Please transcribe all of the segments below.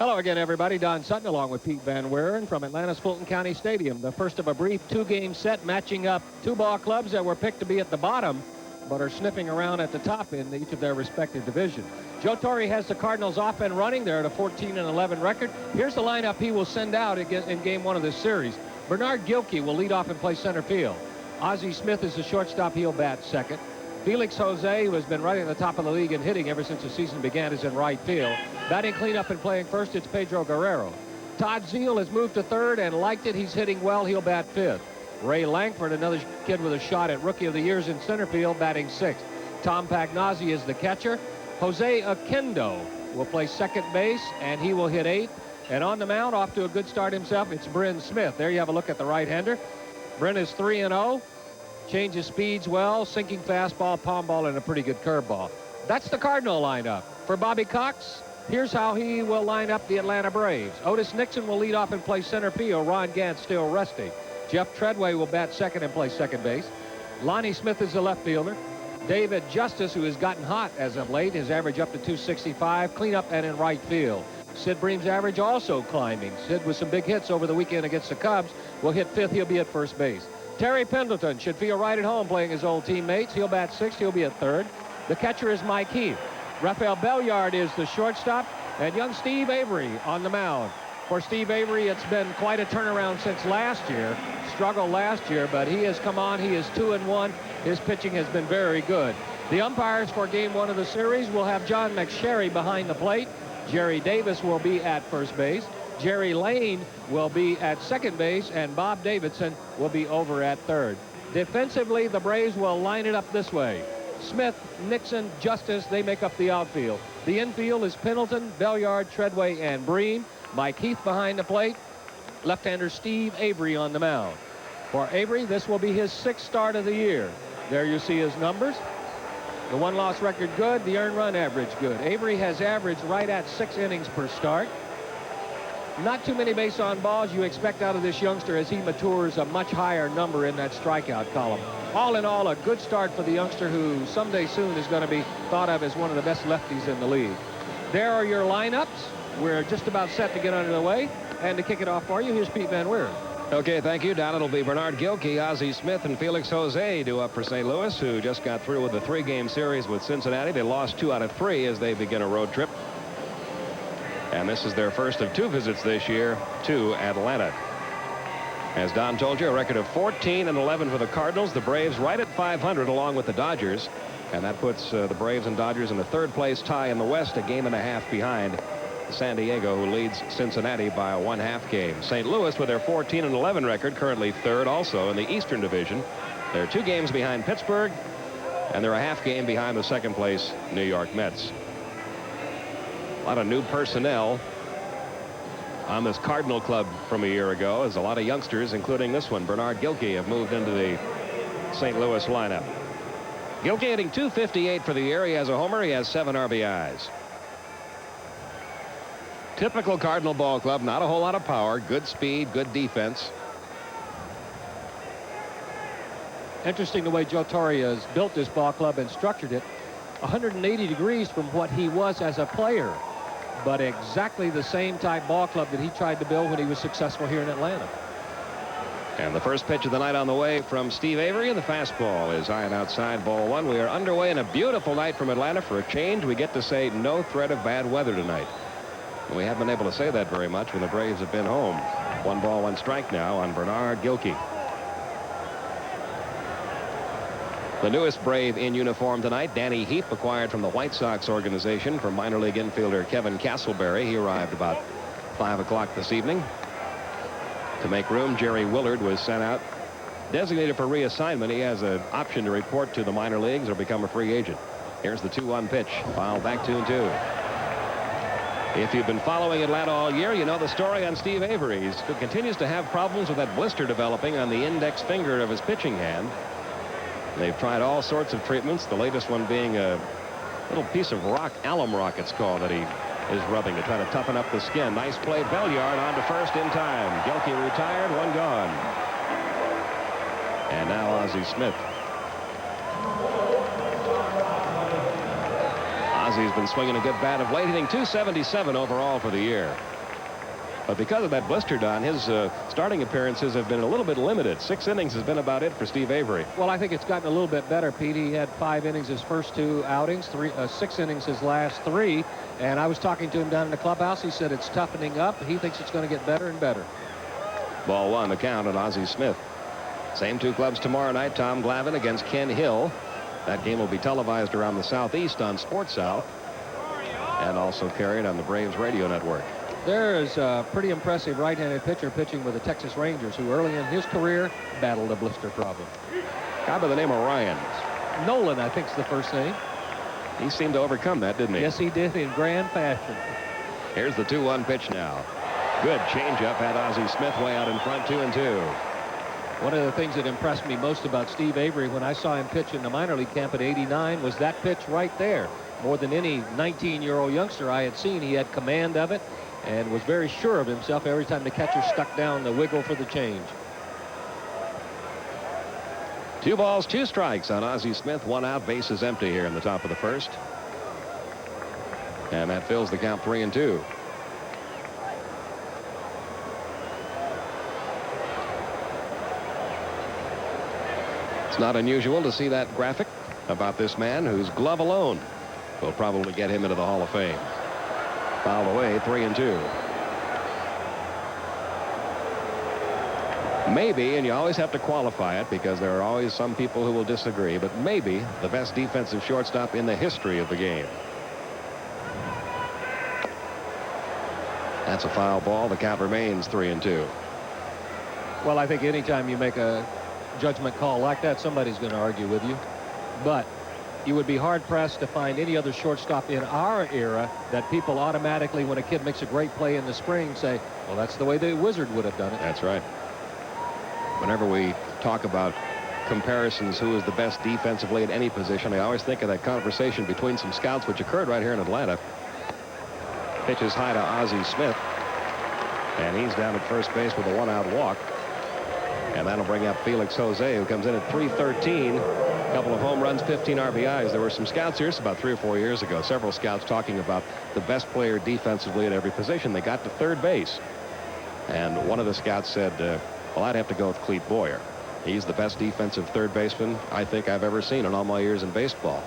Hello again, everybody. Don Sutton along with Pete Van Weeren from Atlanta's Fulton County Stadium. The first of a brief two-game set matching up two ball clubs that were picked to be at the bottom but are sniffing around at the top in each of their respective divisions. Joe Torre has the Cardinals off and running. They're at a 14-11 record. Here's the lineup he will send out in game one of this series. Bernard Gilkey will lead off and play center field. Ozzie Smith is the shortstop. He'll bat second. Felix Jose, who has been right at the top of the league in hitting ever since the season began, is in right field. Batting cleanup and playing first, it's Pedro Guerrero. Todd Zeile has moved to third and liked it. He's hitting well. He'll bat fifth. Ray Langford, another kid with a shot at Rookie of the Years in center field, batting sixth. Tom Pagnozzi is the catcher. Jose Oquendo will play second base, and he will hit eighth. And on the mound, off to a good start himself, it's Bryn Smith. There you have a look at the right-hander. Bryn is 3-0. Changes speeds well, sinking fastball, palm ball, and a pretty good curveball. That's the Cardinal lineup. For Bobby Cox, here's how he will line up the Atlanta Braves. Otis Nixon will lead off and play center field. Ron Gant still resting. Jeff Treadway will bat second and play second base. Lonnie Smith is the left fielder. David Justice, who has gotten hot as of late, his average up to 265, cleanup and in right field. Sid Bream's average also climbing. Sid with some big hits over the weekend against the Cubs will hit fifth. He'll be at first base. Terry Pendleton should feel right at home playing his old teammates. He'll bat sixth. He'll be at third. The catcher is Mike Heath. Rafael Belliard is the shortstop, and young Steve Avery on the mound. For Steve Avery, it's been quite a turnaround since last year. Struggled last year, but he has come on. He is 2-1. His pitching has been very good. The umpires for game one of the series will have John McSherry behind the plate. Jerry Davis will be at first base. Jerry Lane will be at second base, and Bob Davidson will be over at third. Defensively, the Braves will line it up this way. Smith, Nixon, Justice, they make up the outfield. The infield is Pendleton, Belliard, Treadway, and Bream. Mike Heath behind the plate. Left-hander Steve Avery on the mound. For Avery, this will be his sixth start of the year. There you see his numbers. The one-loss record good, the earned run average good. Avery has averaged right at 6 innings per start. Not too many base on balls. You expect out of this youngster as he matures a much higher number in that strikeout column. All in all, a good start for the youngster who someday soon is going to be thought of as one of the best lefties in the league. There are your lineups. We're just about set to get underway. And to kick it off for you, here's Pete Van Weeren. Okay, thank you, Don. It'll be Bernard Gilkey, Ozzie Smith, and Felix Jose due up for St. Louis, who just got through with a 3-game series with Cincinnati. They lost 2 out of 3 as they begin a road trip. And this is their first of 2 visits this year to Atlanta. As Don told you, a record of 14-11 for the Cardinals. The Braves right at 500 along with the Dodgers. And that puts the Braves and Dodgers in the third-place tie in the West, a game and a half behind San Diego, who leads Cincinnati by a 1/2 game. St. Louis, with their 14-11 record, currently third also in the Eastern Division. They're 2 games behind Pittsburgh, and they're a half game behind the second-place New York Mets. A lot of new personnel on this Cardinal club from a year ago, as a lot of youngsters, including this one, Bernard Gilkey, have moved into the St. Louis lineup. Gilkey hitting .258 for the year. He has a homer. He has 7 RBIs. Typical Cardinal ball club, not a whole lot of power, good speed, good defense. Interesting the way Joe Torre has built this ball club and structured it. 180 degrees from what he was as a player, but exactly the same type ball club that he tried to build when he was successful here in Atlanta. And the first pitch of the night on the way from Steve Avery, and the fastball is high and outside, ball 1. We are underway in a beautiful night from Atlanta. For a change, we get to say no threat of bad weather tonight. We haven't been able to say that very much when the Braves have been home. 1 ball, 1 strike now on Bernard Gilkey. The newest Brave in uniform tonight, Danny Heap, acquired from the White Sox organization from minor league infielder Kevin Castleberry. He arrived about 5 o'clock this evening. To make room, Jerry Willard was sent out, designated for reassignment. He has an option to report to the minor leagues or become a free agent. Here's the 2-1 pitch. Fouled back 2-2. If you've been following Atlanta all year, you know the story on Steve Avery. He continues to have problems with that blister developing on the index finger of his pitching hand. They've tried all sorts of treatments, the latest one being a little piece of rock, alum rock it's called, that he is rubbing to try to toughen up the skin. Nice play. Belliard on to first in time. Gilkey retired, 1 gone. And now Ozzie Smith. Ozzy's been swinging a good bat of late, hitting .277 overall for the year. But because of that blister, Don, his starting appearances have been a little bit limited. 6 innings has been about it for Steve Avery. Well, I think it's gotten a little bit better, Pete. He had 5 innings his first 2 outings, 6 innings his last 3. And I was talking to him down in the clubhouse. He said it's toughening up. He thinks it's going to get better and better. Ball 1, the count on Ozzie Smith. Same 2 clubs tomorrow night. Tom Glavine against Ken Hill. That game will be televised around the Southeast on Sports South and also carried on the Braves radio network. There is a pretty impressive right-handed pitcher pitching with the Texas Rangers, who early in his career battled a blister problem. Guy by the name of Ryan. Nolan, I think, is the first name. He seemed to overcome that, didn't he? Yes, he did, in grand fashion. Here's the 2-1 pitch now. Good changeup, had Ozzie Smith way out in front, 2-2. One of the things that impressed me most about Steve Avery when I saw him pitch in the minor league camp at '89 was that pitch right there. More than any 19-year-old youngster I had seen, he had command of it and was very sure of himself every time the catcher stuck down the wiggle for the change. 2 balls, 2 strikes on Ozzie Smith. 1 out, bases empty here in the top of the first. And that fills the count 3-2. It's not unusual to see that graphic about this man whose glove alone will probably get him into the Hall of Fame. Fouled away, 3-2. Maybe, and you always have to qualify it because there are always some people who will disagree, but maybe the best defensive shortstop in the history of the game. That's a foul ball. The count remains 3-2. Well, I think anytime you make a judgment call like that, somebody's going to argue with you. But you would be hard-pressed to find any other shortstop in our era that people automatically, when a kid makes a great play in the spring, say, well, that's the way the Wizard would have done it. That's right. Whenever we talk about comparisons, who is the best defensively at any position, I always think of that conversation between some scouts, which occurred right here in Atlanta. Pitches high to Ozzie Smith, and he's down at first base with a 1-out walk. And that'll bring up Felix Jose, who comes in at .313. A couple of home runs, 15 RBIs. There were some scouts here about 3 or 4 years ago. Several scouts talking about the best player defensively at every position. They got to third base. And one of the scouts said, well, I'd have to go with Clete Boyer. He's the best defensive third baseman I think I've ever seen in all my years in baseball.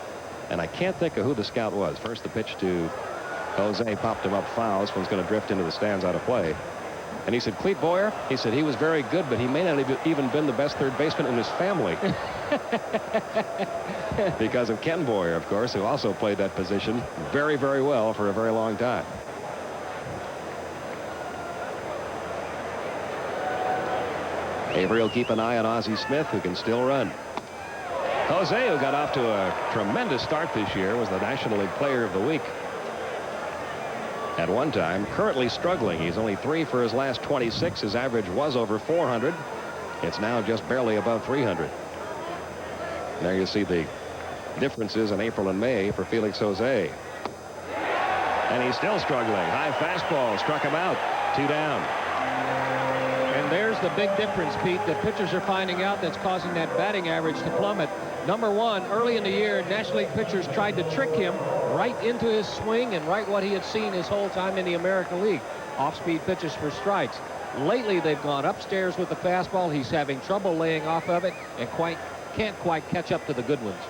And I can't think of who the scout was. First, the pitch to Jose popped him up foul. This one's going to drift into the stands out of play. And he said, Clete Boyer, he said he was very good, but he may not have even been the best third baseman in his family. Because of Ken Boyer, of course, who also played that position very, very well for a very long time. Avery will keep an eye on Ozzie Smith, who can still run. Jose, who got off to a tremendous start this year, was the National League Player of the Week at one time. Currently struggling. He's only 3 for his last 26. His average was over 400. It's now just barely above 300. There you see the differences in April and May for Felix Jose. And he's still struggling. High fastball struck him out. 2 down. And there's the big difference, Pete, that pitchers are finding out that's causing that batting average to plummet. Number one, early in the year, National League pitchers tried to trick him right into his swing and right what he had seen his whole time in the American League. Off-speed pitches for strikes. Lately, they've gone upstairs with the fastball. He's having trouble laying off of it and can't quite catch up to the good ones.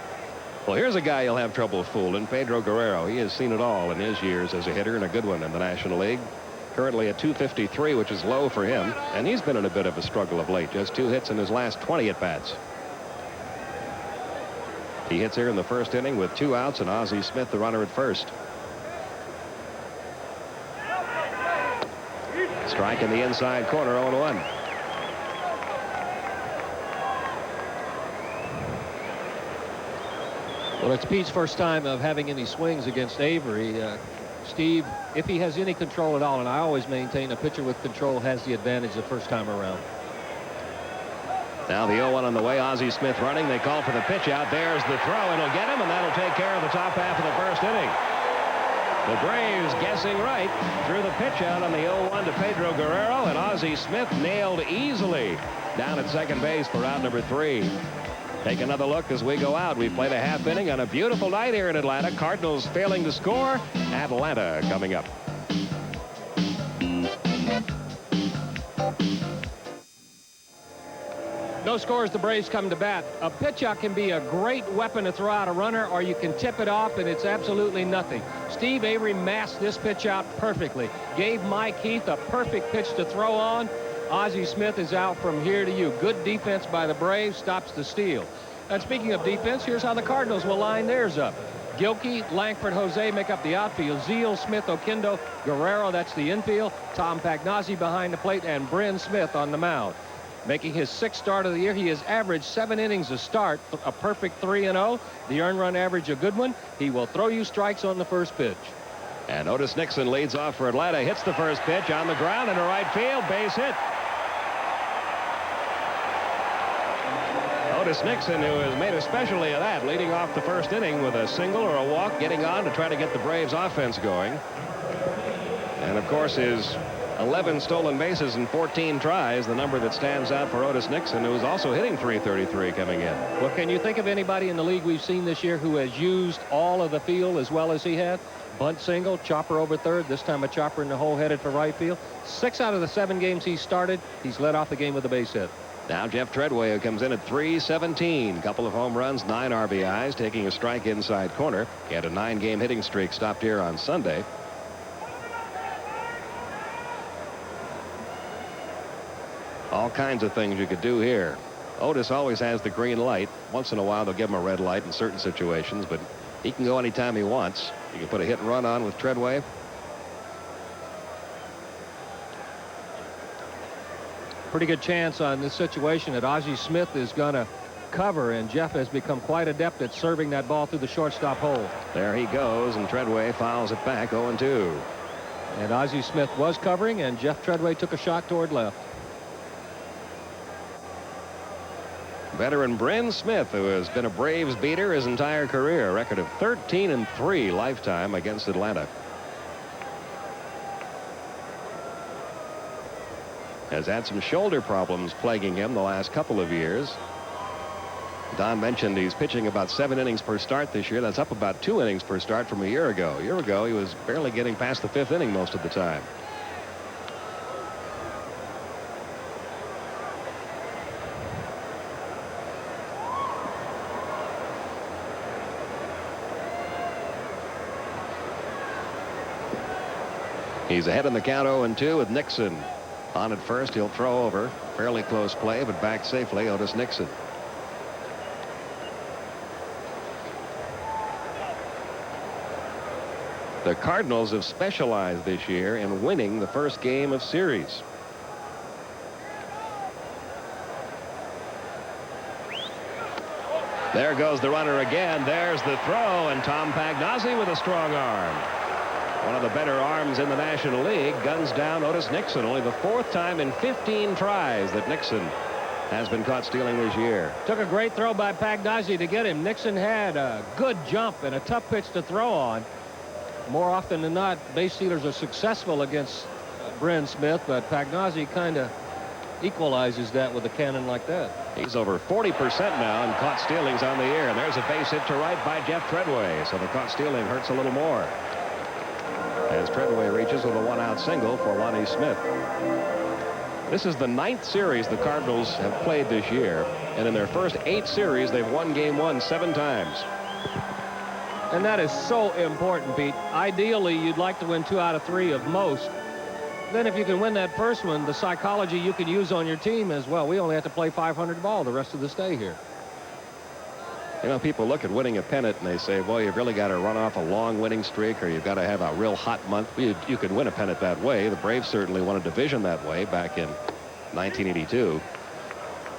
Well, here's a guy you'll have trouble fooling, Pedro Guerrero. He has seen it all in his years as a hitter, and a good one in the National League. Currently at .253, which is low for him, and he's been in a bit of a struggle of late. Just 2 hits in his last 20 at-bats. He hits here in the first inning with 2 outs, and Ozzie Smith, the runner, at first. Strike in the inside corner, 0-1. Well, it's Pete's first time of having any swings against Avery. Steve, if he has any control at all, and I always maintain a pitcher with control has the advantage the first time around. Now the 0-1 on the way. Ozzie Smith running. They call for the pitch out. There's the throw. It'll get him, and that'll take care of the top half of the first inning. The Braves guessing right. Threw the pitch out on the 0-1 to Pedro Guerrero, and Ozzie Smith nailed easily down at second base for out number 3. Take another look as we go out. We've played a half inning on a beautiful night here in Atlanta. Cardinals failing to score. Atlanta coming up. No scores, the Braves come to bat. A pitch out can be a great weapon to throw out a runner, or you can tip it off and it's absolutely nothing. Steve Avery masked this pitch out perfectly. Gave Mike Heath a perfect pitch to throw on. Ozzie Smith is out from here to you. Good defense by the Braves, stops the steal. And speaking of defense, here's how the Cardinals will line theirs up. Gilkey, Langford, Jose make up the outfield. Zeal, Smith, Oquendo, Guerrero, that's the infield. Tom Pagnozzi behind the plate, and Bryn Smith on the mound. Making his 6th start of the year, he has averaged 7 innings a start, a perfect 3-0. The earned run average, a good one. He will throw you strikes on the first pitch. And Otis Nixon leads off for Atlanta. Hits the first pitch on the ground into right field. Base hit. Otis Nixon, who has made a specialty of that, leading off the first inning with a single or a walk, getting on to try to get the Braves offense going. And of course his 11 stolen bases in 14 tries, the number that stands out for Otis Nixon, who is also hitting .333 coming in. Well, can you think of anybody in the league we've seen this year who has used all of the field as well as he had? Bunt single, chopper over third, this time a chopper in the hole headed for right field. 6 out of the 7 games he's started, he's led off the game with a base hit. Now Jeff Treadway, who comes in at .317, couple of home runs, 9 RBIs, taking a strike inside corner. He had a 9-game hitting streak stopped here on Sunday. All kinds of things you could do here. Otis always has the green light. Once in a while they'll give him a red light in certain situations, but he can go anytime he wants. You can put a hit and run on with Treadway. Pretty good chance on this situation that Ozzie Smith is going to cover, and Jeff has become quite adept at serving that ball through the shortstop hole. There he goes, and Treadway fouls it back 0-2. And Ozzie Smith was covering, and Jeff Treadway took a shot toward left. Veteran Bryn Smith, who has been a Braves beater his entire career, a record of 13-3 lifetime against Atlanta. Has had some shoulder problems plaguing him the last couple of years. Don mentioned he's pitching about 7 innings per start this year. That's up about 2 innings per start from a year ago. A year ago, he was barely getting past the 5th inning most of the time. He's ahead in the count 0-2 with Nixon on at first. He'll throw over. Fairly close play, but back safely. Otis Nixon. The Cardinals have specialized this year in winning the first game of series. There goes the runner again. There's the throw, and Tom Pagnozzi with a strong arm. One of the better arms in the National League guns down Otis Nixon. Only the 4th time in 15 tries that Nixon has been caught stealing this year. Took a great throw by Pagnozzi to get him. Nixon had a good jump and a tough pitch to throw on. More often than not, base stealers are successful against Bryn Smith, but Pagnozzi kind of equalizes that with a cannon like that. He's over 40% now in caught stealings on the year, and there's a base hit to right by Jeff Treadway, so the caught stealing hurts a little more. As Treadway reaches with a 1-out single for Lonnie Smith. This is the 9th series the Cardinals have played this year, and in their first 8 series they've won game 1 7 times. And that is so important, Pete. Ideally, you'd like to win 2 out of 3 of most. Then if you can win that first one, the psychology you can use on your team as well. We only have to play .500 ball the rest of the stay here. You know, people look at winning a pennant and they say, well, you've really got to run off a long winning streak, or you've got to have a real hot month. You can win a pennant that way. The Braves certainly won a division that way back in 1982.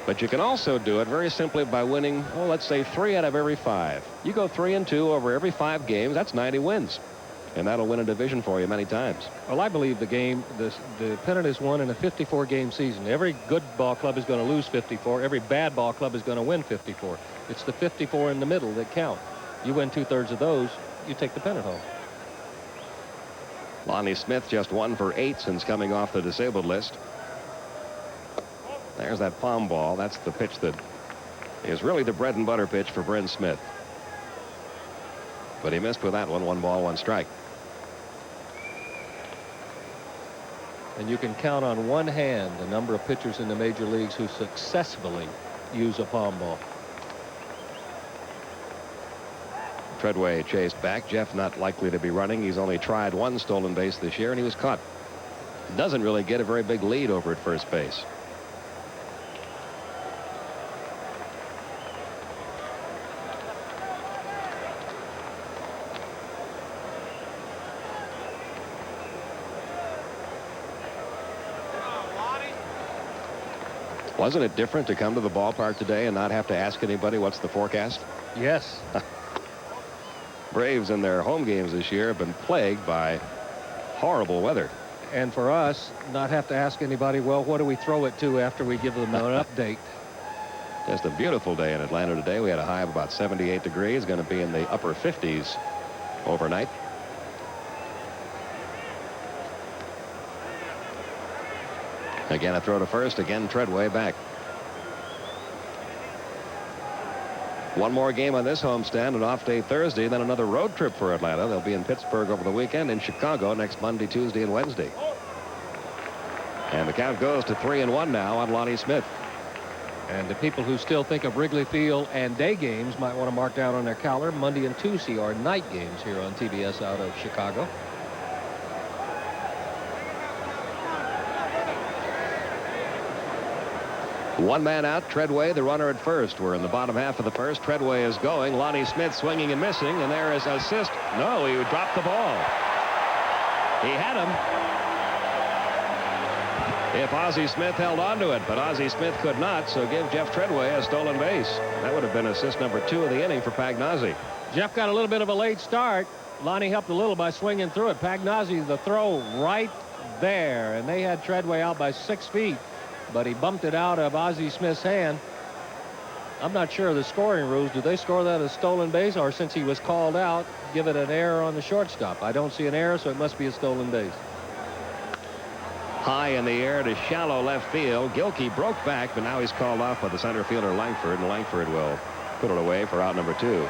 But you can also do it very simply by winning, well, let's say 3 out of every 5. You go 3-2 over every 5 games. That's 90 wins. And that'll win a division for you many times. Well, I believe the pennant is won in a 54-game season. Every good ball club is going to lose 54. Every bad ball club is going to win 54. It's the 54 in the middle that count. You win 2/3 of those, you take the pennant home. Lonnie Smith just 1 for 8 since coming off the disabled list. There's that palm ball. That's the pitch that is really the bread and butter pitch for Bryn Smith. But he missed with that one. 1 ball, 1 strike. And you can count on one hand the number of pitchers in the major leagues who successfully use a palm ball. Treadway chased back. Jeff not likely to be running. He's only tried 1 stolen base this year, and he was caught. Doesn't really get a very big lead over at first base. Wasn't it different to come to the ballpark today and not have to ask anybody what's the forecast? Yes. Braves in their home games this year have been plagued by horrible weather. And for us, not have to ask anybody, well, what do we throw it to after we give them an update? Just a beautiful day in Atlanta today. We had a high of about 78 degrees, going to be in the upper 50s overnight. Again, a throw to first. Again, Treadway back. One more game on this homestand, an off day Thursday, then another road trip for Atlanta. They'll be in Pittsburgh over the weekend, in Chicago next Monday, Tuesday, and Wednesday. And the count goes to 3-1 now on Lonnie Smith. And the people who still think of Wrigley Field and day games might want to mark down on their calendar Monday and Tuesday are night games here on TBS out of Chicago. One man out. Treadway, the runner at first. We're in the bottom half of the first. Treadway is going. Lonnie Smith swinging and missing, and there is assist. No, he dropped the ball. He had him. If Ozzie Smith held on to it, but Ozzie Smith could not, so give Jeff Treadway a stolen base. That would have been assist number 2 of the inning for Pagnozzi. Jeff got a little bit of a late start. Lonnie helped a little by swinging through it. Pagnozzi, the throw right there, and they had Treadway out by 6 feet. But he bumped it out of Ozzie Smith's hand. I'm not sure of the scoring rules. Do they score that as stolen base, or since he was called out, give it an error on the shortstop? I don't see an error, so it must be a stolen base. High in the air to shallow left field. Gilkey broke back, but now he's called off by the center fielder Langford, and Langford will put it away for out number 2.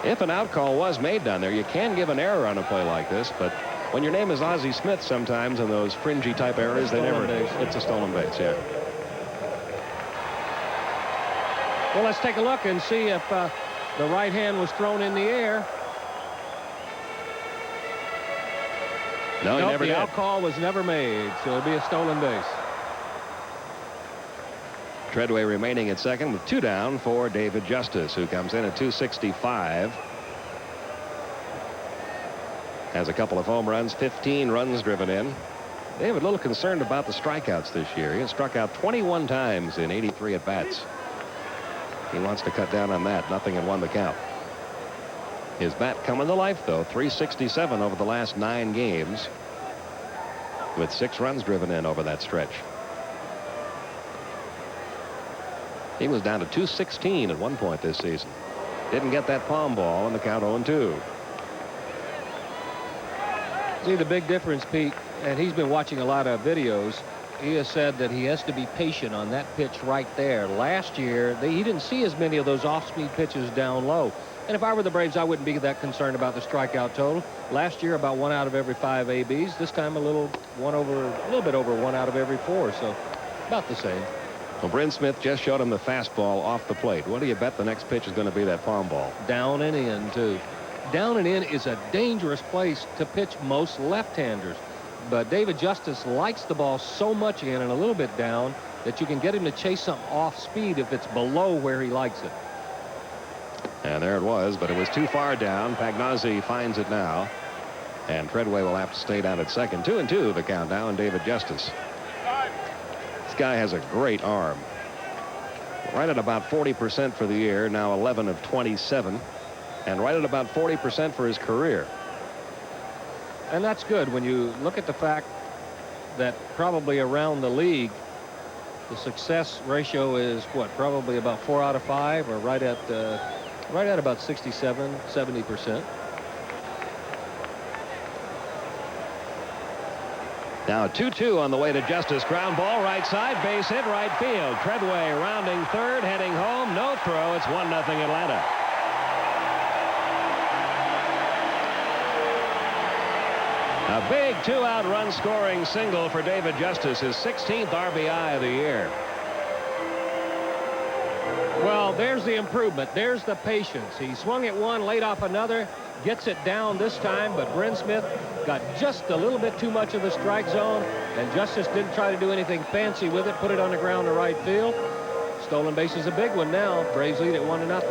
If an out call was made down there, you can give an error on a play like this, but when your name is Ozzie Smith, sometimes in those fringy type errors, they never. It's a stolen base, yeah. Well, let's take a look and see if the right hand was thrown in the air. No, he never did. The out call was never made, so it'll be a stolen base. Treadway remaining at second with 2 down for David Justice, who comes in at 265. Has a couple of home runs, 15 runs driven in. David a little concerned about the strikeouts this year. He has struck out 21 times in 83 at bats. He wants to cut down on that. Nothing in 1 the count. His bat coming to life, though. 367 over the last 9 games, with 6 runs driven in over that stretch. He was down to 216 at one point this season. Didn't get that palm ball, and the count 0-2. See the big difference, Pete, and he's been watching a lot of videos. He has said that he has to be patient on that pitch right there. Last year, he didn't see as many of those off-speed pitches down low. And if I were the Braves, I wouldn't be that concerned about the strikeout total. Last year, about 1 out of every 5 ABs. This time, a little bit over 1 out of every 4. So about the same. Well, Bryn Smith just showed him the fastball off the plate. What do you bet the next pitch is going to be? That palm ball. Down and in, too. Down and in is a dangerous place to pitch most left-handers. But David Justice likes the ball so much in and a little bit down that you can get him to chase something off speed if it's below where he likes it. And there it was, but it was too far down. Pagnozzi finds it now. And Treadway will have to stay down at second. 2-2 the count now, and David Justice. This guy has a great arm. Right at about 40% for the year, now 11 of 27. And right at about 40% for his career. And that's good when you look at the fact that probably around the league, the success ratio is what, probably about 4 out of 5, or right at about 67-70%. Now 2-2 on the way to Justice. Ground ball right side, base hit right field. Treadway rounding third, heading home. No throw. It's 1-0 Atlanta. A big 2-out run scoring single for David Justice, his 16th RBI of the year. Well, there's the improvement. There's the patience. He swung at one, laid off another, gets it down this time, but Bryn Smith got just a little bit too much of the strike zone, and Justice didn't try to do anything fancy with it, put it on the ground to right field. Stolen base is a big one now. Braves lead at 1-0.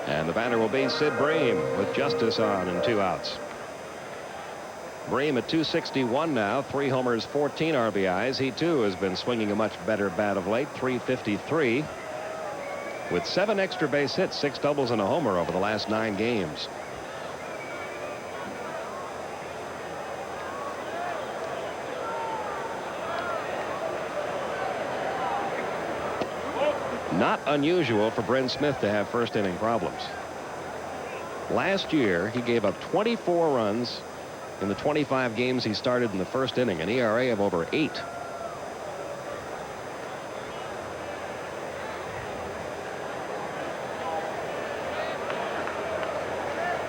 And the batter will be Sid Bream with Justice on and 2 outs. Bream at 261 now, 3 homers, 14 RBIs. He too has been swinging a much better bat of late, 353. With 7 extra base hits, 6 doubles and a homer over the last 9 games. Not unusual for Bryn Smith to have first inning problems. Last year, he gave up 24 runs in the 25 games he started in the first inning, an ERA of over 8.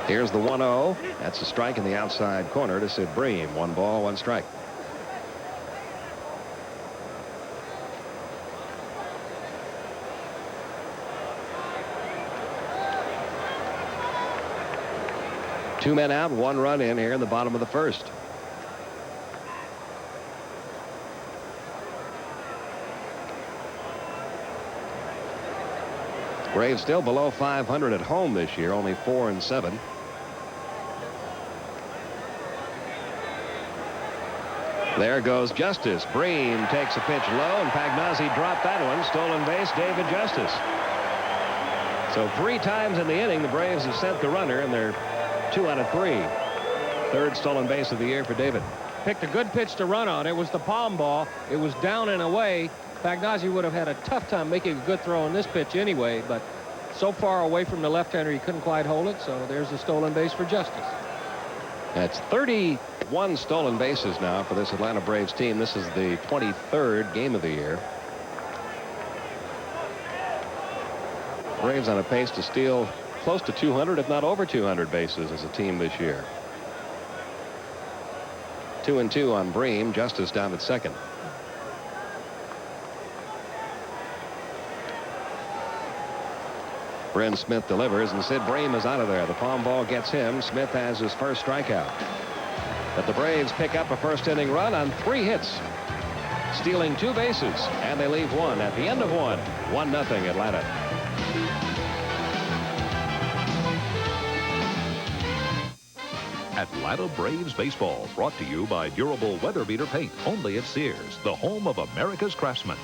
Here's the 1-0. That's a strike in the outside corner to Sid Bream. 1 ball, 1 strike. Two men out, 1 run in here in the bottom of the first. Braves still below 500 at home this year, only 4-7. There goes Justice. Bream takes a pitch low, and Pagnozzi dropped that one. Stolen base, David Justice. So 3 times in the inning, the Braves have sent the runner, and they're 2 out of 3. 3rd stolen base of the year for David. Picked a good pitch to run on. It was the palm ball. It was down and away. Pagnozzi would have had a tough time making a good throw on this pitch anyway, but so far away from the left-hander he couldn't quite hold it, so there's a stolen base for Justice. That's 31 stolen bases now for this Atlanta Braves team. This is the 23rd game of the year. Braves on a pace to steal close to 200, if not over 200 bases as a team this year. 2-2 on Bream. Justice down at second. Bryn Smith delivers, and Sid Bream is out of there. The palm ball gets him. Smith has his first strikeout. But the Braves pick up a first inning run on 3 hits, stealing 2 bases, and they leave 1 at the end of 1. 1-0 Atlanta. Atlanta Braves baseball, brought to you by durable weather beater paint, only at Sears, the home of America's craftsmen.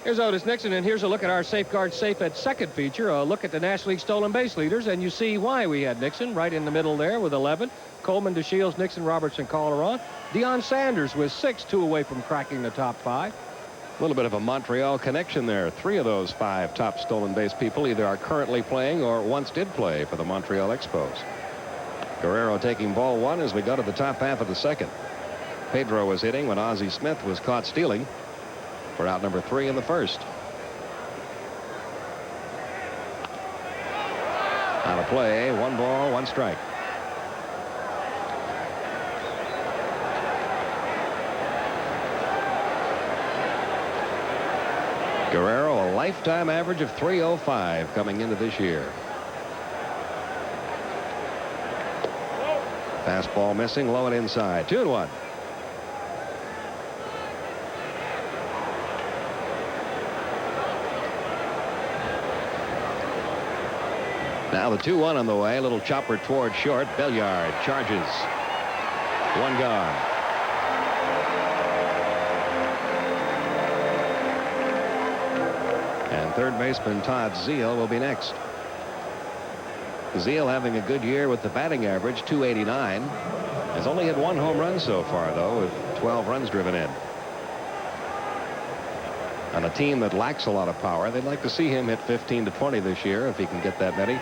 Here's Otis Nixon, and here's a look at our Safeguard Safe at second feature, a look at the National League stolen base leaders, and you see why we had Nixon right in the middle there with 11. Coleman, DeShields, Nixon, Robertson, Calderon. Deion Sanders with 6, 2 away from cracking the top 5. A little bit of a Montreal connection there. 3 of those 5 top stolen base people either are currently playing or once did play for the Montreal Expos. Guerrero taking ball 1 as we go to the top half of the second. Pedro was hitting when Ozzie Smith was caught stealing for out number 3 in the first. Out of play, 1 ball, 1 strike. Guerrero, a lifetime average of 305 coming into this year. Fastball missing, low and inside. 2-1. Now the 2-1 on the way. A little chopper toward short. Belliard charges. 1 gone. And third baseman Todd Zeile will be next. Zeile having a good year with the batting average, 289. Has only hit 1 home run so far, though, with 12 runs driven in. On a team that lacks a lot of power, they'd like to see him hit 15 to 20 this year if he can get that many.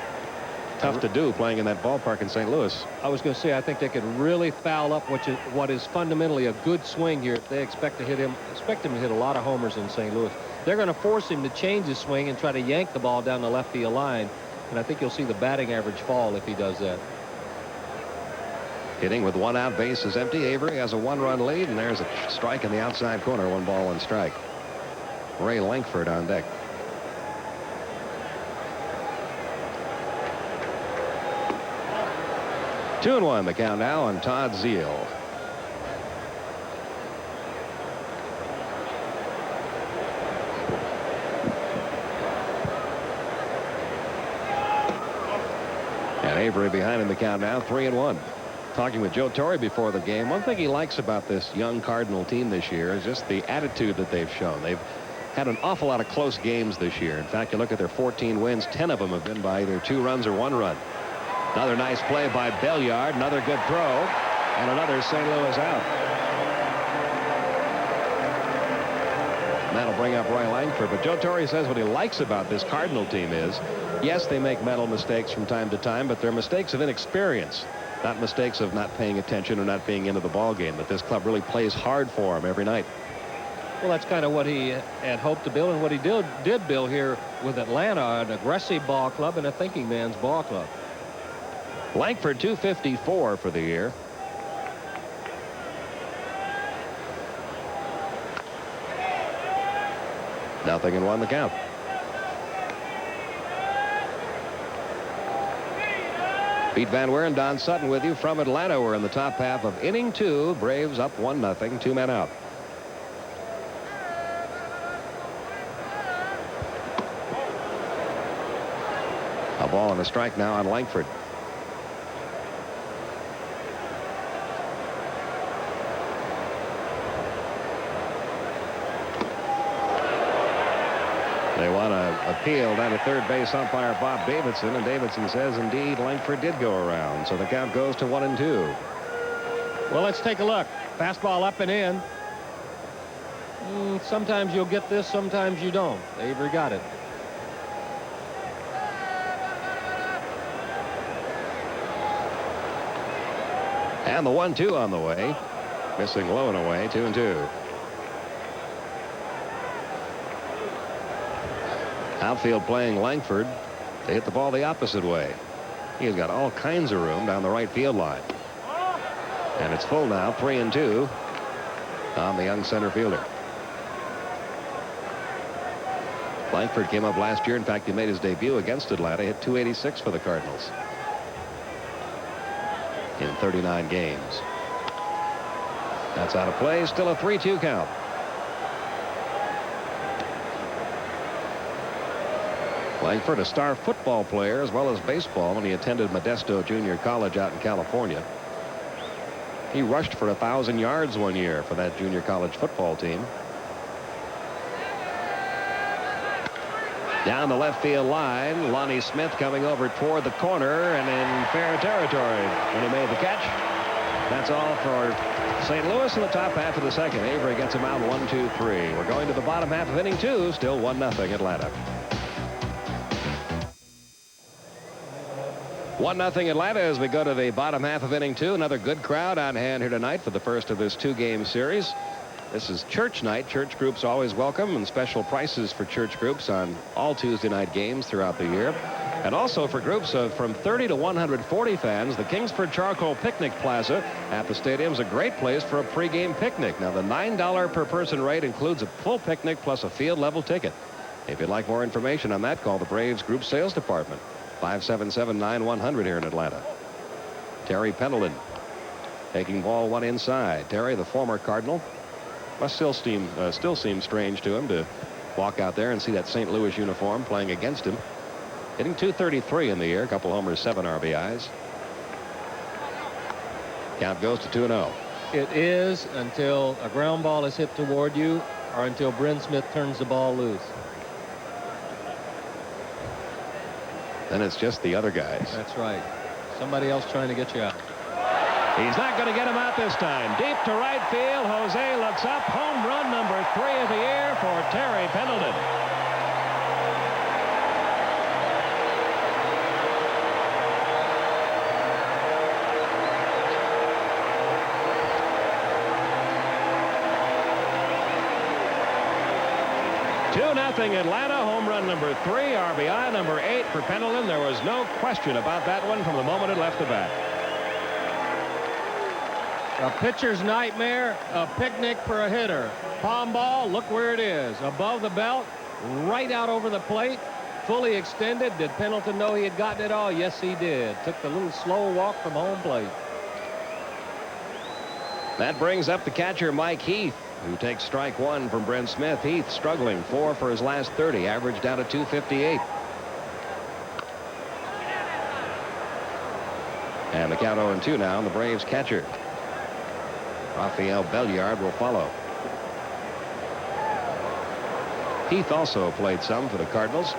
tough to do playing in that ballpark in St. Louis. I was going to say, I think they could really foul up what is fundamentally a good swing here. They expect him to hit a lot of homers in St. Louis. They're going to force him to change his swing and try to yank the ball down the left field line. And I think you'll see the batting average fall if he does that. Hitting with 1 out, base is empty. Avery has a 1-run lead, and there's a strike in the outside corner. 1 ball, 1 strike. Ray Lankford on deck. Two and 1 the count now on Todd Zeal. And Avery behind in the count now, 3 and 1. Talking with Joe Torre before the game, one thing he likes about this young Cardinal team this year is just the attitude that they've shown. They've had an awful lot of close games this year. In fact, you look at their 14 wins, 10 of them have been by either 2 runs or 1 run. Another nice play by Belliard, another good throw, and another St. Louis out. And that'll bring up Roy Langford. But Joe Torre says what he likes about this Cardinal team is, yes, they make mental mistakes from time to time, but they're mistakes of inexperience, not mistakes of not paying attention or not being into the ball game. That this club really plays hard for him every night. Well, that's kind of what he had hoped to build, and what he did build here with Atlanta, an aggressive ball club and a thinking man's ball club. Langford 254 for the year. Nothing and 1 the count. Pete Van Weer and Don Sutton with you from Atlanta. We're in the top half of inning 2. Braves up 1-0, 2 men out. A ball and a strike now on Langford. They want to appeal down to third base umpire Bob Davidson, and Davidson says indeed Langford did go around, so the count goes to 1-2. Well, let's take a look. Fastball up and in. Sometimes you'll get this, sometimes you don't. Avery got it. And the 1-2 on the way. Missing low and away, 2-2. Outfield playing Langford. They hit the ball the opposite way. He's got all kinds of room down the right field line. And it's full now, 3-2 on the young center fielder. Langford came up last year. In fact, he made his debut against Atlanta. Hit .286 for the Cardinals in 39 games. That's out of play. Still a 3-2 count. Langford, a star football player as well as baseball when he attended Modesto Junior College out in California. He rushed for 1,000 yards one year for that junior college football team. Down the left field line, Lonnie Smith coming over toward the corner and in fair territory when he made the catch. That's all for St. Louis in the top half of the second. Avery gets him out 1-2-3. We're going to the bottom half of inning 2. Still 1-0 Atlanta. 1-0 Atlanta as we go to the bottom half of inning 2. Another good crowd on hand here tonight for the first of this 2-game series. This is church night. Church groups always welcome, and special prices for church groups on all Tuesday night games throughout the year. And also for groups of from 30 to 140 fans, the Kingsford Charcoal Picnic Plaza at the stadium is a great place for a pregame picnic. Now, the $9 per person rate includes a full picnic plus a field level ticket. If you'd like more information on that, call the Braves Group Sales Department. 577-9100 here in Atlanta. Terry Pendleton taking ball 1 inside. Terry, the former Cardinal, must still seem strange to him to walk out there and see that St. Louis uniform playing against him. Hitting .233 in the year, a couple homers, 7 RBIs. Count goes to 2-0. It is until a ground ball is hit toward you or until Bryn Smith turns the ball loose. Then it's just the other guys. That's right. Somebody else trying to get you out. He's not going to get him out this time. Deep to right field. Jose looks up. Home run number 3 of the year for Terry Pendleton. 2-0 Atlanta. Home run number 3, RBI number 8 for Pendleton. There was no question about that one from the moment it left the bat. A pitcher's nightmare, a picnic for a hitter. Palm ball, look where it is. Above the belt, right out over the plate, fully extended. Did Pendleton know he had gotten it all? Yes, he did. Took the little slow walk from home plate. That brings up the catcher, Mike Heath, who takes strike 1 from Brent Smith. Heath struggling, 4 for his last 30, averaged down to 258. And the count 0-2 now, and the Braves catcher, Rafael Belliard, will follow. Heath also played some for the Cardinals.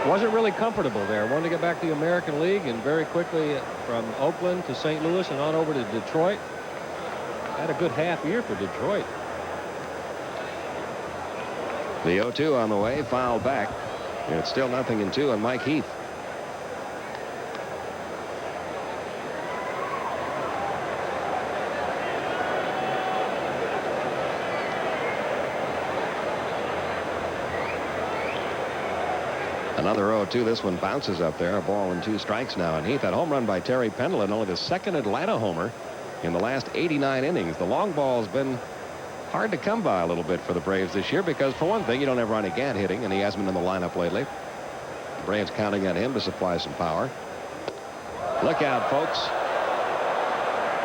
Wasn't really comfortable there. Wanted to get back to the American League, and very quickly from Oakland to St. Louis and on over to Detroit. Had a good half year for Detroit. The 0-2 on the way, fouled back. And it's still 0-2 on Mike Heath. Another 0-2. This one bounces up there. A ball and 2 strikes now. And Heath, that home run by Terry Pendleton, only the second Atlanta homer in the last 89 innings. The long ball has been hard to come by a little bit for the Braves this year because, for one thing, you don't have Ronnie Gant hitting, and he hasn't been in the lineup lately. The Braves counting on him to supply some power. Look out, folks.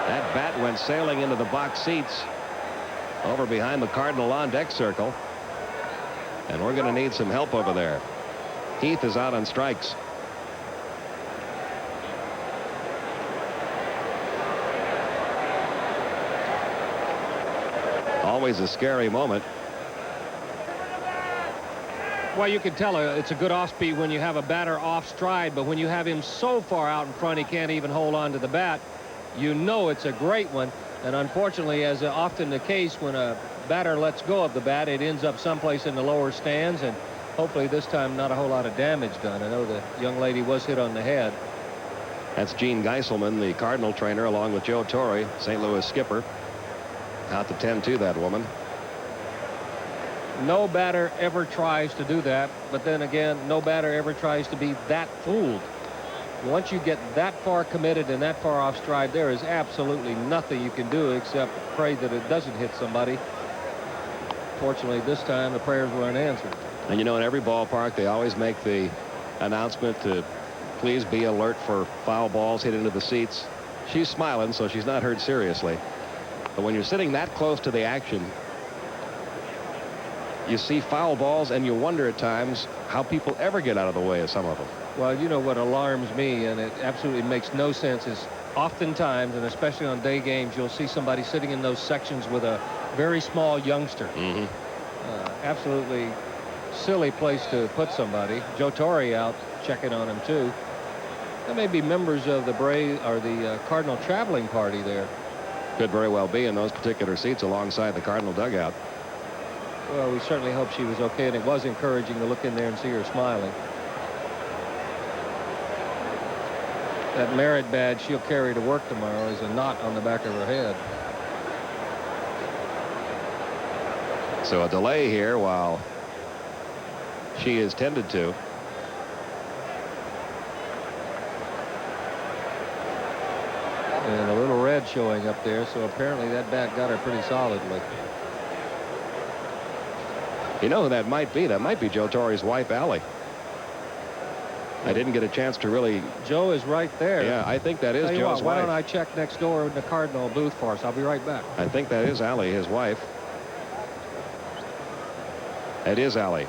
That bat went sailing into the box seats over behind the Cardinal on-deck circle. And we're going to need some help over there. Heath is out on strikes. Always a scary moment. Well, you can tell it's a good off speed when you have a batter off stride, but when you have him so far out in front he can't even hold on to the bat, you know it's a great one. And unfortunately, as often the case, when a batter lets go of the bat, it ends up someplace in the lower stands, and hopefully this time not a whole lot of damage done. I know the young lady was hit on the head. That's Gene Geiselman, the Cardinal trainer, along with Joe Torre, St. Louis skipper. Out to 10-2, that woman. No batter ever tries to do that, but then again, no batter ever tries to be that fooled. Once you get that far committed and that far off stride, there is absolutely nothing you can do except pray that it doesn't hit somebody. Fortunately, this time the prayers were unanswered. And you know, in every ballpark, they always make the announcement to please be alert for foul balls hit into the seats. She's smiling, so she's not hurt seriously. But when you're sitting that close to the action, you see foul balls, and you wonder at times how people ever get out of the way of some of them. Well, you know what alarms me, and it absolutely makes no sense, is oftentimes, and especially on day games, you'll see somebody sitting in those sections with a very small youngster. Absolutely silly place to put somebody. Joe Torre out checking on him too. There may be members of the Cardinal traveling party there. Could very well be in those particular seats alongside the Cardinal dugout. Well, we certainly hope she was okay, and it was encouraging to look in there and see her smiling. That merit badge she'll carry to work tomorrow is a knot on the back of her head. So a delay here while she is tended to. And a little red showing up there, so apparently that bat got her pretty solidly. You know who that might be? That might be Joe Torre's wife, Allie. I didn't get a chance to really. Joe is right there. Yeah, I think that is Joe's wife. Why don't I check next door in the Cardinal booth for us? I'll be right back. I think that is Allie, his wife. It is Allie.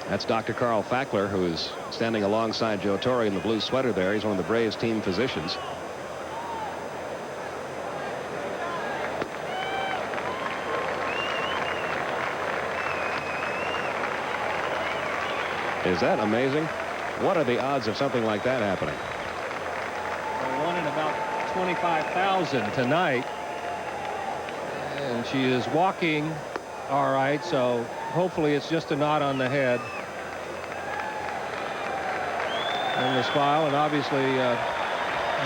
That's Dr. Carl Fackler, who is standing alongside Joe Torre in the blue sweater there. He's one of the Braves team physicians. Is that amazing? What are the odds of something like that happening? One in about 25,000 tonight. And she is walking all right, so hopefully it's just a knot on the head. And the smile, and obviously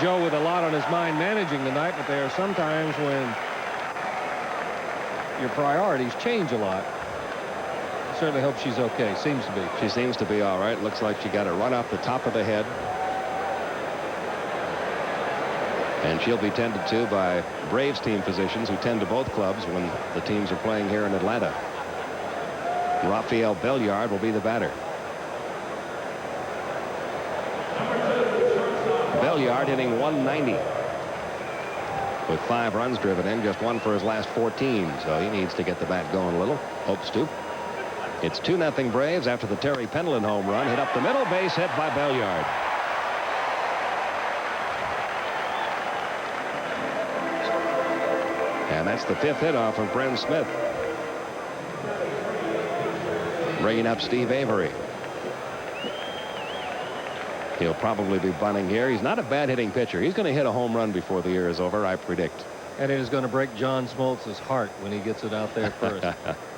Joe with a lot on his mind managing the night, but there are sometimes when your priorities change a lot. Certainly hope she's okay. Seems to be. She seems to be all right. Looks like she got a run off the top of the head. And she'll be tended to by Braves team physicians who tend to both clubs when the teams are playing here in Atlanta. Rafael Belliard will be the batter. Belliard hitting 190 with 5 runs driven in, just 1 for his last 14. So he needs to get the bat going a little. Hopes to. It's 2-0 Braves after the Terry Pendleton home run. Hit up the middle, base hit by Belliard. And that's the 5th hit off of Bryn Smith. Bringing up Steve Avery. He'll probably be bunting here. He's not a bad hitting pitcher. He's going to hit a home run before the year is over, I predict. And it is going to break John Smoltz's heart when he gets it out there first.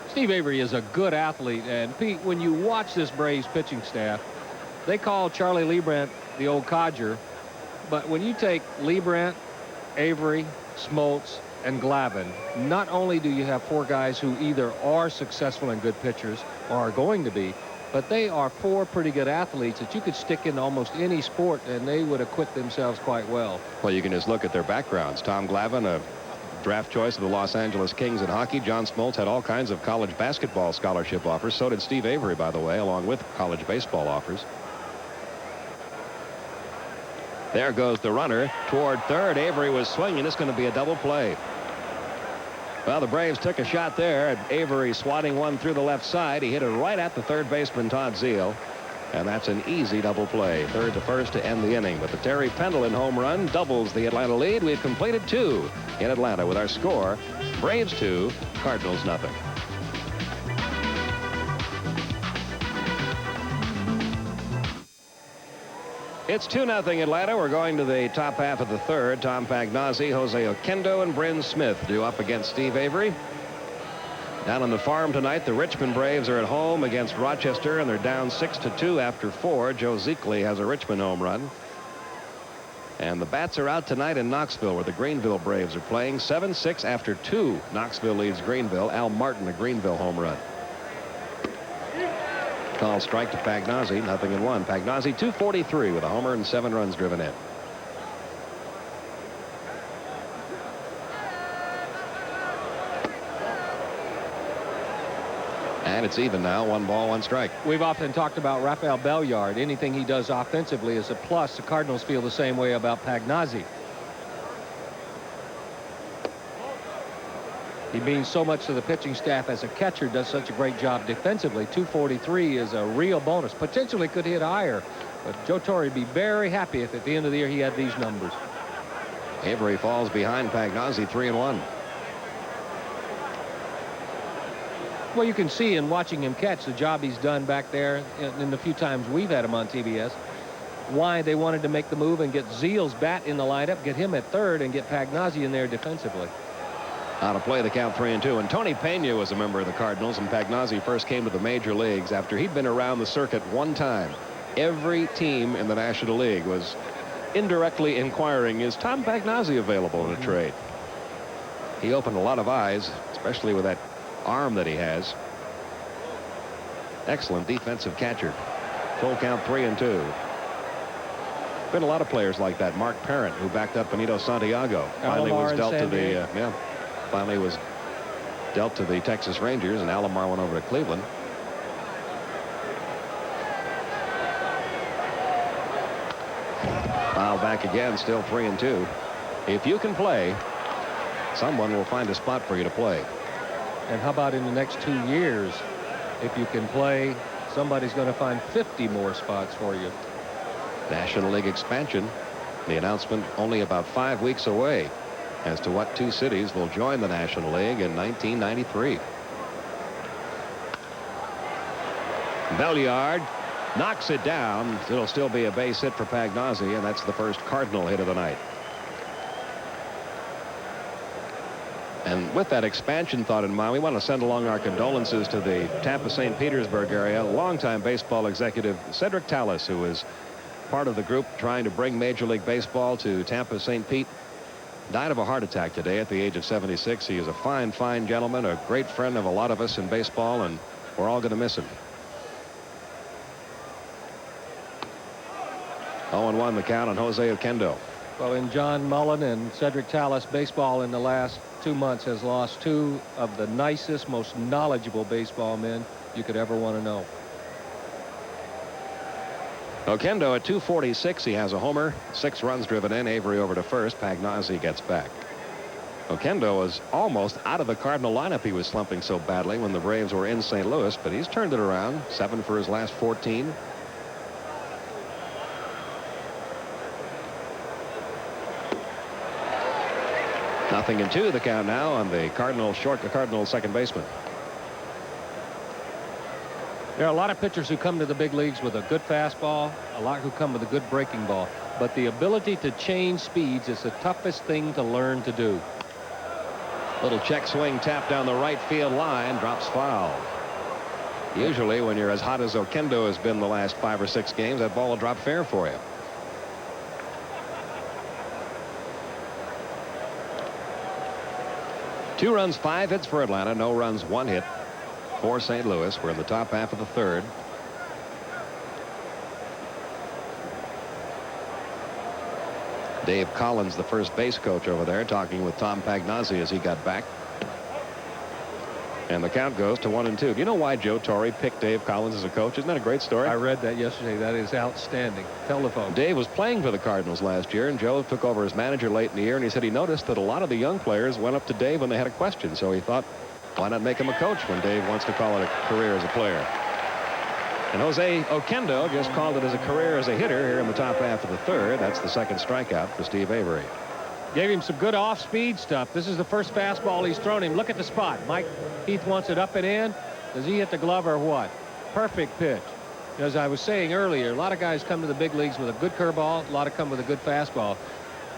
Steve Avery is a good athlete. And Pete, when you watch this Braves pitching staff, they call Charlie Leibrandt the old codger. But when you take Leibrandt, Avery, Smoltz, and Glavine, not only do you have 4 guys who either are successful and good pitchers or are going to be, but they are 4 pretty good athletes that you could stick in almost any sport and they would acquit themselves quite well. Well, you can just look at their backgrounds. Tom Glavine, a draft choice of the Los Angeles Kings in hockey. John Smoltz had all kinds of college basketball scholarship offers. So did Steve Avery, by the way, along with college baseball offers. There goes the runner toward third. Avery was swinging. It's going to be a double play. Well, the Braves took a shot there, and Avery swatting one through the left side. He hit it right at the third baseman, Todd Zeile. And that's an easy double play. Third to first to end the inning. But the Terry Pendleton home run doubles the Atlanta lead. We've completed 2 in Atlanta with our score. Braves 2, Cardinals nothing. It's 2-0 Atlanta. We're going to the top half of the third. Tom Pagnozzi, Jose Oquendo, and Bryn Smith due up against Steve Avery. Down on the farm tonight, the Richmond Braves are at home against Rochester, and they're down 6-2 after 4. Joe Zekley has a Richmond home run. And the bats are out tonight in Knoxville, where the Greenville Braves are playing. 7-6 after 2. Knoxville leads Greenville. Al Martin, a Greenville home run. Call strike to Pagnozzi, 0-1. Pagnozzi 243 with a homer and 7 runs driven in. And it's even now, 1 ball, 1 strike. We've often talked about Rafael Belliard. Anything he does offensively is a plus. The Cardinals feel the same way about Pagnozzi. He means so much to the pitching staff as a catcher, does such a great job defensively. 243 is a real bonus. Potentially could hit higher, but Joe Torre would be very happy if at the end of the year he had these numbers. Avery falls behind Pagnozzi, 3-1. Well, you can see in watching him catch the job he's done back there in the few times we've had him on TBS. Why they wanted to make the move and get Zeile's bat in the lineup, get him at third, and get Pagnozzi in there defensively. Out to play the count 3-2. And Tony Pena was a member of the Cardinals, and Pagnozzi first came to the major leagues after he'd been around the circuit 1 time. Every team in the National League was indirectly inquiring, is Tom Pagnozzi available in a trade? He opened a lot of eyes, especially with that arm that he has. Excellent defensive catcher. Full count 3-2. Been a lot of players like that. Mark Parent, who backed up Benito Santiago, finally was dealt to the finally was dealt to the Texas Rangers, and Alomar went over to Cleveland. Foul back again, still 3-2. If you can play, someone will find a spot for you to play. And how about in the next 2 years? If you can play, somebody's going to find 50 more spots for you. National League expansion. The announcement only about 5 weeks away as to what 2 cities will join the National League in 1993. Belliard knocks it down. It'll still be a base hit for Pagnozzi, and that's the first Cardinal hit of the night. And with that expansion thought in mind, we want to send along our condolences to the Tampa St. Petersburg area. Longtime baseball executive Cedric Tallis, who is part of the group trying to bring Major League Baseball to Tampa St. Pete. died of a heart attack today at the age of 76. He is a fine gentleman, a great friend of a lot of us in baseball, and we're all going to miss him. 0-1 the count on Jose Oquendo. Well, in John Mullen and Cedric Tallis, baseball in the last 2 months has lost two of the nicest, most knowledgeable baseball men you could ever want to know. Oquendo at 246. He has a homer, 6 runs driven in. Avery over to first. Pagnozzi gets back. Oquendo was almost out of the Cardinal lineup. He was slumping so badly when the Braves were in St. Louis, but he's turned it around. 7 for his last 14. Nothing in 2 the count now on the Cardinal second baseman. There are a lot of pitchers who come to the big leagues with a good fastball, a lot who come with a good breaking ball, but the ability to change speeds is the toughest thing to learn to do. Little check swing tap down the right field line, drops foul. Usually when you're as hot as Oquendo has been the last 5 or 6 games, that ball will drop fair for you. Two runs, 5 hits for Atlanta. No runs, 1 hit for St. Louis. We're in the top half of the third. Dave Collins, the first base coach over there, talking with Tom Pagnozzi as he got back. And the count goes to 1-2. Do you know why Joe Torre picked Dave Collins as a coach? Isn't that a great story? I read that yesterday. That is outstanding. Tell the folks. Dave was playing for the Cardinals last year, and Joe took over as manager late in the year, and he said he noticed that a lot of the young players went up to Dave when they had a question. So he thought, why not make him a coach when Dave wants to call it a career as a player? And Jose Oquendo just called it as a career as a hitter here in the top half of the third. That's the second strikeout for Steve Avery. Gave him some good off-speed stuff. This is the first fastball he's thrown him. Look at the spot. Mike Heath wants it up and in. Does he hit the glove or what? Perfect pitch. As I was saying earlier, a lot of guys come to the big leagues with a good curveball. A lot of come with a good fastball.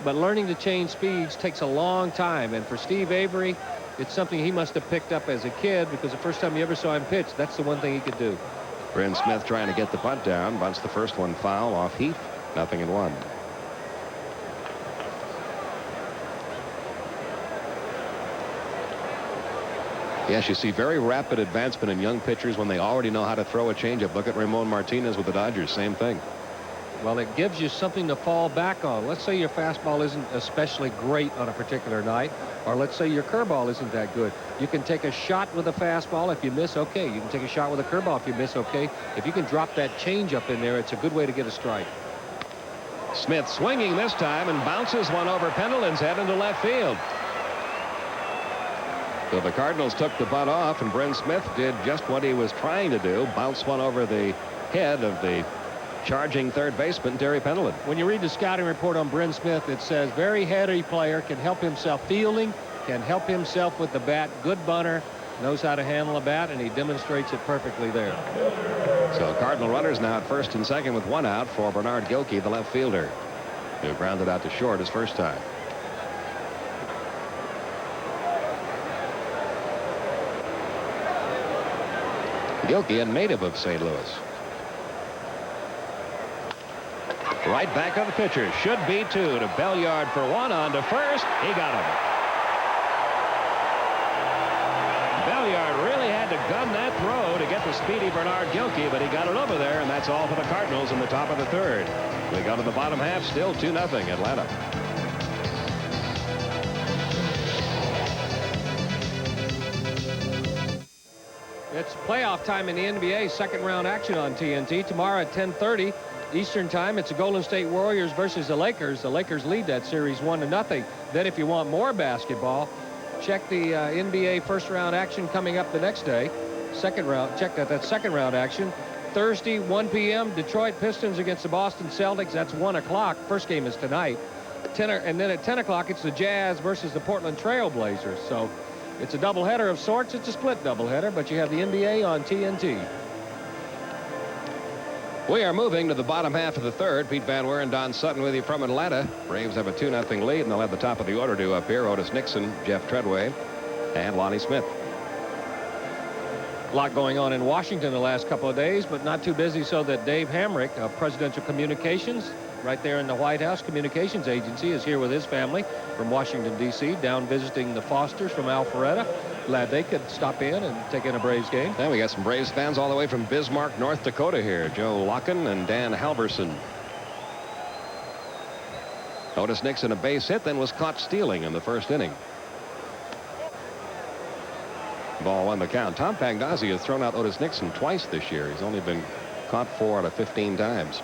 But learning to change speeds takes a long time. And for Steve Avery, it's something he must have picked up as a kid, because the first time you ever saw him pitch, that's the one thing he could do. Bryn Smith trying to get the bunt down. Bunts the first one foul off Heath. 0-1. Yes, you see very rapid advancement in young pitchers when they already know how to throw a changeup. Look at Ramon Martinez with the Dodgers. Same thing. Well, it gives you something to fall back on. Let's say your fastball isn't especially great on a particular night, or let's say your curveball isn't that good. You can take a shot with a fastball. If you miss, okay. You can take a shot with a curveball. If you miss, okay. If you can drop that changeup in there, it's a good way to get a strike. Smith swinging this time and bounces one over Pendleton's head into left field. So the Cardinals took the bunt off, and Bryn Smith did just what he was trying to do, bounce one over the head of the charging third baseman, Terry Pendleton. When you read the scouting report on Bryn Smith, it says very heady player, can help himself fielding, can help himself with the bat, good bunter, knows how to handle a bat, and he demonstrates it perfectly there. So Cardinal runners now at first and second with 1 out for Bernard Gilkey, the left fielder, who grounded out to short his first time. Gilkey, a native of St. Louis. Right back on the pitcher. Should be 2 to Belliard for 1 on to first. He got him. Belliard really had to gun that throw to get the speedy Bernard Gilkey, but he got it over there, and that's all for the Cardinals in the top of the third. We go to the bottom half, still 2-0 Atlanta. It's playoff time in the NBA. Second round action on TNT tomorrow at 10:30 Eastern time. It's the Golden State Warriors versus the Lakers. The Lakers lead that series 1-0. Then if you want more basketball, check the NBA first round action coming up the next day. Second round, check that second round action. Thursday 1 p.m. Detroit Pistons against the Boston Celtics. That's 1 o'clock. First game is tonight. And then at 10 o'clock it's the Jazz versus the Portland Trail Blazers. So it's a doubleheader of sorts. It's a split doubleheader, but you have the NBA on TNT. We are moving to the bottom half of the third. Pete Van Weer and Don Sutton with you from Atlanta. Braves have a 2-0 lead, and they'll have the top of the order due up here. Otis Nixon, Jeff Treadway, and Lonnie Smith. A lot going on in Washington the last couple of days, but not too busy so that Dave Hamrick of Presidential Communications, right there in the White House Communications Agency, is here with his family from Washington, D.C., down visiting the Fosters from Alpharetta. Glad they could stop in and take in a Braves game. Yeah, we got some Braves fans all the way from Bismarck, North Dakota here. Joe Locken and Dan Halverson. Otis Nixon a base hit, then was caught stealing in the first inning. Ball won the count. Tom Pagnozzi has thrown out Otis Nixon twice this year. He's only been caught 4 out of 15 times.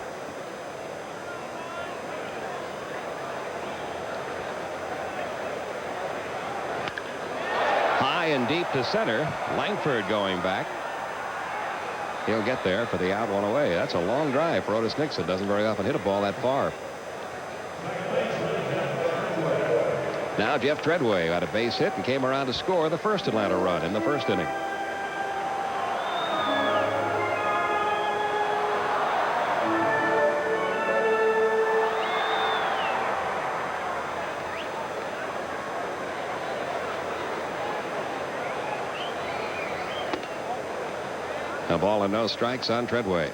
High and deep to center. Langford going back. He'll get there for the out, one away. That's a long drive for Otis Nixon. Doesn't very often hit a ball that far. Now Jeff Treadway had a base hit and came around to score the first Atlanta run in the first inning. A ball and no strikes on Treadway.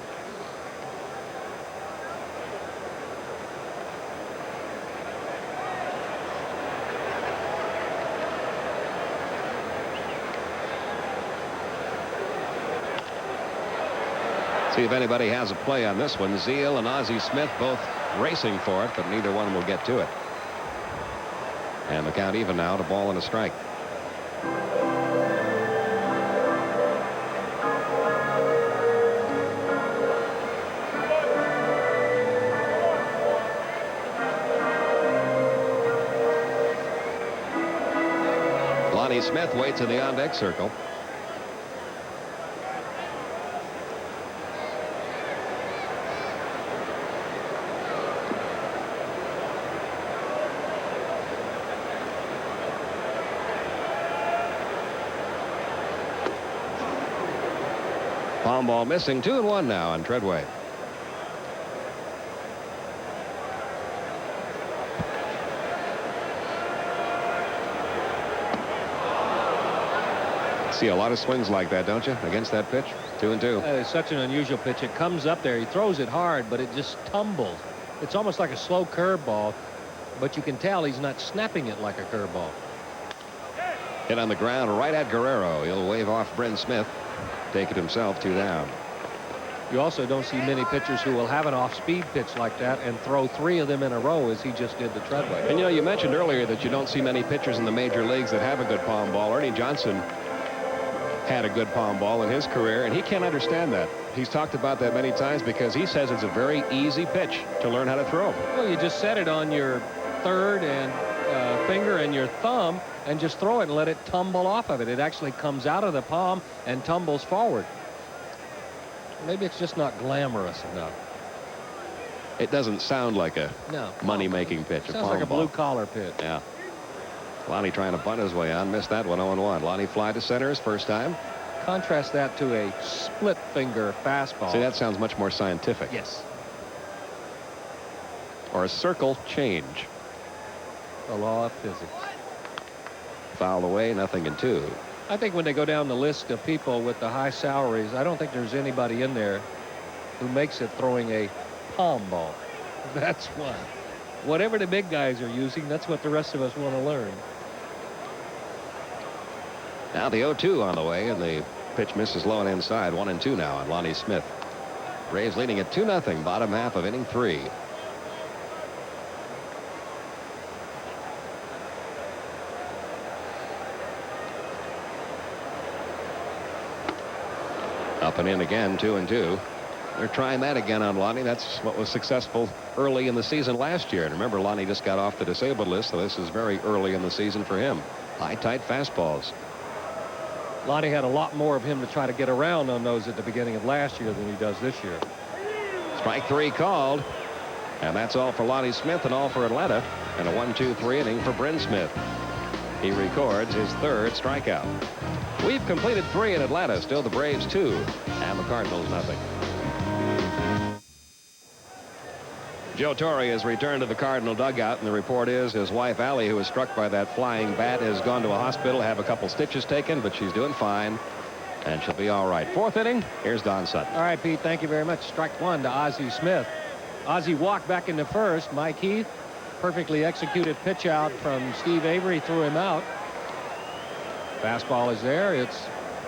See if anybody has a play on this one. Zeal and Ozzie Smith both racing for it, but neither one will get to it. And the count even now, to ball and a strike. Lonnie Smith waits in the on-deck circle. Palm ball missing. 2-1 now on Treadway. See a lot of swings like that, don't you, against that pitch? 2-2. It's such an unusual pitch. It comes up there. He throws it hard, but it just tumbles. It's almost like a slow curveball, but you can tell he's not snapping it like a curveball. Hit on the ground right at Guerrero. He'll wave off Bryn Smith. Take it himself, 2 down. You also don't see many pitchers who will have an off-speed pitch like that and throw 3 of them in a row as he just did to Treadway. And you know, you mentioned earlier that you don't see many pitchers in the major leagues that have a good palm ball. Ernie Johnson had a good palm ball in his career, and he can't understand that. He's talked about that many times because he says it's a very easy pitch to learn how to throw. Well, you just set it on your third and finger and your thumb and just throw it and let it tumble off of it. It actually comes out of the palm and tumbles forward. Maybe it's just not glamorous enough. It doesn't sound like a money-making pitch. Sounds like a blue-collar pitch. Yeah. Lonnie trying to bunt his way on. Missed that one. 0-1. Lonnie fly to center his first time. Contrast that to a split-finger fastball. See, that sounds much more scientific. Yes. Or a circle change. The law of physics. Fouled away, 0-2. I think when they go down the list of people with the high salaries, I don't think there's anybody in there who makes it throwing a palm ball. That's why. Whatever the big guys are using, that's what the rest of us want to learn. Now the 0-2 on the way, and the pitch misses low and inside. 1-2 now on Lonnie Smith. Braves leading at 2-0, bottom half of inning 3. Up and in again, 2-2. They're trying that again on Lonnie. That's what was successful early in the season last year. And remember, Lonnie just got off the disabled list, so this is very early in the season for him. High, tight fastballs. Lonnie had a lot more of him to try to get around on those at the beginning of last year than he does this year. Strike 3 called. And that's all for Lonnie Smith and all for Atlanta. And a 1-2-3 inning for Bryn Smith. He records his 3rd strikeout. We've completed 3 in Atlanta. Still the Braves 2 and the Cardinals 0. Joe Torre has returned to the Cardinal dugout, and the report is his wife Allie, who was struck by that flying bat, has gone to a hospital to have a couple stitches taken, but she's doing fine. And she'll be all right. Fourth inning. Here's Don Sutton. All right, Pete, thank you very much. Strike one to Ozzie Smith. Ozzie walked back into first. Mike Heath, perfectly executed pitch out from Steve Avery, threw him out. Fastball is there. It's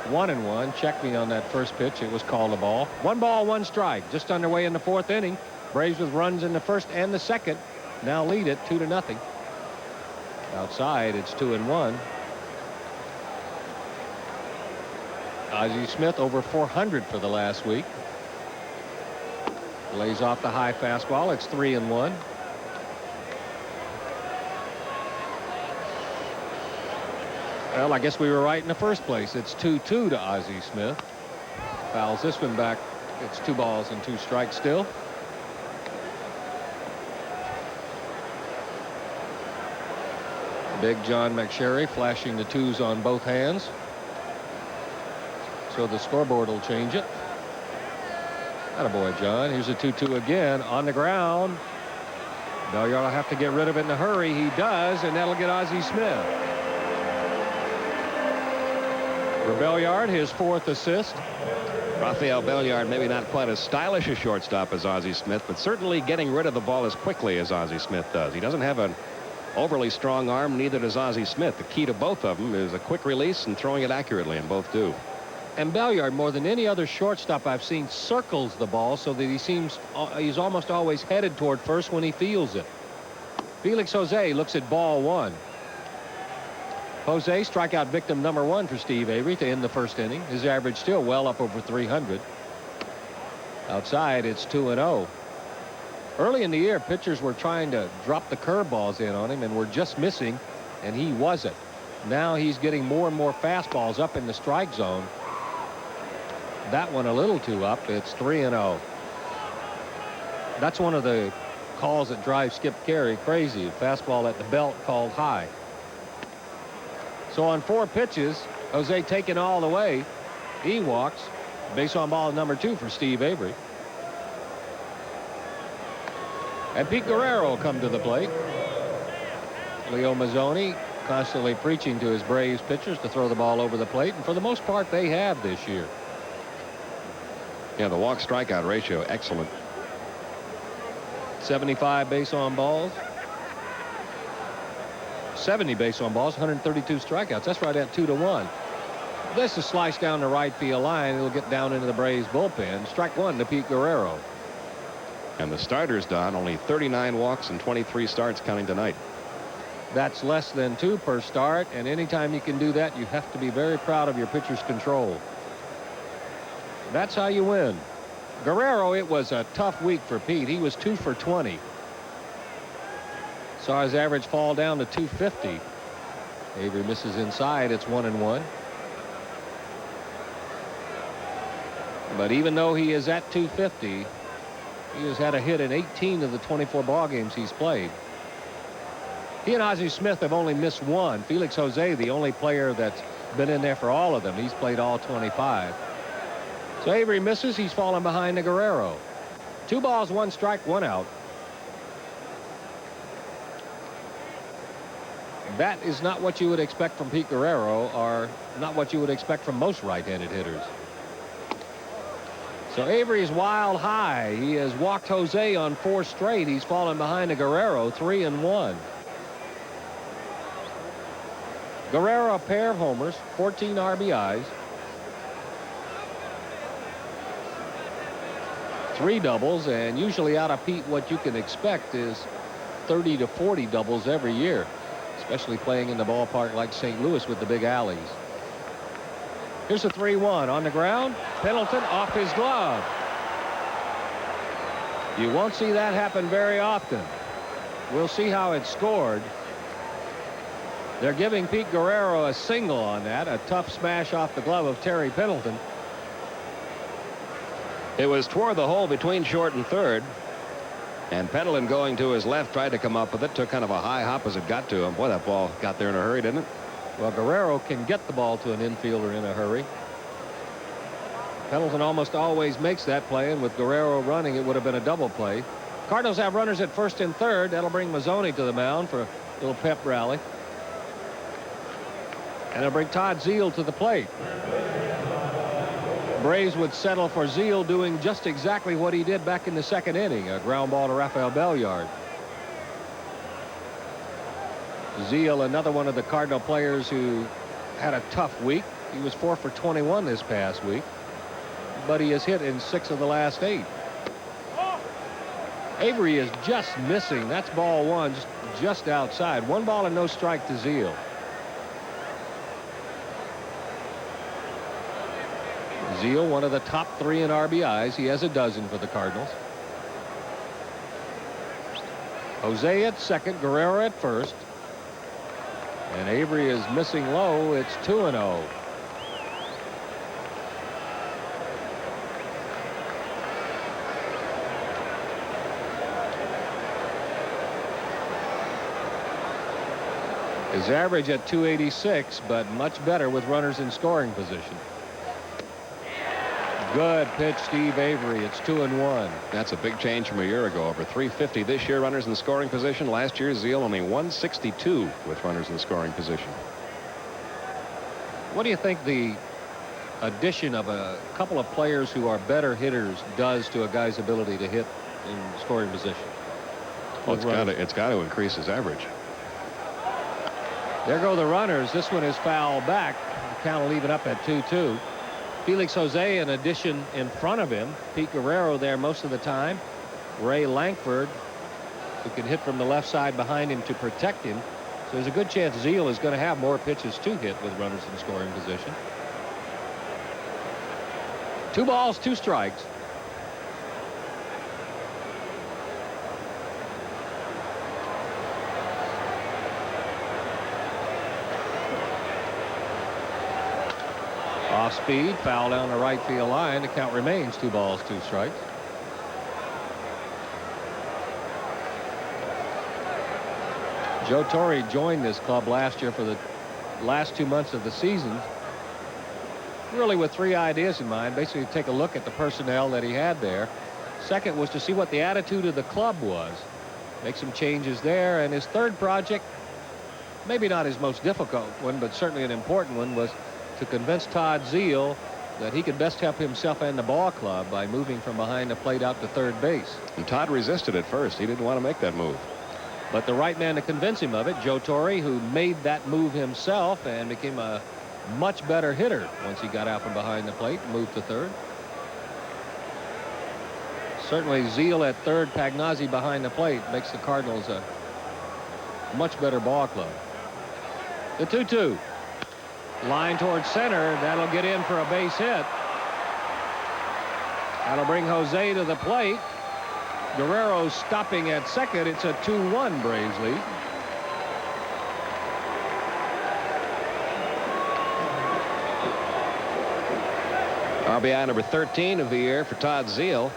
1-1. Check me on that first pitch. It was called a ball. 1 ball, 1 strike. Just underway in the fourth inning. Braves with runs in the first and the second. Now lead it 2-0. Outside, it's 2-1. Ozzie Smith over 400 for the last week. Lays off the high fastball. It's 3-1. Well, I guess we were right in the first place. It's 2-2 to Ozzie Smith. Fouls this one back. It's 2 balls and 2 strikes still. Big John McSherry flashing the 2s on both hands. So the scoreboard will change it. Attaboy, John. Here's a 2-2 again on the ground. Belliard will have to get rid of it in a hurry. He does, and that'll get Ozzie Smith. For Belliard, his 4th assist. Rafael Belliard, maybe not quite as stylish a shortstop as Ozzie Smith, but certainly getting rid of the ball as quickly as Ozzie Smith does. He doesn't have an overly strong arm. Neither does Ozzie Smith. The key to both of them is a quick release and throwing it accurately, and both do. And Belliard, more than any other shortstop I've seen, circles the ball so that he's almost always headed toward first when he feels it. Felix Jose looks at ball 1. Jose, strikeout victim number 1 for Steve Avery to end the first inning. His average still well up over 300. Outside, it's 2-0. Early in the year, pitchers were trying to drop the curveballs in on him and were just missing, and he wasn't. Now he's getting more and more fastballs up in the strike zone. That one a little too up. It's 3-0. That's one of the calls that drives Skip Carey crazy. Fastball at the belt called high. So on 4 pitches, Jose taken all the way. He walks. Base on ball number 2 for Steve Avery. And Pete Guerrero will come to the plate. Leo Mazzoni constantly preaching to his Braves pitchers to throw the ball over the plate, and for the most part they have this year. Yeah, the walk strikeout ratio excellent. 75 base on balls. 70 base on balls, 132 strikeouts. That's right at 2-1. This is sliced down the right field line. It'll get down into the Braves bullpen. Strike 1 to Pete Guerrero. And the starters, Don, only 39 walks and 23 starts counting tonight. That's less than 2 per start, and anytime you can do that, you have to be very proud of your pitcher's control. That's how you win. Guerrero, it was a tough week for Pete. He was 2 for 20. Saw his average fall down to 250. Avery misses inside. It's 1-1. But even though he is at 250, he has had a hit in 18 of the 24 ball games he's played. He and Ozzie Smith have only missed 1. Felix Jose, the only player that's been in there for all of them. He's played all 25. So Avery misses. He's fallen behind to Guerrero. 2 balls, 1 strike, 1 out. That is not what you would expect from Pete Guerrero, or not what you would expect from most right-handed hitters. So Avery is wild high. He has walked Jose on 4 straight. He's fallen behind to Guerrero, 3-1. Guerrero, a pair of homers, 14 RBIs. 3 doubles, and usually out of Pete what you can expect is 30 to 40 doubles every year, especially playing in the ballpark like St. Louis with the big alleys. Here's a 3-1 on the ground. Pendleton off his glove. You won't see that happen very often. We'll see how it's scored. They're giving Pete Guerrero a single on that. A tough smash off the glove of Terry Pendleton. It was toward the hole between short and third. And Pendleton, going to his left, tried to come up with it. Took kind of a high hop as it got to him. Boy, that ball got there in a hurry, didn't it? Well, Guerrero can get the ball to an infielder in a hurry. Pendleton almost always makes that play, and with Guerrero running, it would have been a double play. Cardinals have runners at first and third. That'll bring Mazzoni to the mound for a little pep rally. And it'll bring Todd Zeile to the plate. Braves would settle for Zeal doing just exactly what he did back in the second inning, a ground ball to Rafael Belliard. Zeal, another one of the Cardinal players who had a tough week. He was 4 for 21 this past week, but he has hit in 6 of the last 8. Avery is just missing. That's ball 1, just outside. 1 ball and no strike to Zeal. Zeal, one of the top 3 in RBIs. He has a dozen for the Cardinals. Jose at second, Guerrero at first. And Avery is missing low. It's 2-0. His average at 286, but much better with runners in scoring position. Good pitch, Steve Avery. It's 2-1. That's a big change from a year ago. Over 350 this year, runners in scoring position. Last year, Zeal only 162 with runners in scoring position. What do you think the addition of a couple of players who are better hitters does to a guy's ability to hit in scoring position? Well, it's got to increase his average. There go the runners. This one is foul back. The count will leave it up at 2-2. Felix Jose, an addition in front of him. Pete Guerrero there most of the time. Ray Lankford, who can hit from the left side behind him to protect him. So there's a good chance Zeal is going to have more pitches to hit with runners in scoring position. 2 balls, 2 strikes. Off speed, foul down the right field line. The count remains 2 balls, 2 strikes. Joe Torre joined this club last year for the last 2 months of the season, really with 3 ideas in mind. Basically, take a look at the personnel that he had there. Second was to see what the attitude of the club was, make some changes there. And his third project, maybe not his most difficult one, but certainly an important one, was to convince Todd Zeal that he could best help himself and the ball club by moving from behind the plate out to third base. And Todd resisted at first. He didn't want to make that move. But the right man to convince him of it, Joe Torre, who made that move himself and became a much better hitter once he got out from behind the plate and moved to third. Certainly Zeal at third, Pagnozzi behind the plate makes the Cardinals a much better ball club. The 2-2. Line towards center. That'll get in for a base hit. That'll bring Jose to the plate. Guerrero stopping at second. It's a 2-1 Braves lead. RBI number 13 of the year for Todd Zeal.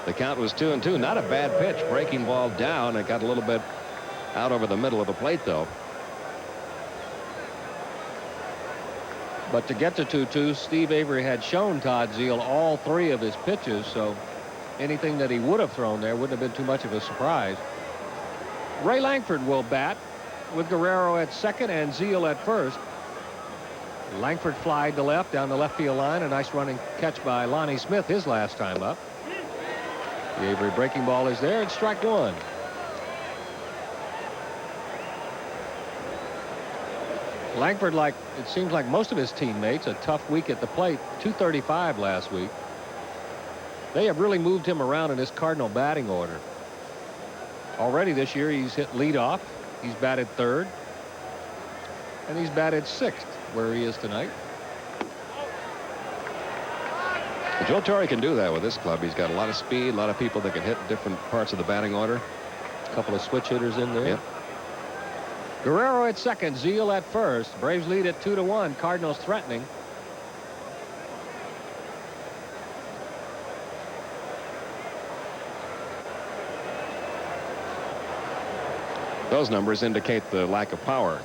The count was 2-2. Not a bad pitch. Breaking ball down. It got a little bit out over the middle of the plate, though. But to get to 2-2, Steve Avery had shown Todd Zeal all 3 of his pitches, so anything that he would have thrown there wouldn't have been too much of a surprise. Ray Lankford will bat with Guerrero at second and Zeal at first. Lankford flied to left down the left field line. A nice running catch by Lonnie Smith his last time up. The Avery breaking ball is there. It's strike 1. Lankford, like it seems like most of his teammates, a tough week at the plate. 235 last week. They have really moved him around in this Cardinal batting order. Already this year he's hit leadoff. He's batted third. And he's batted 6th where he is tonight. Joe Torre can do that with this club. He's got a lot of speed, a lot of people that can hit different parts of the batting order. A couple of switch hitters in there. Yep. Guerrero at second, Zeal at first. Braves lead at 2-1. Cardinals threatening. Those numbers indicate the lack of power.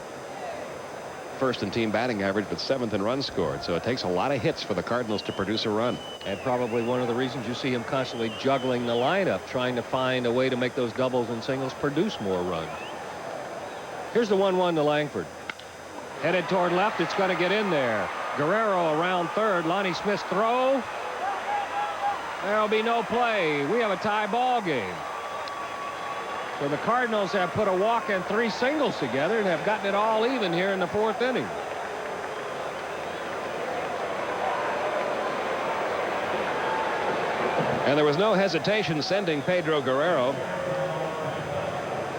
First in team batting average, but 7th in runs scored. So it takes a lot of hits for the Cardinals to produce a run. And probably one of the reasons you see him constantly juggling the lineup, trying to find a way to make those doubles and singles produce more runs. Here's the 1-1 to Lankford. Headed toward left. It's going to get in there. Guerrero around third. Lonnie Smith's throw. There'll be no play. We have a tie ball game. So the Cardinals have put a walk and 3 singles together and have gotten it all even here in the 4th inning. And there was no hesitation sending Pedro Guerrero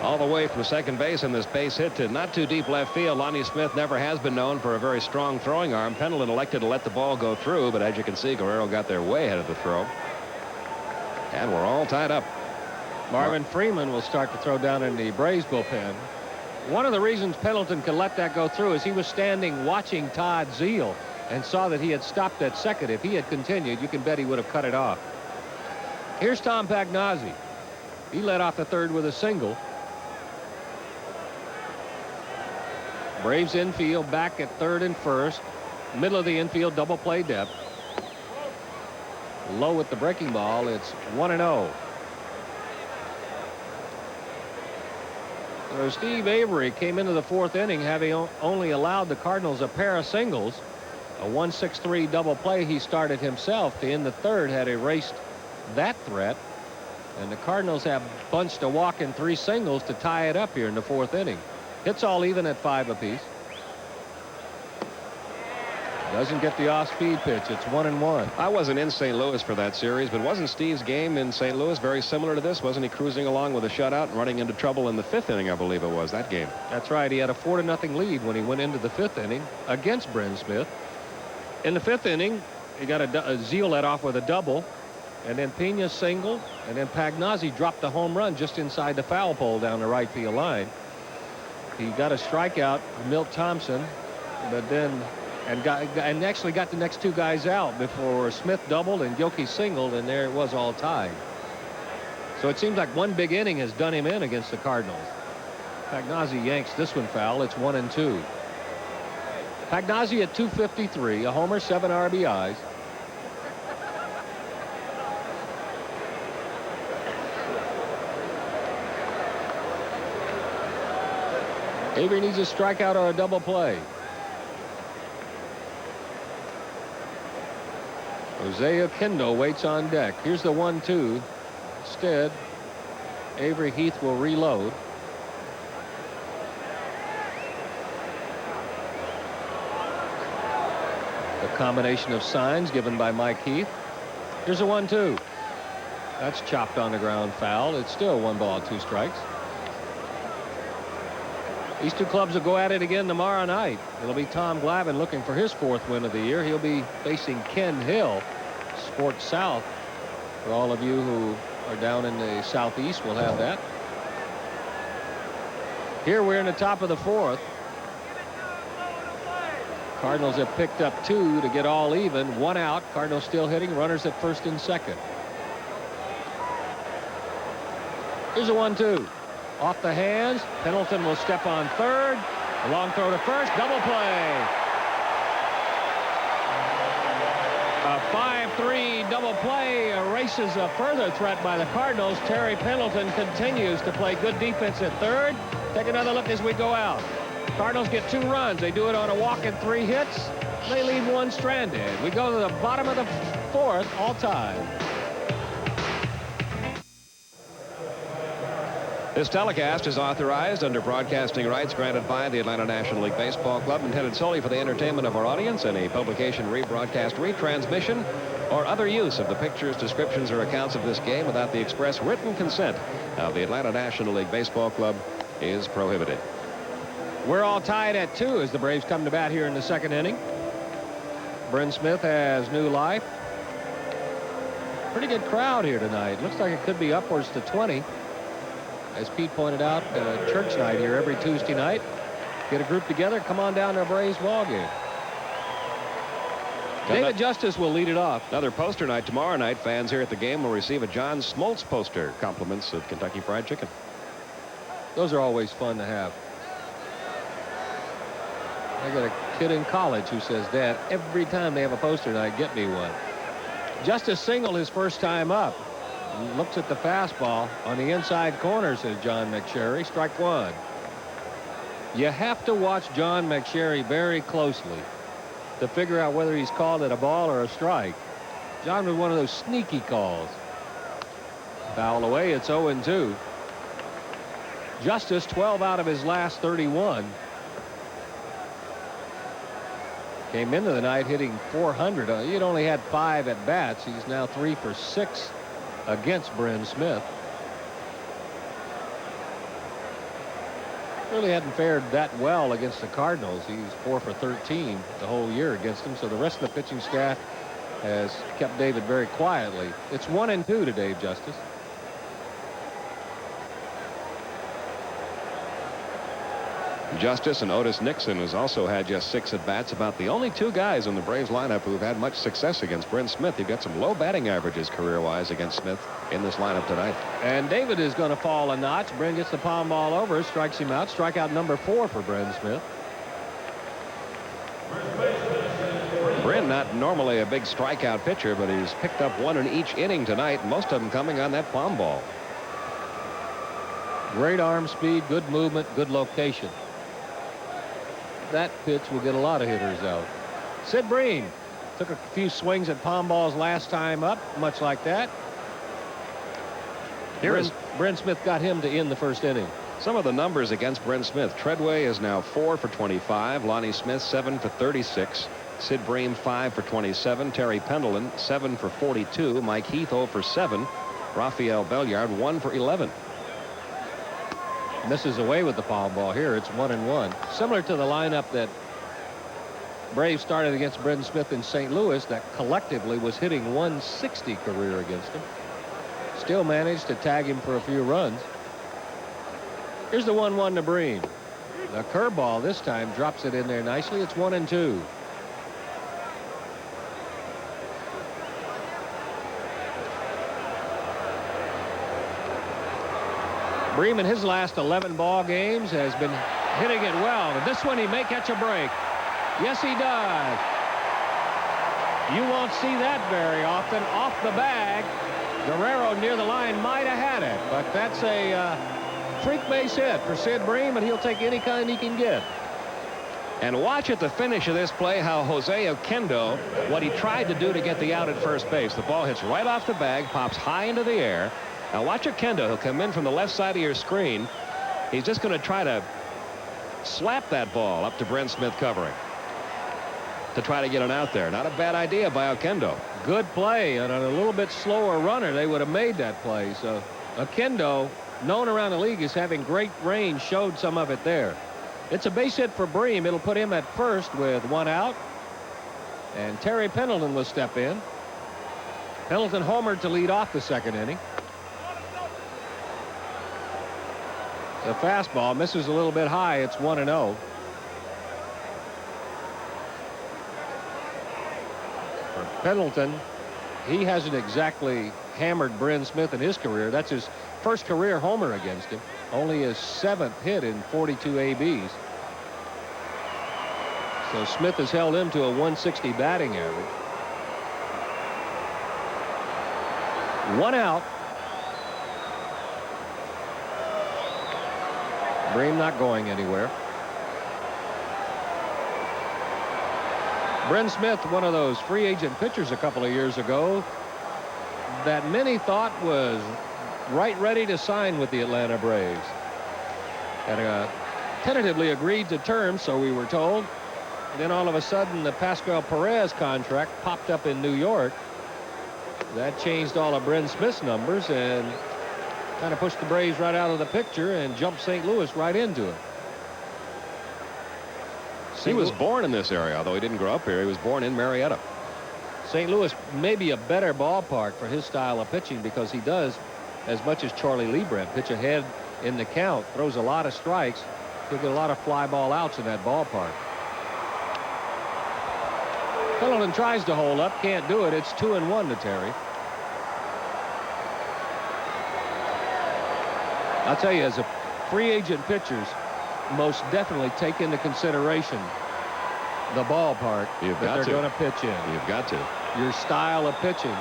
all the way from second base in this base hit to not too deep left field. Lonnie Smith never has been known for a very strong throwing arm. Pendleton elected to let the ball go through, but as you can see, Guerrero got there way ahead of the throw. And we're all tied up. Marvin Freeman will start to throw down in the Braves bullpen. One of the reasons Pendleton could let that go through is he was standing watching Todd Zeile and saw that he had stopped at second. If he had continued, you can bet he would have cut it off. Here's Tom Pagnozzi. He led off the third with a single. Braves infield back at third and first. Middle of the infield double play depth. Low with the breaking ball. It's 1-0. So Steve Avery came into the 4th inning having only allowed the Cardinals a pair of singles. A 1-6-3 double play he started himself to end the third had erased that threat, and the Cardinals have bunched a walk and 3 singles to tie it up here in the 4th inning. It's all even at 5 apiece. Doesn't get the off-speed pitch. It's 1-1. I wasn't in St. Louis for that series, but wasn't Steve's game in St. Louis very similar to this? Wasn't he cruising along with a shutout and running into trouble in the 5th inning, I believe it was, that game? That's right. He had a 4-0 lead when he went into the 5th inning against Bryn Smith. In the 5th inning, he got a Zeile led off with a double, and then Pena singled, and then Pagnozzi dropped the home run just inside the foul pole down the right field line. He got a strikeout, Milt Thompson, but then and actually got the next 2 guys out before Smith doubled and Gilkey singled, and there it was, all tied. So it seems like one big inning has done him in against the Cardinals. Pagnozzi yanks this one foul. It's 1-2. Pagnozzi at 253, a homer, 7 RBIs. Avery needs a strikeout or a double play. Jose Oquendo waits on deck. Here's the 1-2. Instead, Avery Heath will reload. The combination of signs given by Mike Heath. Here's a 1-2. That's chopped on the ground foul. It's still 1 ball, 2 strikes. These 2 clubs will go at it again tomorrow night. It'll be Tom Glavine looking for his 4th win of the year. He'll be facing Ken Hill. Sports South, for all of you who are down in the southeast, will have that. Here we're in the top of the 4th. Cardinals have picked up 2 to get all even. 1 out. Cardinals still hitting. Runners at first and second. Here's a 1-2. Off the hands. Pendleton will step on third. A long throw to first. Double play. A 5-3 double play erases a further threat by the Cardinals. Terry Pendleton continues to play good defense at third. Take another look as we go out. Cardinals get 2 runs. They do it on a walk and 3 hits. They leave 1 stranded. We go to the bottom of the 4th, all tied. This telecast is authorized under broadcasting rights granted by the Atlanta National League Baseball Club, intended solely for the entertainment of our audience. Any publication, rebroadcast, retransmission, or other use of the pictures, descriptions, or accounts of this game without the express written consent of the Atlanta National League Baseball Club is prohibited. We're all tied at 2 as the Braves come to bat here in the 2nd inning. Bryn Smith has new life. Pretty good crowd here tonight. Looks like it could be upwards to 20. As Pete pointed out, church night here every Tuesday night. Get a group together, come on down to a Braves ball game. David Justice will lead it off. Another poster night tomorrow night. Fans here at the game will receive a John Smoltz poster. Compliments of Kentucky Fried Chicken. Those are always fun to have. I got a kid in college who says, Dad, every time they have a poster night, get me one. Justice singled his first time up. Looks at the fastball on the inside corner, says John McSherry. Strike 1. You have to watch John McSherry very closely to figure out whether he's called it a ball or a strike. John was one of those sneaky calls. Foul away. It's 0-2. Justice 12 out of his last 31. Came into the night hitting .400. He'd only had 5 at bats. He's now 3 for 6 against Bryn Smith. Really hadn't fared that well against the Cardinals. He's 4 for 13 the whole year against them. So the rest of the pitching staff has kept David very quietly. It's 1-2 to Dave Justice. Justice and Otis Nixon has also had just 6 at-bats. About the only 2 guys in the Braves lineup who've had much success against Bryn Smith. He got some low batting averages career-wise against Smith in this lineup tonight. And David is going to fall a notch. Bryn gets the palm ball over, strikes him out. Strikeout number 4 for Bryn Smith. Bryn, not normally a big strikeout pitcher, but he's picked up 1 in each inning tonight, most of them coming on that palm ball. Great arm speed, good movement, good location. That pitch will get a lot of hitters out. Sid Bream took a few swings at palm balls last time up, much like that. Bryn Smith got him to end the first inning. Some of the numbers against Bryn Smith. Treadway is now 4 for 25. Lonnie Smith 7 for 36. Sid Bream 5 for 27. Terry Pendleton 7 for 42. Mike Heath 0 for 7. Rafael Belliard 1 for 11. Misses away with the palm ball here. It's 1-1. Similar to the lineup that Braves started against Bryn Smith in St. Louis, that collectively was hitting 160 career against him. Still managed to tag him for a few runs. Here's the 1-1 to Bream. The curveball this time drops it in there nicely. It's 1-2. Bream in his last 11 ball games has been hitting it well. And this one he may catch a break. Yes, he does. You won't see that very often. Off the bag. Guerrero near the line might have had it, but that's a freak base hit for Sid Bream, and he'll take any kind he can get. And watch at the finish of this play how Jose Oquendo, what he tried to do to get the out at first base. The ball hits right off the bag, pops high into the air. Now watch Oquendo. He'll come in from the left side of your screen. He's just going to try to slap that ball up to Bryn Smith covering to try to get an out there. Not a bad idea by Oquendo. Good play, and on a little bit slower runner they would have made that play. So Oquendo, known around the league as having great range, showed some of it there. It's a base hit for Bream. It'll put him at first with 1 out, and Terry Pendleton will step in. Pendleton homered to lead off the second inning. The fastball misses a little bit high. It's 1-0. For Pendleton, he hasn't exactly hammered Bryn Smith in his career. That's his first career homer against him. Only his 7th hit in 42 ABs. So Smith has held him to a 160 batting average. 1 out. Bream not going anywhere. Bryn Smith, one of those free agent pitchers a couple of years ago that many thought was right ready to sign with the Atlanta Braves. Had tentatively agreed to terms, so we were told. Then all of a sudden the Pascual Perez contract popped up in New York. That changed all of Bryn Smith's numbers and kind of pushed the Braves right out of the picture and jumped St. Louis right into it. He was born in this area, although he didn't grow up here. He was born in Marietta. St. Louis may be a better ballpark for his style of pitching because he does, as much as Charlie Liebrandt, pitch ahead in the count, throws a lot of strikes. He'll get a lot of fly ball outs in that ballpark. Pendleton tries to hold up, can't do it. It's 2-1 to Terry. I'll tell you, as a free agent pitchers, most definitely take into consideration the ballpark that they're going to pitch in. You've got to. Your style of pitching.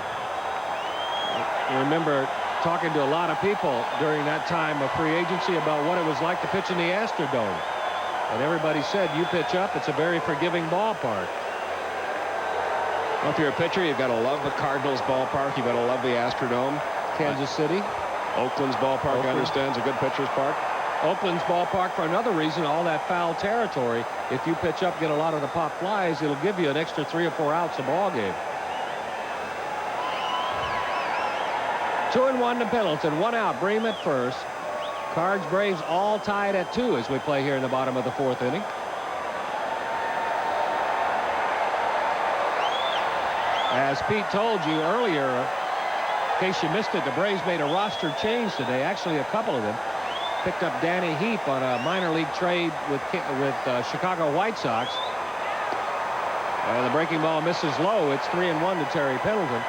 I remember talking to a lot of people during that time of free agency about what it was like to pitch in the Astrodome. And everybody said, you pitch up, it's a very forgiving ballpark. Well, if you're a pitcher, you've got to love the Cardinals ballpark. You've got to love the Astrodome. Kansas City. Oakland's ballpark, I understand, is a good pitcher's park. Oakland's ballpark, for another reason, all that foul territory. If you pitch up, get a lot of the pop flies, it'll give you an extra 3 or 4 outs a ball game. 2-1 to Pendleton. 1 out. Bream at first. Cards, Braves all tied at 2 as we play here in the bottom of the 4th inning. As Pete told you earlier, in case you missed it, the Braves made a roster change today. Actually, a couple of them. Picked up Danny Heap on a minor league trade with Chicago White Sox. And the breaking ball misses low. It's 3-1 to Terry Pendleton.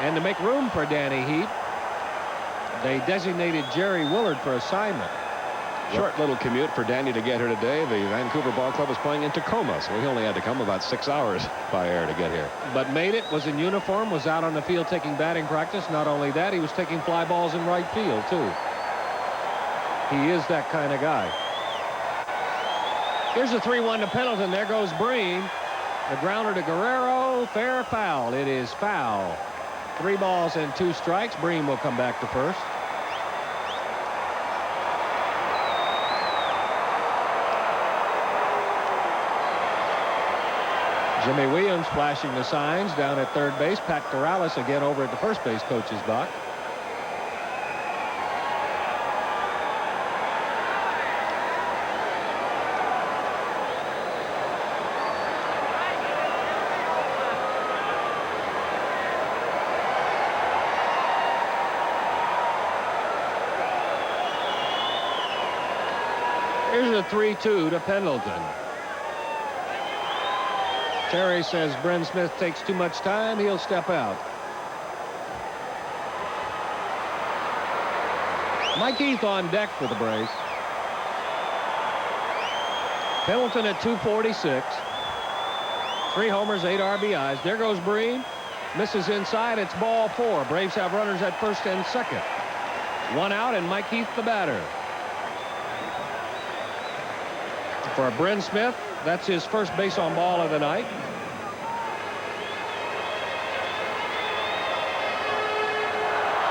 And to make room for Danny Heap, they designated Jerry Willard for assignment. Short little commute for Danny to get here today. The Vancouver Ball Club is playing in Tacoma, so he only had to come about 6 hours by air to get here. But made it, was in uniform, was out on the field taking batting practice. Not only that, he was taking fly balls in right field, too. He is that kind of guy. Here's a 3-1 to Pendleton. There goes Bream. The grounder to Guerrero. Fair foul. It is foul. 3 balls and 2 strikes. Bream will come back to first. Jimmy Williams flashing the signs down at third base. Pat Corrales again over at the first base coach's box. Here's a 3-2 to Pendleton. Terry says Bryn Smith takes too much time. He'll step out. Mike Heath on deck for the Braves. Pendleton at 246. 3 homers, 8 RBIs. There goes Bream. Misses inside. It's ball 4. Braves have runners at first and second. 1 out, and Mike Heath the batter. For Bryn Smith, that's his first base on ball of the night.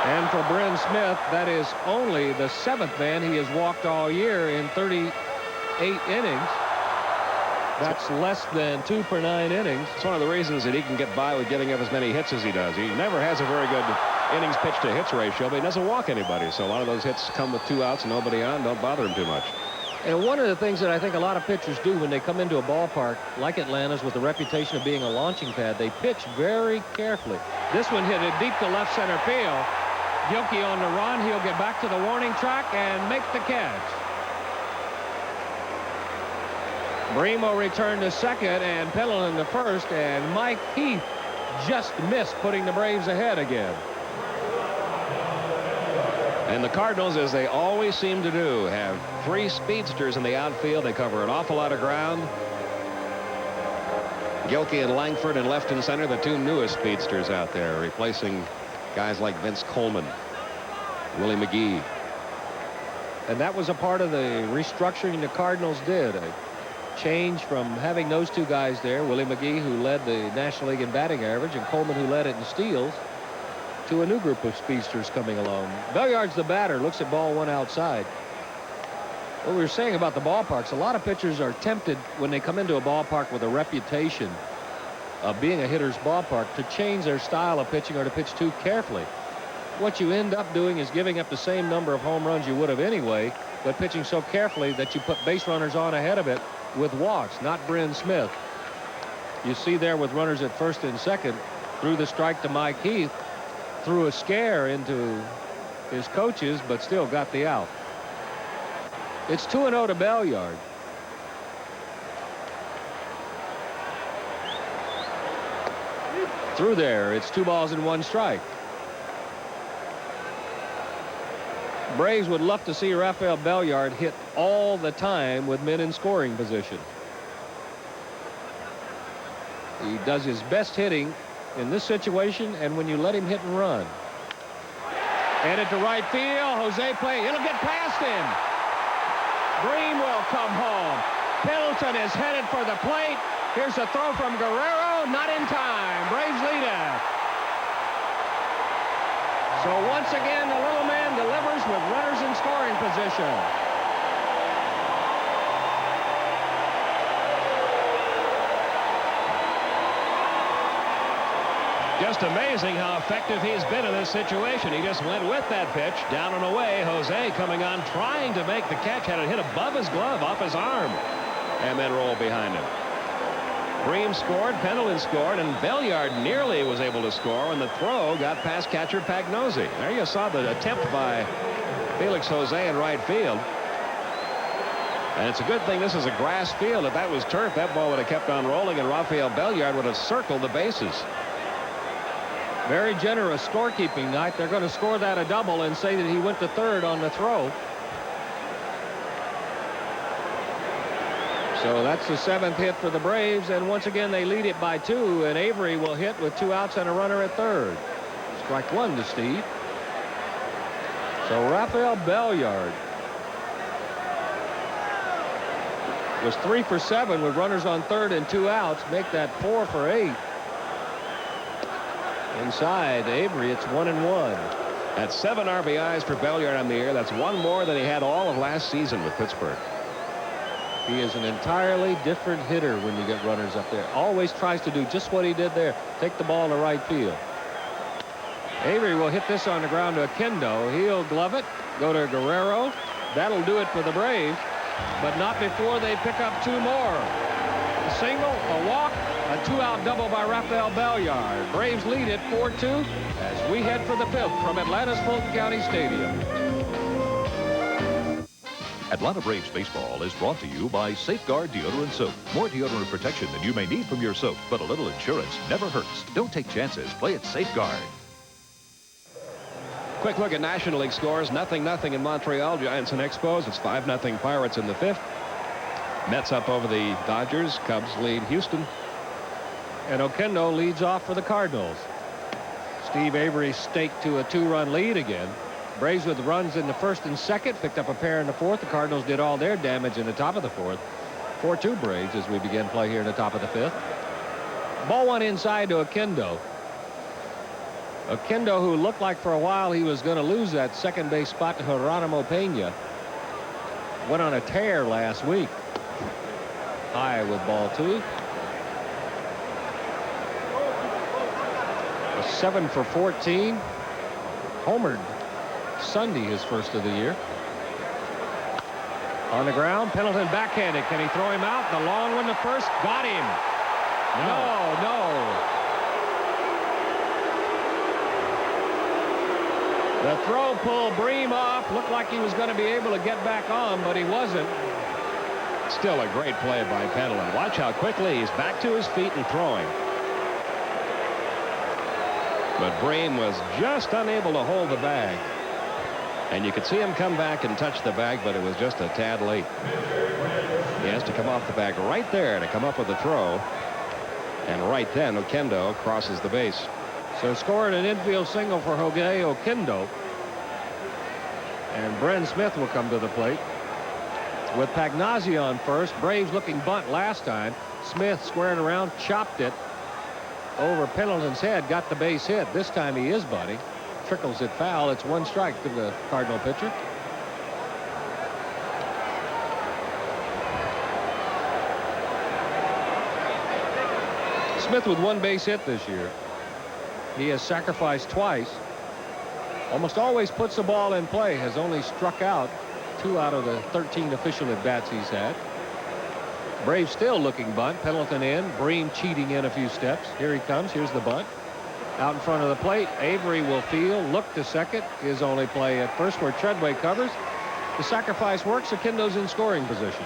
And for Bryn Smith, that is only the 7th man he has walked all year in 38 innings. That's less than 2 per 9 innings. It's one of the reasons that he can get by with getting up as many hits as he does. He never has a very good innings pitch to hits ratio, but he doesn't walk anybody. So a lot of those hits come with 2 outs and nobody on. Don't bother him too much. And one of the things that I think a lot of pitchers do when they come into a ballpark like Atlanta's with the reputation of being a launching pad, they pitch very carefully. This one hit it deep to left center field. Gilkey on the run. He'll get back to the warning track and make the catch. Bream will return to second and Pendleton to first, and Mike Heath just missed putting the Braves ahead again. And the Cardinals, as they always seem to do, have 3 speedsters in the outfield. They cover an awful lot of ground. Gilkey and Langford in left and center, the 2 newest speedsters out there, replacing guys like Vince Coleman, Willie McGee. And that was a part of the restructuring the Cardinals did. A change from having those 2 guys there, Willie McGee, who led the National League in batting average, and Coleman, who led it in steals, to a new group of speedsters coming along. Belliard's the batter, looks at ball 1 outside. What we were saying about the ballparks, a lot of pitchers are tempted when they come into a ballpark with a reputation of being a hitter's ballpark to change their style of pitching or to pitch too carefully. What you end up doing is giving up the same number of home runs you would have anyway, but pitching so carefully that you put base runners on ahead of it with walks. Not Bryn Smith. You see there with runners at first and second, threw the strike to Mike Heath, threw a scare into his coaches, but still got the out. It's 2-0 to Belliard. Through there, it's 2 balls and 1 strike. Braves would love to see Rafael Belliard hit all the time with men in scoring position. He does his best hitting in this situation and when you let him hit and run. Headed to right field. Jose play. It'll get past him. Bream will come home. Pendleton is headed for the plate. Here's a throw from Guerrero. Not in time. Braves lead it. So once again, the little man delivers with runners in scoring position. Just amazing how effective he's been in this situation. He just went with that pitch, down and away. Jose coming on, trying to make the catch, had it hit above his glove, off his arm, and then rolled behind him. Bream scored, Pendleton scored, and Belliard nearly was able to score when the throw got past catcher Pagnosi. There you saw the attempt by Felix Jose in right field. And it's a good thing this is a grass field. If that was turf, that ball would have kept on rolling, and Rafael Belliard would have circled the bases. Very generous scorekeeping night. They're going to score that a double and say that he went to third on the throw. So that's the 7th hit for the Braves, and once again they lead it by 2, and Avery will hit with 2 outs and a runner at third. Strike 1 to Steve. So Rafael Belliard was 3 for 7 with runners on third and 2 outs. Make that 4 for 8. Inside Avery, it's 1-1. That's 7 RBIs for Belliard on the year. That's 1 more than he had all of last season with Pittsburgh. He is an entirely different hitter when you get runners up there. Always tries to do just what he did there. Take the ball to right field. Avery will hit this on the ground to Akendo. He'll glove it. Go to Guerrero. That'll do it for the Braves, but not before they pick up 2 more. A single, a walk, a 2-out double by Rafael Belliard. Braves lead it 4-2 as we head for the 5th from Atlanta's Fulton County Stadium. Atlanta Braves baseball is brought to you by Safeguard Deodorant Soap. More deodorant protection than you may need from your soap, but a little insurance never hurts. Don't take chances. Play it Safeguard. Quick look at National League scores. 0-0 in Montreal. Giants and Expos. It's 5-0 Pirates in the 5th. Mets up over the Dodgers. Cubs lead Houston. And Okendo leads off for the Cardinals. Steve Avery staked to a 2-run lead again. Braves with runs in the 1st and 2nd, picked up a pair in the 4th. The Cardinals did all their damage in the top of the 4th. 4-2 Braves as we begin play here in the top of the 5th. Ball 1 inside to Okendo. Okendo, who looked like for a while he was going to lose that second base spot to Geronimo Pena, went on a tear last week. High with ball 2. A 7 for 14. Homered Sunday, his first of the year. On the ground, Pendleton backhanded. Can he throw him out? The long one to first. Got him. No. The throw pulled Bream off. Looked like he was going to be able to get back on, but he wasn't. Still a great play by Pendleton. Watch how quickly he's back to his feet and throwing. But Bream was just unable to hold the bag. And you could see him come back and touch the bag, but it was just a tad late. He has to come off the bag right there to come up with the throw. And right then, Okendo crosses the base. So scoring an infield single for Jose Okendo. And Bren Smith will come to the plate. With Pagnosi on first. Braves looking bunt last time. Smith squared around, chopped it over Pendleton's head, got the base hit. This time he is bunting. Trickles it foul. It's 1 strike to the Cardinal pitcher. Smith with 1 base hit this year. He has sacrificed twice. Almost always puts the ball in play. Has only struck out 2 out of the 13 official at-bats he's had. Braves still looking bunt. Pendleton in. Bream cheating in a few steps. Here he comes. Here's the bunt. Out in front of the plate. Avery will field. Look to second. His only play at first where Treadway covers. The sacrifice works. Okendo's in scoring position.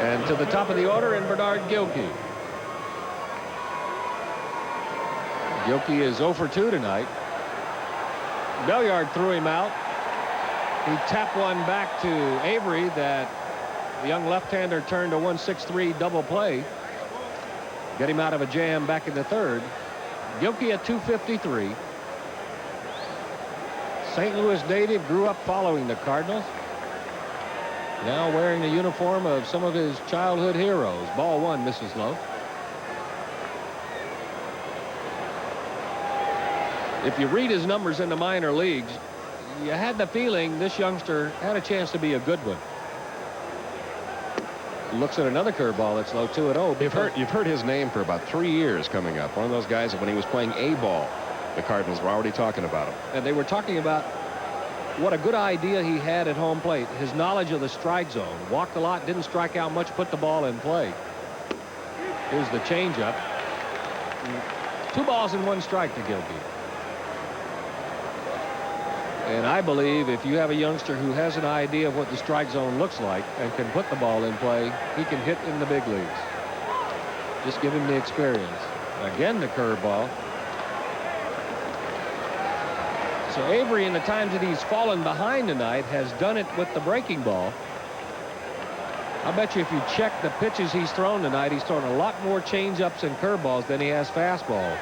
And to the top of the order in Bernard Gilkey. Gilkey is 0 for 2 tonight. Belliard threw him out. He tapped one back to Avery that the young left-hander turned a 1-6-3 double play. Get him out of a jam back in the 3rd. Gilkey at 253. St. Louis native, grew up following the Cardinals. Now wearing the uniform of some of his childhood heroes. Ball one, misses low. If you read his numbers in the minor leagues, you had the feeling this youngster had a chance to be a good one. Looks at another curveball that's low, 2-0. You've heard his name for about 3 years coming up. One of those guys that when he was playing A ball, the Cardinals were already talking about him. And they were talking about what a good idea he had at home plate. His knowledge of the strike zone. Walked a lot, didn't strike out much, put the ball in play. Here's the changeup. 2 balls and 1 strike to Gilkey. And I believe if you have a youngster who has an idea of what the strike zone looks like and can put the ball in play, he can hit in the big leagues. Just give him the experience. Again, the curveball. So Avery, in the times that he's fallen behind tonight, has done it with the breaking ball. I bet you if you check the pitches he's thrown tonight, he's thrown a lot more changeups and curveballs than he has fastballs.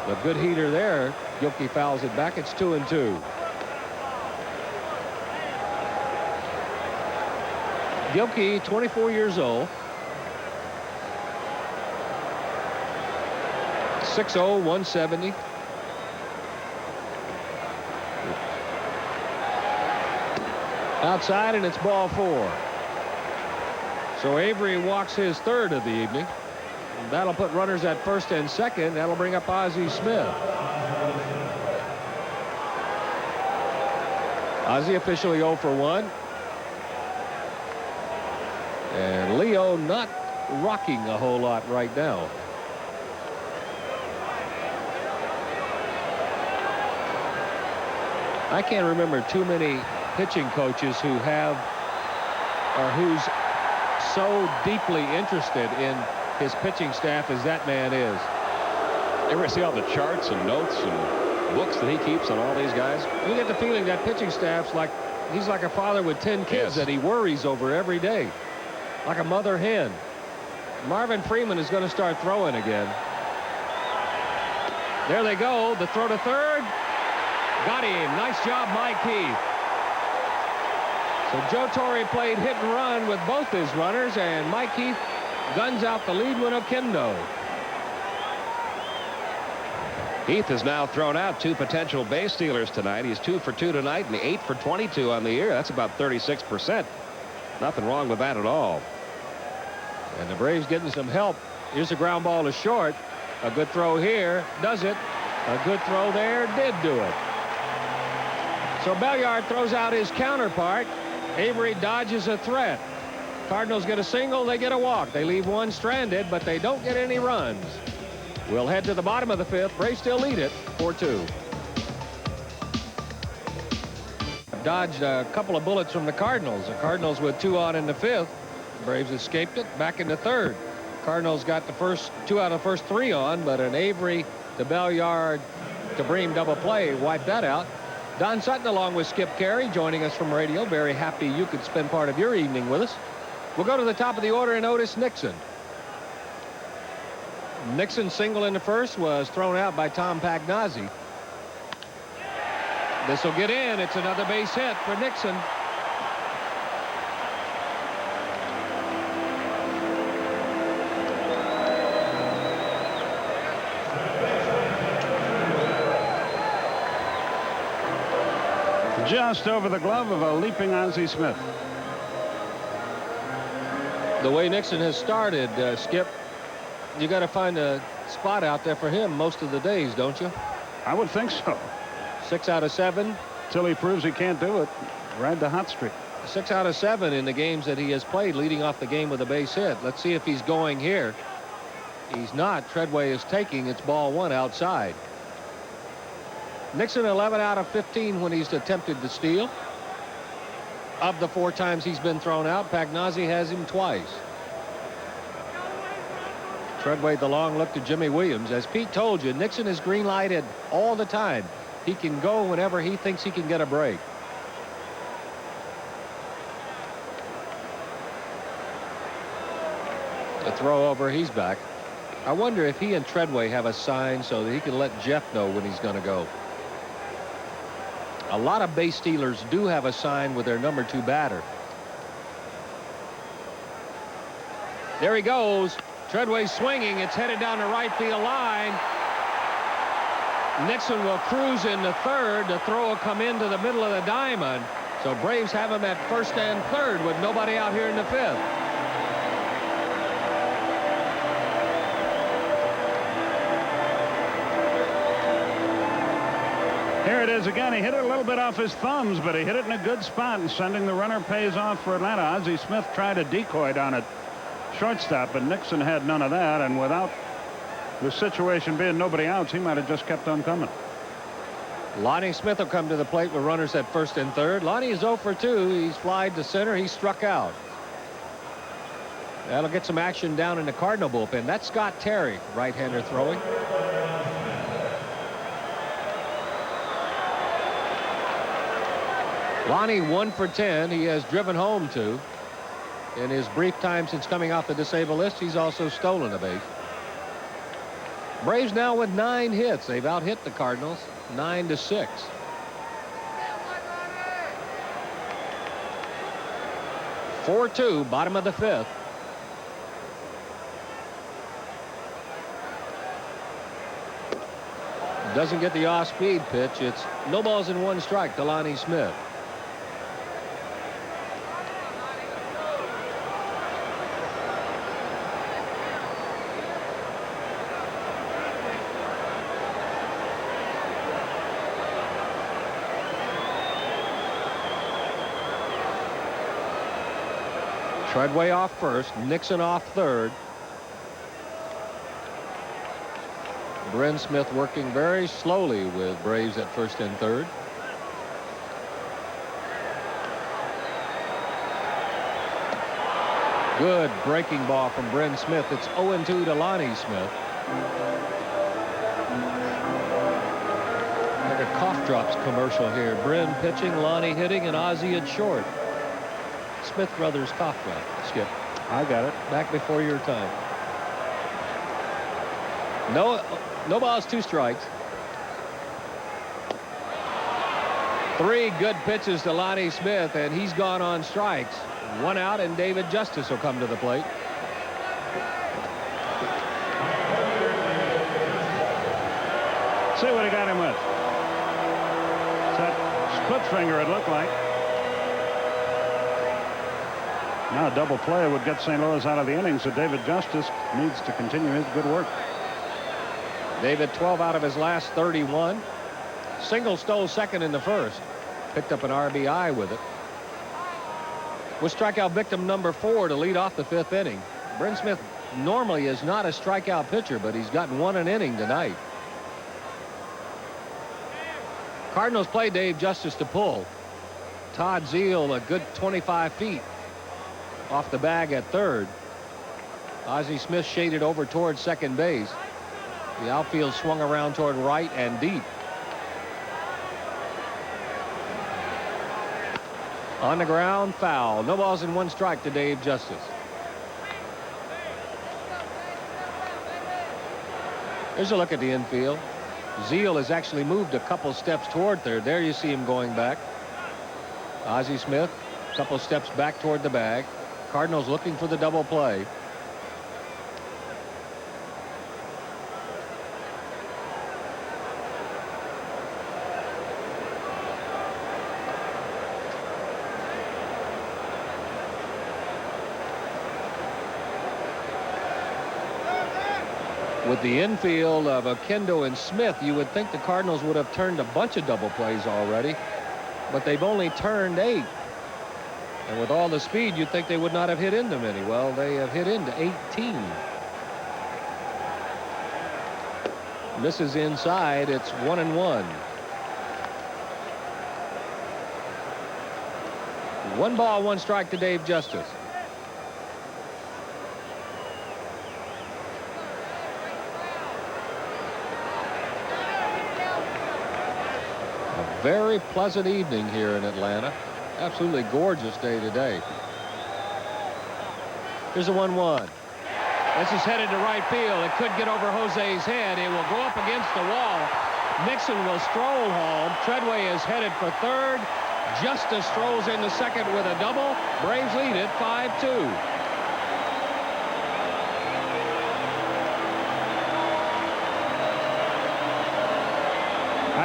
The good heater there. Gilkey fouls it back. It's 2-2. Gilkey, 24 years old. 6'0", 170. Outside, and it's ball 4. So Avery walks his 3rd of the evening. And that'll put runners at first and second. That'll bring up Ozzie Smith. Ozzie officially 0 for 1. And Leo not rocking a whole lot right now. I can't remember too many pitching coaches who have or who's so deeply interested in his pitching staff as that man is. Ever see all the charts and notes and books that he keeps on all these guys? You get the feeling that pitching staff's like he's like a father with 10 kids that he worries over every day, like a mother hen. Marvin Freeman is going to start throwing again. There they go. The throw to third. Got him. Nice job, Mike Heath. So Joe Torre played hit and run with both his runners, and Mike Heath guns out the lead one of Kendo. Heath has now thrown out 2 potential base stealers tonight. He's 2 for 2 tonight and 8 for 22 on the year. That's about 36%. Nothing wrong with that at all. And the Braves getting some help. Here's a ground ball to short. A good throw here. Does it. A good throw there. Did do it. So Belliard throws out his counterpart. Avery dodges a threat. Cardinals get a single. They get a walk. They leave one stranded, but they don't get any runs. We'll head to the bottom of the 5th. Braves still lead it 4-2. Dodged a couple of bullets from the Cardinals. The Cardinals with 2 on in the 5th. Braves escaped it back in the 3rd. Cardinals got the first 2 out of the first 3 on, but an Avery to Belliard to Bream double play wiped that out. Don Sutton along with Skip Carey joining us from radio. Very happy you could spend part of your evening with us. We'll go to the top of the order and Otis Nixon. Nixon's single in the 1st was thrown out by Tom Pagnozzi. This will get in. It's another base hit for Nixon. Just over the glove of a leaping Ozzie Smith. The way Nixon has started, Skip, you got to find a spot out there for him most of the days, don't you? I would think so. 6 out of 7. Till he proves he can't do it. Ride the hot streak. 6 out of 7 in the games that he has played, leading off the game with a base hit. Let's see if he's going here. He's not. Treadway is taking. It's ball 1 outside. Nixon 11 out of 15 when he's attempted to steal. Of the 4 times he's been thrown out, Pagnozzi has him twice. Treadway the long look to Jimmy Williams. As Pete told you, Nixon is green lighted all the time. He can go whenever he thinks he can get a break. The throw over, he's back. I wonder if he and Treadway have a sign so that he can let Jeff know when he's going to go. A lot of base stealers do have a sign with their number 2 batter. There he goes. Treadway swinging. It's headed down the right field line. Nixon will cruise into third. The throw will come into the middle of the diamond. So Braves have him at first and third with nobody out here in the fifth. Here it is again. He hit it a little bit off his thumbs, but he hit it in a good spot, and sending the runner pays off for Atlanta. Ozzie Smith tried a decoy down at shortstop, but Nixon had none of that, and without the situation being nobody outs, he might have just kept on coming. Lonnie Smith will come to the plate with runners at first and third. Lonnie is 0 for 2. He's flied to center. He struck out. That'll get some action down in the Cardinal bullpen. That's Scott Terry, right-hander throwing. Lonnie 1 for 10. He has driven home 2. In his brief time since coming off the disabled list, he's also stolen a base. Braves now with 9 hits. They've out-hit the Cardinals 9-6. (4-2), bottom of the fifth. Doesn't get the off-speed pitch. It's no balls and 1 strike to Lonnie Smith. Treadway off first, Nixon off third. Bryn Smith working very slowly with Braves at first and third. Good breaking ball from Bryn Smith. It's 0-2 to Lonnie Smith. Like a cough drops commercial here. Bryn pitching, Lonnie hitting, and Ozzie at short. Smith Brothers cough drop. Skip. I got it. Back before your time. No balls, 2 strikes. 3 good pitches to Lonnie Smith, and he's gone on strikes. 1 out, and David Justice will come to the plate. See what he got him with. It's that split finger, it looked like. Now a double play would get St. Louis out of the inning, so David Justice needs to continue his good work. David 12 out of his last 31. Single stole second in the first. Picked up an RBI with it. Was strikeout victim number 4 to lead off the 5th inning. Bryn Smith normally is not a strikeout pitcher, but he's gotten 1 an inning tonight. Cardinals play Dave Justice to pull. Todd Zeile a good 25 feet off the bag at third. Ozzie Smith shaded over towards second base. The outfield swung around toward right and deep. On the ground, foul. No balls and 1 strike to Dave Justice. Here's a look at the infield. Zeile has actually moved a couple steps toward third. There you see him going back. Ozzie Smith a couple steps back toward the bag. Cardinals looking for the double play. With the infield of Oquendo and Smith, you would think the Cardinals would have turned a bunch of double plays already, but they've only turned 8. And with all the speed, you'd think they would not have hit into many. Well, they have hit into 18. This is inside. It's 1-1. 1 ball, 1 strike to Dave Justice. A very pleasant evening here in Atlanta. Absolutely gorgeous day today. Here's a 1-1. This is headed to right field. It could get over Jose's head. It will go up against the wall. Nixon will stroll home. Treadway is headed for third. Justice strolls into second with a double. Braves lead it 5-2.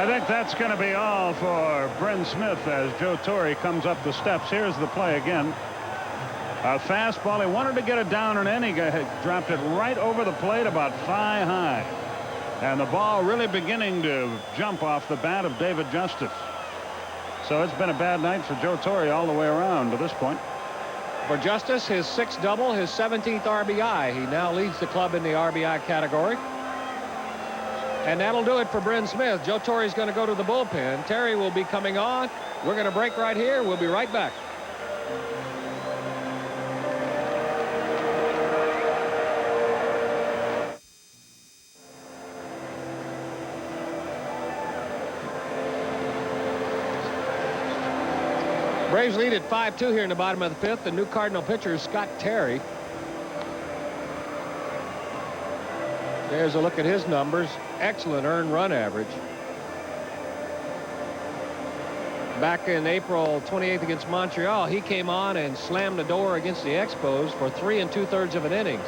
I think that's going to be all for Bryn Smith as Joe Torre comes up the steps. Here's the play again. A fastball. He wanted to get it down and in. He dropped it right over the plate about thigh high. And the ball really beginning to jump off the bat of David Justice. So it's been a bad night for Joe Torre all the way around to this point. For Justice, his 6th double, his 17th RBI. He now leads the club in the RBI category. And that'll do it for Bryn Smith. Joe Torre is going to go to the bullpen. Terry will be coming on. We're going to break right here. We'll be right back. Braves lead at 5-2 here in the bottom of the 5th. The new Cardinal pitcher is Scott Terry. There's a look at his numbers. Excellent earned run average. Back in April 28th against Montreal, he came on and slammed the door against the Expos for 3 2/3 of an inning.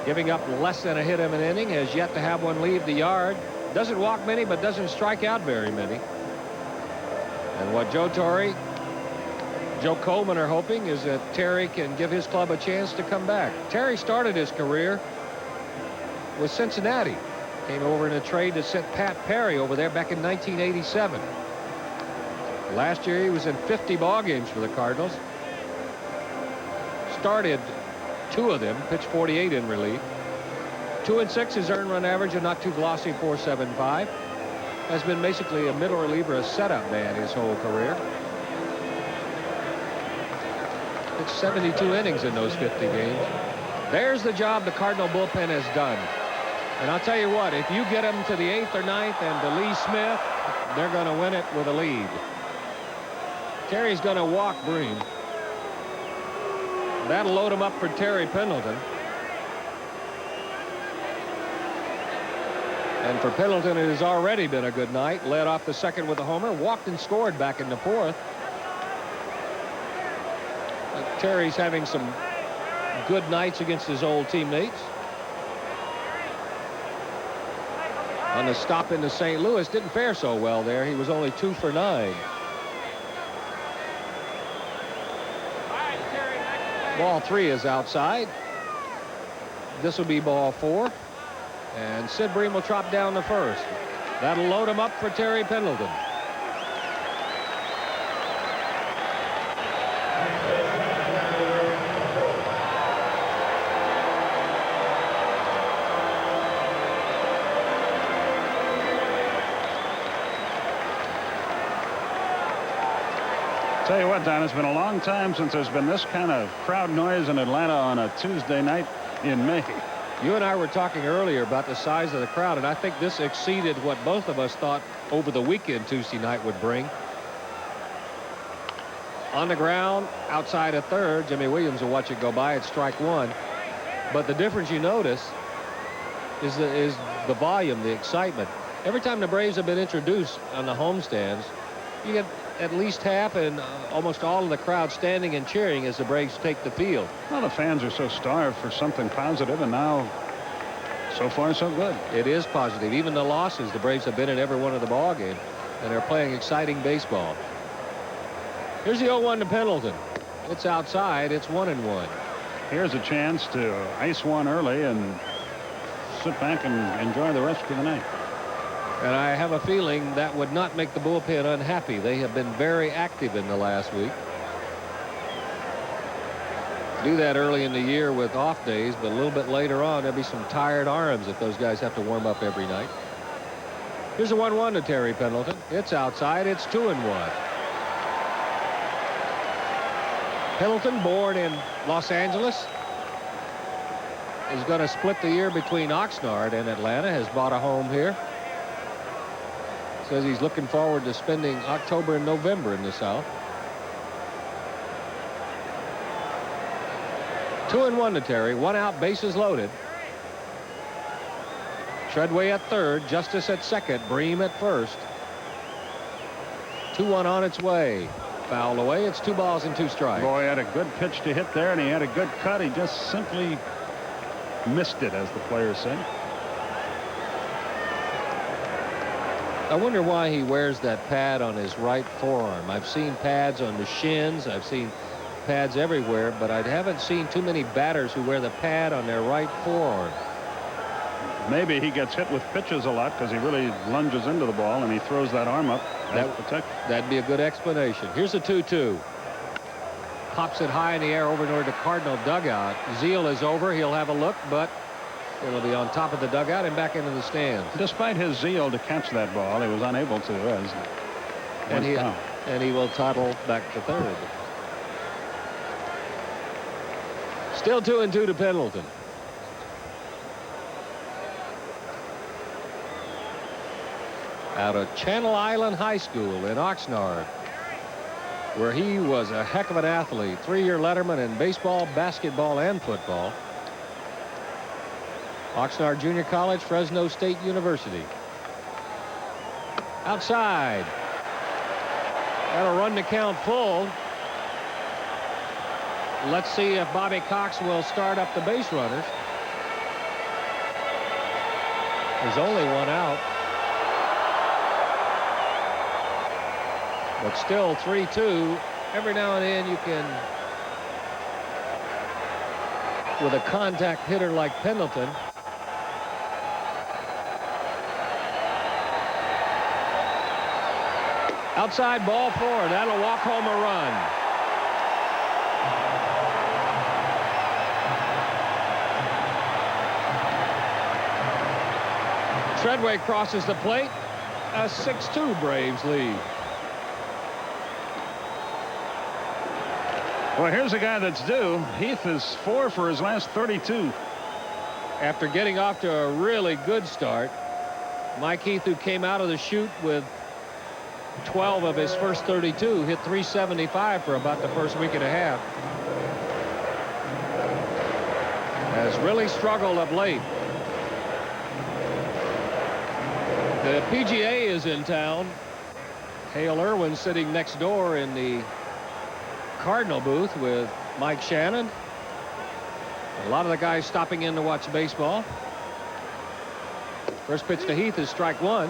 Giving up less than a hit in an inning, has yet to have one leave the yard. Doesn't walk many, but doesn't strike out very many. And what Joe Torre, Joe Coleman are hoping is that Terry can give his club a chance to come back. Terry started his career with Cincinnati. Came over in a trade to sent Pat Perry over there back in 1987. Last year he was in 50 ball games for the Cardinals. Started 2 of them, pitched 48 in relief. 2 and 6 his earned run average, and not too glossy, 4.75. Has been basically a middle reliever, a setup man his whole career. It's 72 innings in those 50 games. There's the job the Cardinal bullpen has done. And I'll tell you what, if you get them to the 8th or 9th and to Lee Smith, they're going to win it with a lead. Terry's going to walk Bream. That'll load him up for Terry Pendleton. And for Pendleton, it has already been a good night. Led off the 2nd with a homer, walked and scored back in the 4th. Terry's having some good nights against his old teammates. On the stop into St. Louis, didn't fare so well there. He was only 2 for 9. Ball 3 is outside. This will be ball 4. And Sid Bream will drop down the 1st. That'll load him up for Terry Pendleton. Tell you what, Don, it's been a long time since there's been this kind of crowd noise in Atlanta on a Tuesday night in May. You and I were talking earlier about the size of the crowd, and I think this exceeded what both of us thought over the weekend Tuesday night would bring. On the ground, outside of 3rd, Jimmy Williams will watch it go by at strike 1. But the difference you notice is the volume, the excitement. Every time the Braves have been introduced on the homestands, you get at least half and almost all of the crowd standing and cheering as the Braves take the field. Well, the fans are so starved for something positive, and now so far so good. It is positive. Even the losses, the Braves have been in every one of the ball games, and they're playing exciting baseball. Here's the 0-1 to Pendleton. It's outside. It's 1-1. Here's a chance to ice one early and sit back and enjoy the rest of the night. And I have a feeling that would not make the bullpen unhappy. They have been very active in the last week. Do that early in the year with off days, but a little bit later on, there'll be some tired arms if those guys have to warm up every night. Here's a 1-1 to Terry Pendleton. It's outside. It's 2-1. Pendleton, born in Los Angeles, is going to split the year between Oxnard and Atlanta, has bought a home here. Says he's looking forward to spending October and November in the South. 2-1 to Terry. 1 out, bases loaded. Treadway at 3rd, Justice at 2nd, Bream at 1st. 2-1 on its way. Fouled away. It's 2 balls and 2 strikes. Boy, had a good pitch to hit there, and he had a good cut. He just simply missed it, as the players say. I wonder why he wears that pad on his right forearm. I've seen pads on the shins. I've seen pads everywhere, but I haven't seen too many batters who wear the pad on their right forearm. Maybe he gets hit with pitches a lot because he really lunges into the ball and he throws that arm up. That'd be a good explanation. Here's a 2-2. Pops it high in the air over toward the Cardinal dugout. Zeal is over. He'll have a look, but it'll be on top of the dugout and back into the stands. Despite his zeal to catch that ball, he was unable to. And he will toddle back to third. Still 2-2 to Pendleton. Out of Channel Island High School in Oxnard, where he was a heck of an athlete. 3-year letterman in baseball, basketball, and football. Oxnard Junior College, Fresno State University. Outside. That'll run the count full. Let's see if Bobby Cox will start up the base runners. There's only one out. But still 3-2. Every now and then you can, with a contact hitter like Pendleton, outside ball 4. That'll walk home a run. Treadway crosses the plate. A 6-2 Braves lead. Well, here's a guy that's due. Heath is 4 for his last 32. After getting off to a really good start, Mike Heath, who came out of the chute with 12 of his first 32, hit .375 for about the first week and a half. Has really struggled of late. The PGA is in town. Hale Irwin sitting next door in the Cardinal booth with Mike Shannon. A lot of the guys stopping in to watch baseball. First pitch to Heath is strike 1.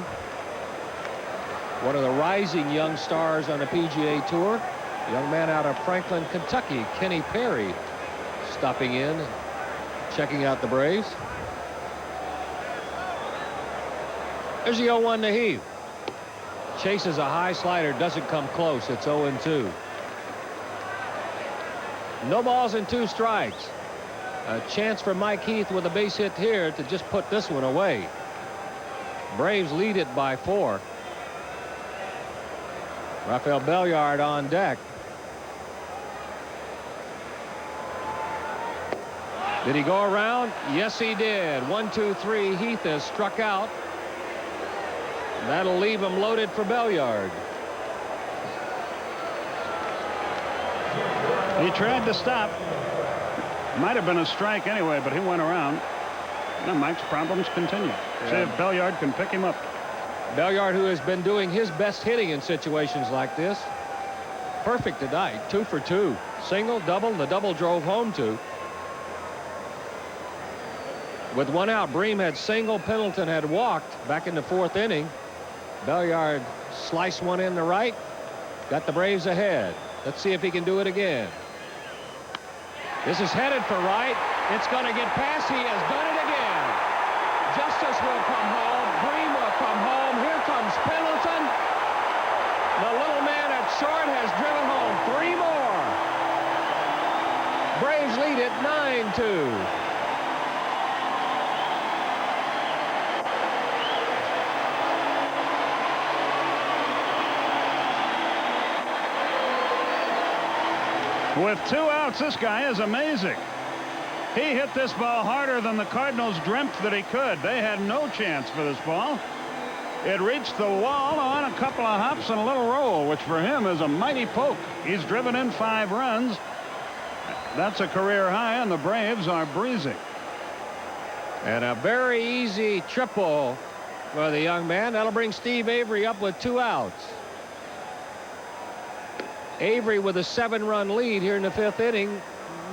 One of the rising young stars on the PGA Tour. Young man out of Franklin, Kentucky, Kenny Perry, stopping in, checking out the Braves. There's the 0-1 to Heath. Chases a high slider, doesn't come close. It's 0-2. No balls and 2 strikes. A chance for Mike Heath with a base hit here to just put this one away. Braves lead it by 4. Rafael Belliard on deck. Did he go around? Yes, he did. 1-2-3. Heath is struck out. That'll leave him loaded for Belliard. He tried to stop. Might have been a strike anyway, but he went around. Now Mike's problems continue. See if Belliard can pick him up. Belliard, who has been doing his best hitting in situations like this. Perfect tonight. 2 for 2. Single, double. The double drove home 2. With 1 out, Bream had single. Pendleton had walked back in the 4th inning. Belliard sliced one in the right. Got the Braves ahead. Let's see if he can do it again. This is headed for right. It's going to get past. He has done it again. Justice will come home. Bream will come home. Here comes Pendleton. The little man at short has driven home 3 more. Braves lead it 9-2. With 2 outs, this guy is amazing. He hit this ball harder than the Cardinals dreamt that he could. They had no chance for this ball. It reached the wall on a couple of hops and a little roll, which for him is a mighty poke. He's driven in 5 runs. That's a career high, and the Braves are breezing. And a very easy triple for the young man. That'll bring Steve Avery up with 2 outs. Avery with a 7-run lead here in the 5th inning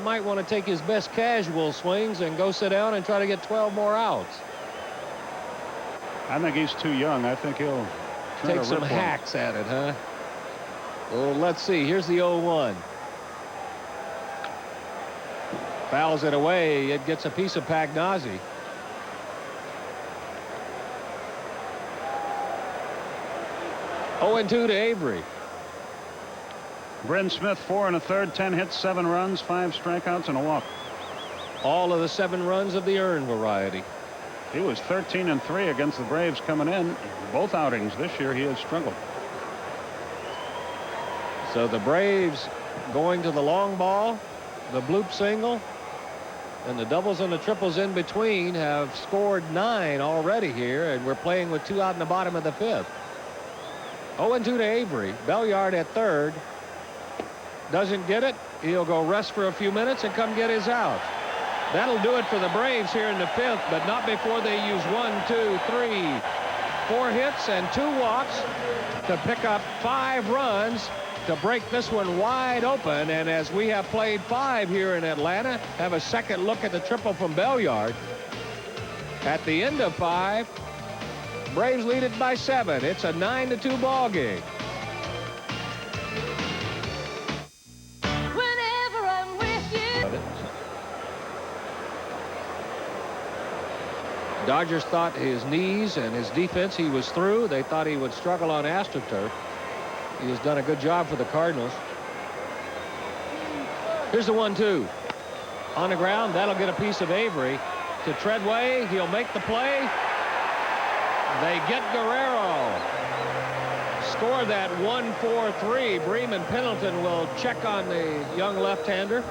might want to take his best casual swings and go sit down and try to get 12 more outs. I think he's too young. I think he'll trying take to some rip one. hacks at it, huh? Well, let's see. Here's the 0-1. Fouls it away. It gets a piece of Pagnozzi. Oh, and 2 to Avery. Bryn Smith, 4 1/3, 10 hits, 7 runs, 5 strikeouts, and a walk. All of the 7 runs of the earned variety. He was 13-3 against the Braves coming in. Both outings this year, he has struggled. So the Braves going to the long ball, the bloop single, and the doubles and the triples in between have scored 9 already here, and we're playing with 2 out in the bottom of the 5th. 0-2 to Avery. Belliard at third. Doesn't get it. He'll go rest for a few minutes and come get his out. That'll do it for the Braves here in the 5th, but not before they use 1, 2, 3, 4 hits and 2 walks to pick up 5 runs to break this one wide open. And as we have played 5 here in Atlanta, have a second look at the triple from Belliard. At the end of 5, Braves lead it by 7. It's a 9-2 ball game. Whenever I'm with you. Dodgers thought his knees and his defense, he was through. They thought he would struggle on AstroTurf. He has done a good job for the Cardinals. Here's the 1-2. On the ground, that'll get a piece of Avery. To Treadway, he'll make the play. They get Guerrero. Score that 1-4-3. Bremen Pendleton will check on the young left-hander.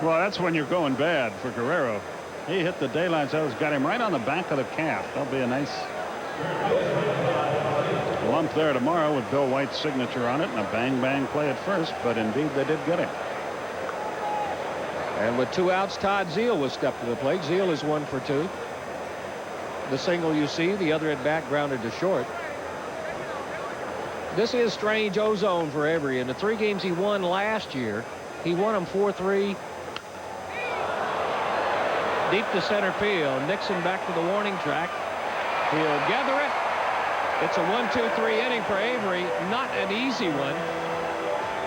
Well, that's when you're going bad for Guerrero. He hit the daylight. So it's got him right on the back of the calf. That'll be a nice lump there tomorrow with Bill White's signature on it and a bang-bang play at first. But indeed, they did get him. And with 2 outs, Todd Zeile will step to the plate. Zeile is 1 for 2. The single you see, the other at bat grounded to short. This is strange ozone for Avery. In the 3 games he won last year, he won them 4-3. Deep to center field. Nixon back to the warning track. He'll gather it. It's a 1-2-3 inning for Avery. Not an easy one.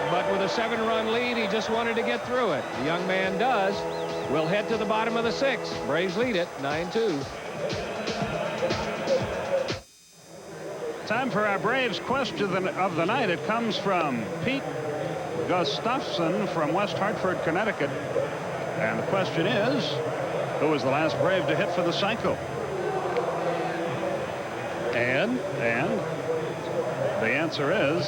But with a 7-run lead, he just wanted to get through it. The young man does. We'll head to the bottom of the 6th. Braves lead it 9-2. Time for our Braves question of the night. It comes from Pete Gustafson from West Hartford, Connecticut. And the question is, who was the last Brave to hit for the cycle? And the answer is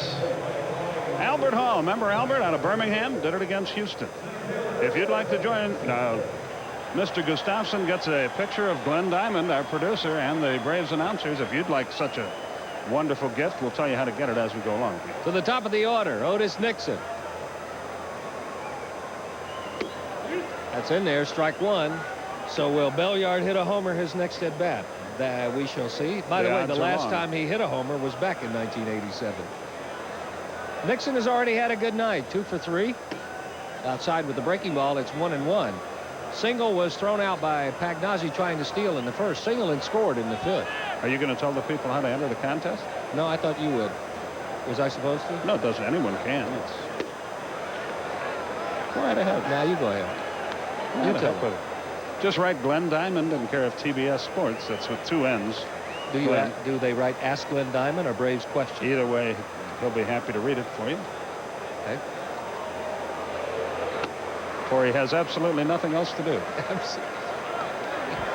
Albert Hall. Remember Albert out of Birmingham? Did it against Houston. If you'd like to join, Mr. Gustafson gets a picture of Glenn Diamond, our producer, and the Braves announcers. If you'd like such a wonderful gift, we'll tell you how to get it as we go along. To the top of the order, Otis Nixon. That's in there, strike 1. So will Belliard hit a homer his next at bat? That we shall see. By the way, the last time he hit a homer was back in 1987. Nixon has already had a good night. 2 for 3. Outside with the breaking ball, it's 1-1. Single was thrown out by Pagnozzi trying to steal in the 1st. Single and scored in the 5th. Are you going to tell the people how to enter the contest? No, I thought you would. Was I supposed to? No, it doesn't. Anyone can. Go right ahead. Now you go ahead. You tell me. Just write Glenn Diamond in care of TBS Sports. That's with 2 N's. Do they write Ask Glenn Diamond or Braves Question? Either way, he'll be happy to read it for you. Okay. For he has absolutely nothing else to do.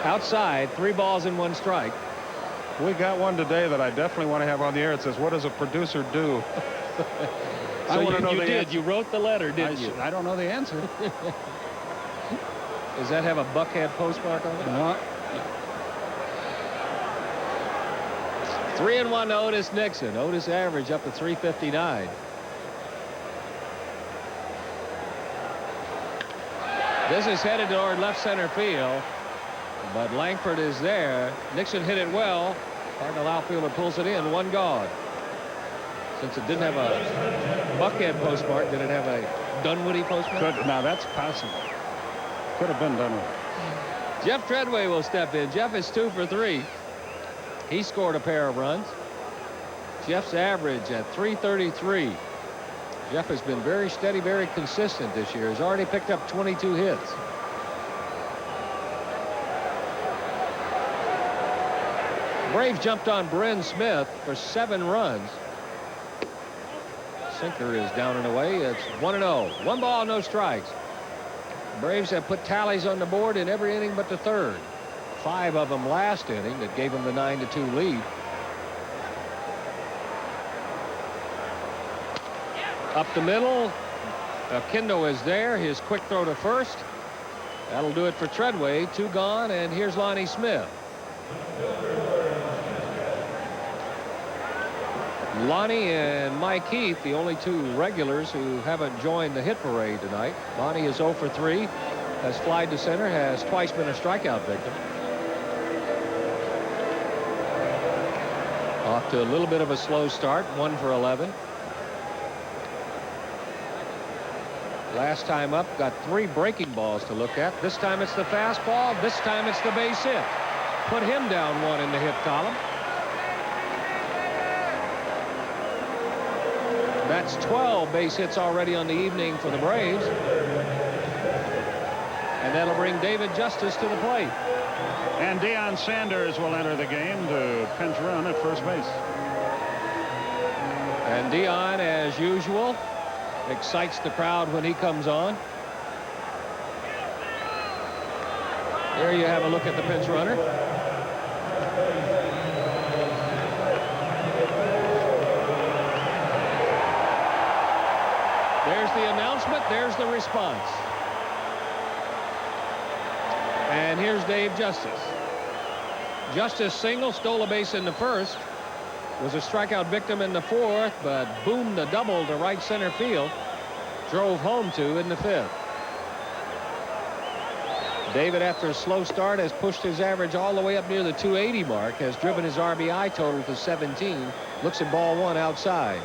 Outside, 3 balls and 1 strike. We got one today that I definitely want to have on the air. It says, what does a producer do? So I want to know the answer. You wrote the letter, didn't you? I don't know the answer. Does that have a Buckhead postmark on it? No. 3-1 to Otis Nixon. Otis average up to 359. This is headed toward left center field, but Langford is there. Nixon hit it well. Cardinal outfielder pulls it in. 1 gone. Since it didn't have a Buckhead postmark, did it have a Dunwoody postmark? Now that's possible. Could have been Dunwoody. Jeff Treadway will step in. Jeff is 2 for 3. He scored a pair of runs. Jeff's average at .333. Jeff has been very steady, very consistent this year. He's already picked up 22 hits. Braves jumped on Bryn Smith for 7 runs. Sinker is down and away. It's 1-0. 1 ball, no strikes. Braves have put tallies on the board in every inning but the third. 5 of them last inning that gave them the 9-2 lead. Up the middle. Kindo is there. His quick throw to first. That'll do it for Treadway. 2 gone, and here's Lonnie Smith. Lonnie and Mike Heath, the only 2 regulars who haven't joined the hit parade tonight. Lonnie is 0 for 3, has flied to center, has twice been a strikeout victim. Off to a little bit of a slow start, 1 for 11. Last time up, got 3 breaking balls to look at. This time it's the fastball. This time it's the base hit. Put him down 1 in the hit column. That's 12 base hits already on the evening for the Braves. And that'll bring David Justice to the plate. And Deion Sanders will enter the game to pinch run at first base. And Deion, as usual, excites the crowd when he comes on. There you have a look at the pinch runner. There's the announcement. There's the response. And here's Dave Justice. Justice single, stole a base in the first. Was a strikeout victim in the fourth, but boomed the double to right center field. Drove home 2 in the 5th. David, after a slow start, has pushed his average all the way up near the 280 mark, has driven his RBI total to 17. Looks at ball 1 outside.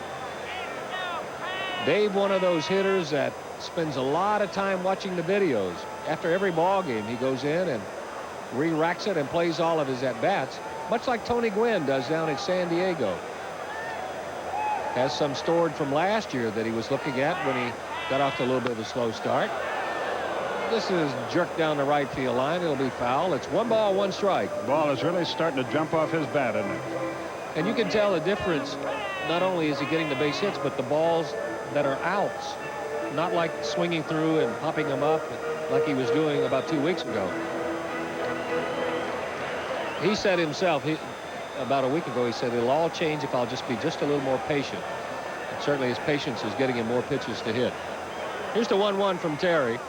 Dave, one of those hitters that spends a lot of time watching the videos. After every ball game, he goes in and re-racks it and plays all of his at-bats, much like Tony Gwynn does down at San Diego. Has some stored from last year that he was looking at when he got off to a little bit of a slow start. This is jerked down the right field line. It'll be foul. It's 1 ball, 1 strike. The ball is really starting to jump off his bat, isn't it? And you can tell the difference. Not only is he getting the base hits, but the balls that are outs. Not like swinging through and popping them up like he was doing about 2 weeks ago. He said himself, about a week ago, he said, it'll all change if I'll just be just a little more patient. And certainly his patience is getting him more pitches to hit. Here's the 1-1 from Terry.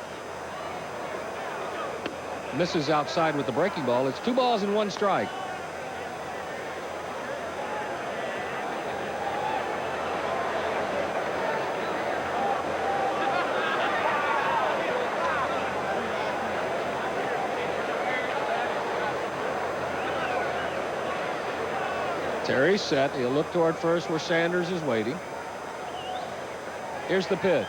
Misses outside with the breaking ball. It's 2 balls and 1 strike. Terry's set. He'll look toward first where Sanders is waiting. Here's the pitch.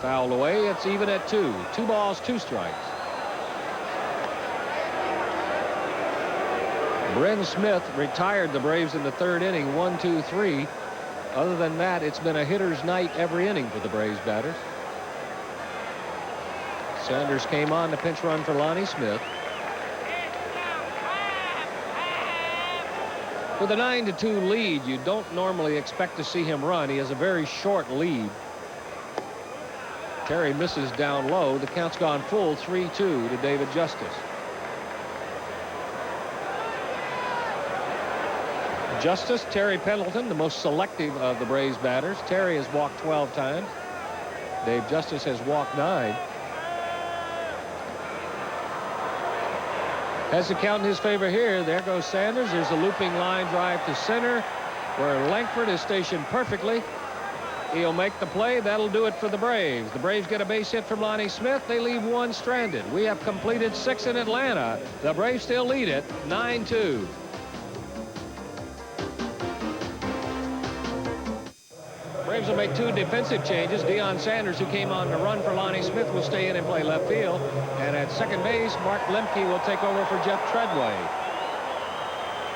Fouled away. It's even at 2. 2 balls, 2 strikes. Bryn Smith retired the Braves in the 3rd inning, 1-2-3. Other than that, it's been a hitter's night every inning for the Braves batters. Sanders came on the pinch run for Lonnie Smith. With a 9-2 lead, you don't normally expect to see him run. He has a very short lead. Terry misses down low. The count's gone full, 3-2 to David Justice. Justice, Terry Pendleton, the most selective of the Braves batters. Terry has walked 12 times. Dave Justice has walked 9. Has the count in his favor here. There goes Sanders. There's a looping line drive to center where Langford is stationed perfectly. He'll make the play. That'll do it for the Braves. The Braves get a base hit from Lonnie Smith. They leave 1 stranded. We have completed 6 in Atlanta. The Braves still lead it 9-2. Braves will make 2 defensive changes. Deion Sanders, who came on to run for Lonnie Smith, will stay in and play left field. And at second base, Mark Lemke will take over for Jeff Treadway.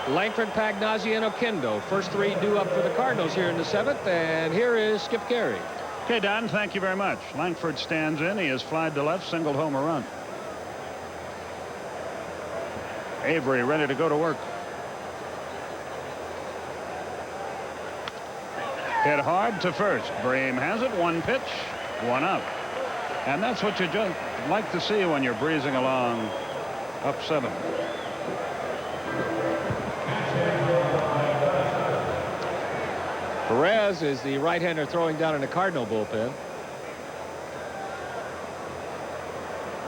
Langford, Pagnozzi, and Oquendo. First three due up for the Cardinals here in the 7th. And here is Skip Carey. Okay, Don, thank you very much. Langford stands in. He has flied to left, singled home a run. Avery ready to go to work. Hit hard to first. Bream has it. One pitch, one out. And that's what you just like to see when you're breezing along up 7. Perez is the right-hander throwing down in the Cardinal bullpen.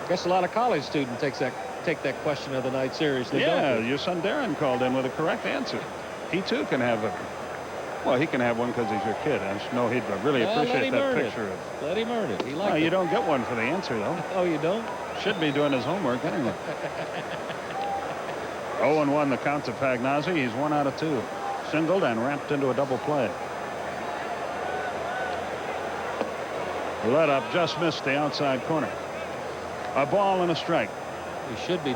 Guess a lot of college students take that question of the night seriously. Yeah, don't they? your son Darren called in with a correct answer. He too can have a. Well, he can have one because he's your kid. I just know he'd really appreciate that picture of. Let him earn it. He liked it. You don't get one for the answer though. Oh, you don't? Should be doing his homework anyway. 0-1 the count to Pagnozzi. He's 1 out of 2. Singled and wrapped into a double play. Let up, just missed the outside corner. A ball and a strike. He should be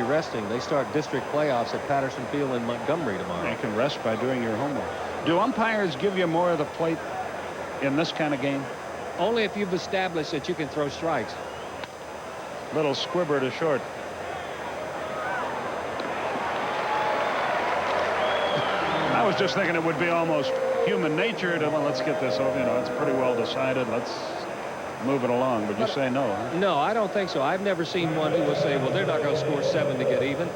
resting. They start district playoffs at Patterson Field in Montgomery tomorrow. You can rest by doing your homework. Do umpires give you more of the plate in this kind of game? Only if you've established that you can throw strikes. Little squibber to short. I was just thinking it would be almost human nature to, well, let's get this over. You know, it's pretty well decided. Let's move it along. But you say no, huh? No, I don't think so. I've never seen one who will say, well, they're not going to score 7 to get even.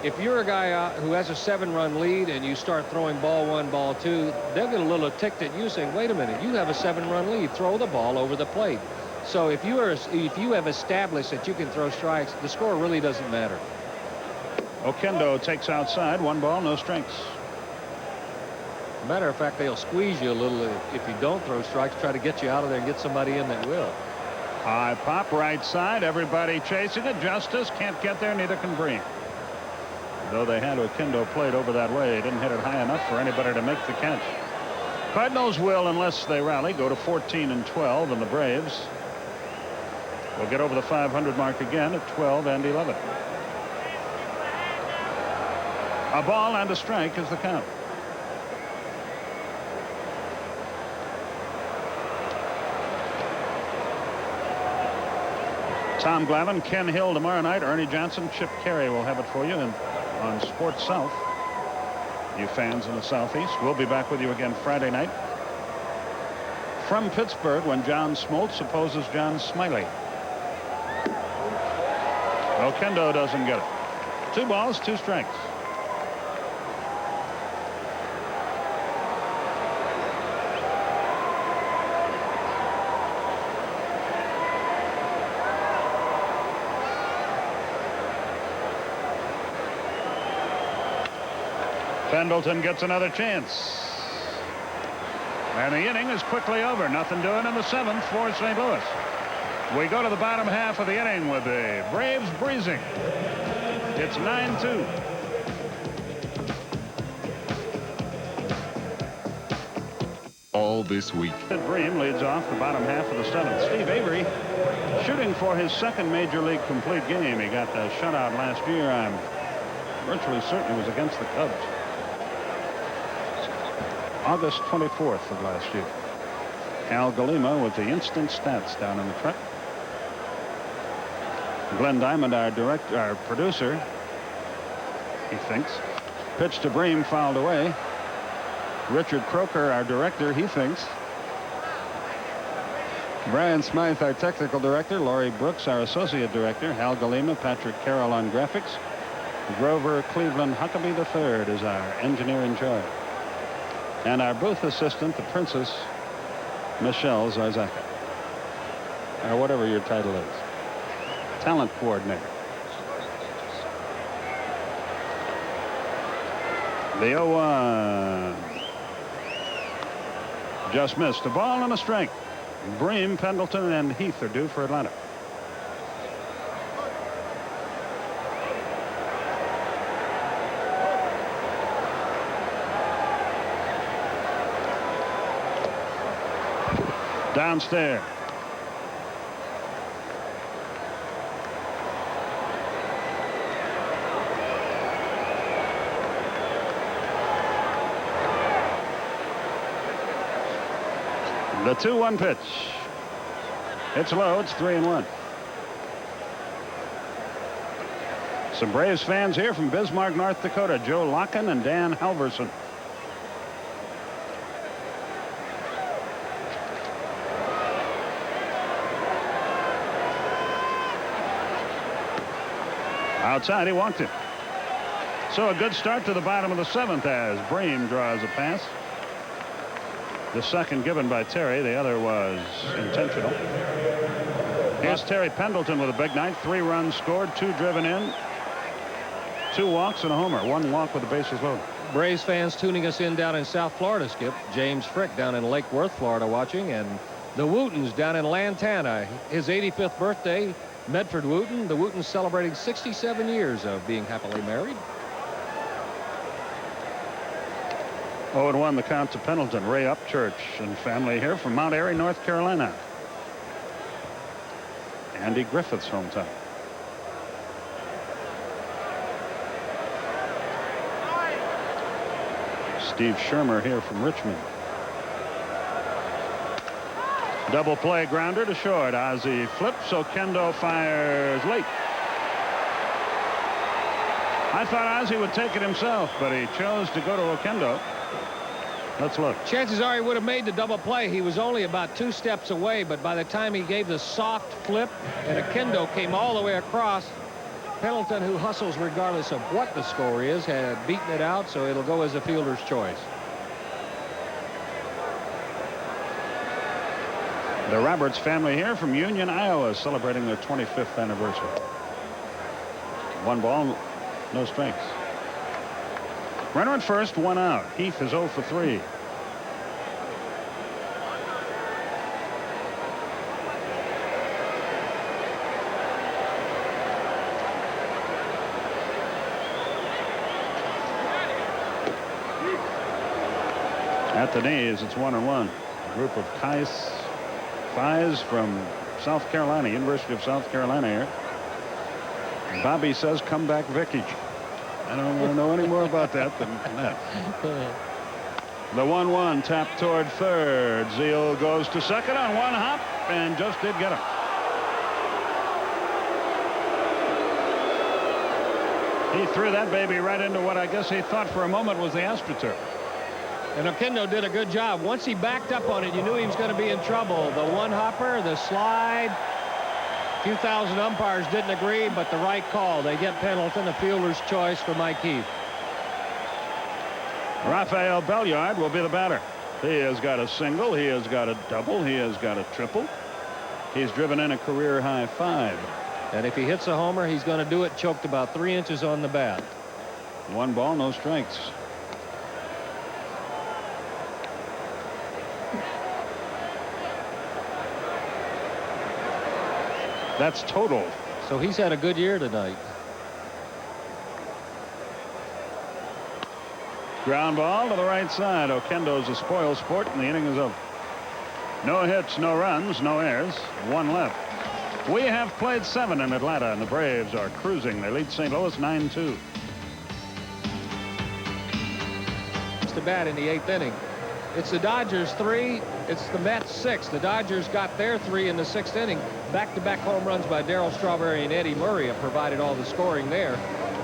If you're a guy who has a 7-run lead and you start throwing ball 1, ball 2, they'll get a little ticked at you saying, wait a minute, you have a 7-run lead. Throw the ball over the plate. So if you have established that you can throw strikes, the score really doesn't matter. Oquendo takes outside. 1 ball, no strikes. Matter of fact, they'll squeeze you a little if you don't throw strikes, try to get you out of there and get somebody in that will. High pop right side. Everybody chasing it. Justice can't get there. Neither can Bream. Though they had Oquendo played over that way, he didn't hit it high enough for anybody to make the catch. Cardinals will, unless they rally, go to 14-12, and the Braves will get over the 500 mark again at 12-11. A ball and a strike is the count. Tom Glavine, Ken Hill tomorrow night. Ernie Johnson, Chip Carey will have it for you on Sports South. You fans in the Southeast. We'll be back with you again Friday night from Pittsburgh when John Smoltz opposes John Smiley. Oquendo doesn't get it. 2 balls, 2 strikes. Pendleton gets another chance. And the inning is quickly over. Nothing doing in the 7th for St. Louis. We go to the bottom half of the inning with the Braves breezing. It's 9-2. All this week. Bream leads off the bottom half of the 7th. Steve Avery shooting for his 2nd major league complete game. He got the shutout last year. I'm virtually certain it was against the Cubs. August 24th of last year. Al Galima with the instant stats down in the truck. Glenn Diamond, our producer, he thinks. Pitch to Bream, fouled away. Richard Croker, our director, he thinks. Brian Smythe, our technical director. Laurie Brooks, our associate director. Al Galima, Patrick Carroll on graphics. Grover Cleveland Huckabee III is our engineer in charge. And our booth assistant, the Princess Michelle Zarzaka. Or whatever your title is. Talent coordinator. The 0-1. Just missed. A ball and a strike. Bream, Pendleton, and Heath are due for Atlanta. Downstairs. The 2-1 pitch. It's low. It's 3-1. Some Braves fans here from Bismarck, North Dakota. Joe Locken and Dan Halverson. Outside, he walked it. So a good start to the bottom of the 7th as Bream draws a pass. The second given by Terry. The other was intentional. Here's Terry Pendleton with a big night. 3 runs scored, 2 driven in, 2 walks and a homer. 1 walk with the bases loaded. Braves fans tuning us in down in South Florida, Skip. James Frick down in Lake Worth, Florida, watching, and the Wootens down in Lantana. His 85th birthday. Medford Wooten. The Wootens celebrating 67 years of being happily married. 0-1 the count to Pendleton. Ray Upchurch and family here from Mount Airy, North Carolina. Andy Griffith's hometown. Steve Shermer here from Richmond. Double play grounder to short. Ozzie flips. Okendo fires late. I thought Ozzie would take it himself, but he chose to go to Okendo. Let's look. Chances are he would have made the double play. He was only about 2 steps away, but by the time he gave the soft flip and Okendo came all the way across, Pendleton, who hustles regardless of what the score is, had beaten it out, so it'll go as a fielder's choice. The Roberts family here from Union, Iowa, celebrating their 25th anniversary. 1 ball, no strikes. Runner at first, 1 out. Heath is 0 for 3. At the knees, it's 1-1. A group of Kais Fies from South Carolina, University of South Carolina here. Bobby says, come back, Vicky. I don't want to know any more about that than that. The 1-1 tap toward third. Zeal goes to second on 1 hop and just did get him. He threw that baby right into what I guess he thought for a moment was the AstroTurf. And Okendo did a good job. Once he backed up on it, you knew he was going to be in trouble. The 1-hopper, the slide. A few thousand umpires didn't agree, but the right call. They get Pendleton, a fielder's choice for Mike Heath. Rafael Belliard will be the batter. He has got a single. He has got a double. He has got a triple. He's driven in a career-high 5. And if he hits a homer, he's going to do it choked about 3 inches on the bat. 1 ball, no strikes. That's total. So he's had a good year tonight. Ground ball to the right side. Okendo's a spoil sport, and the inning is over. No hits, no runs, no errors. 1 left. We have played 7 in Atlanta, and the Braves are cruising. They lead St. Louis 9-2. It's the bat in the 8th inning. It's the Dodgers 3. It's the Mets 6. The Dodgers got their 3 in the 6th inning. Back-to-back home runs by Darryl Strawberry and Eddie Murray have provided all the scoring there.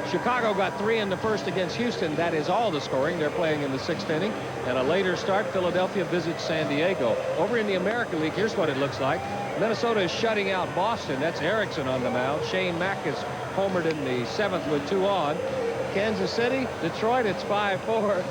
Chicago got 3 in the 1st against Houston. That is all the scoring. They're playing in the 6th inning. And a later start, Philadelphia visits San Diego. Over in the American League, here's what it looks like. Minnesota is shutting out Boston. That's Erickson on the mound. Shane Mack is homered in the 7th with 2 on. Kansas City, Detroit, it's 5-4.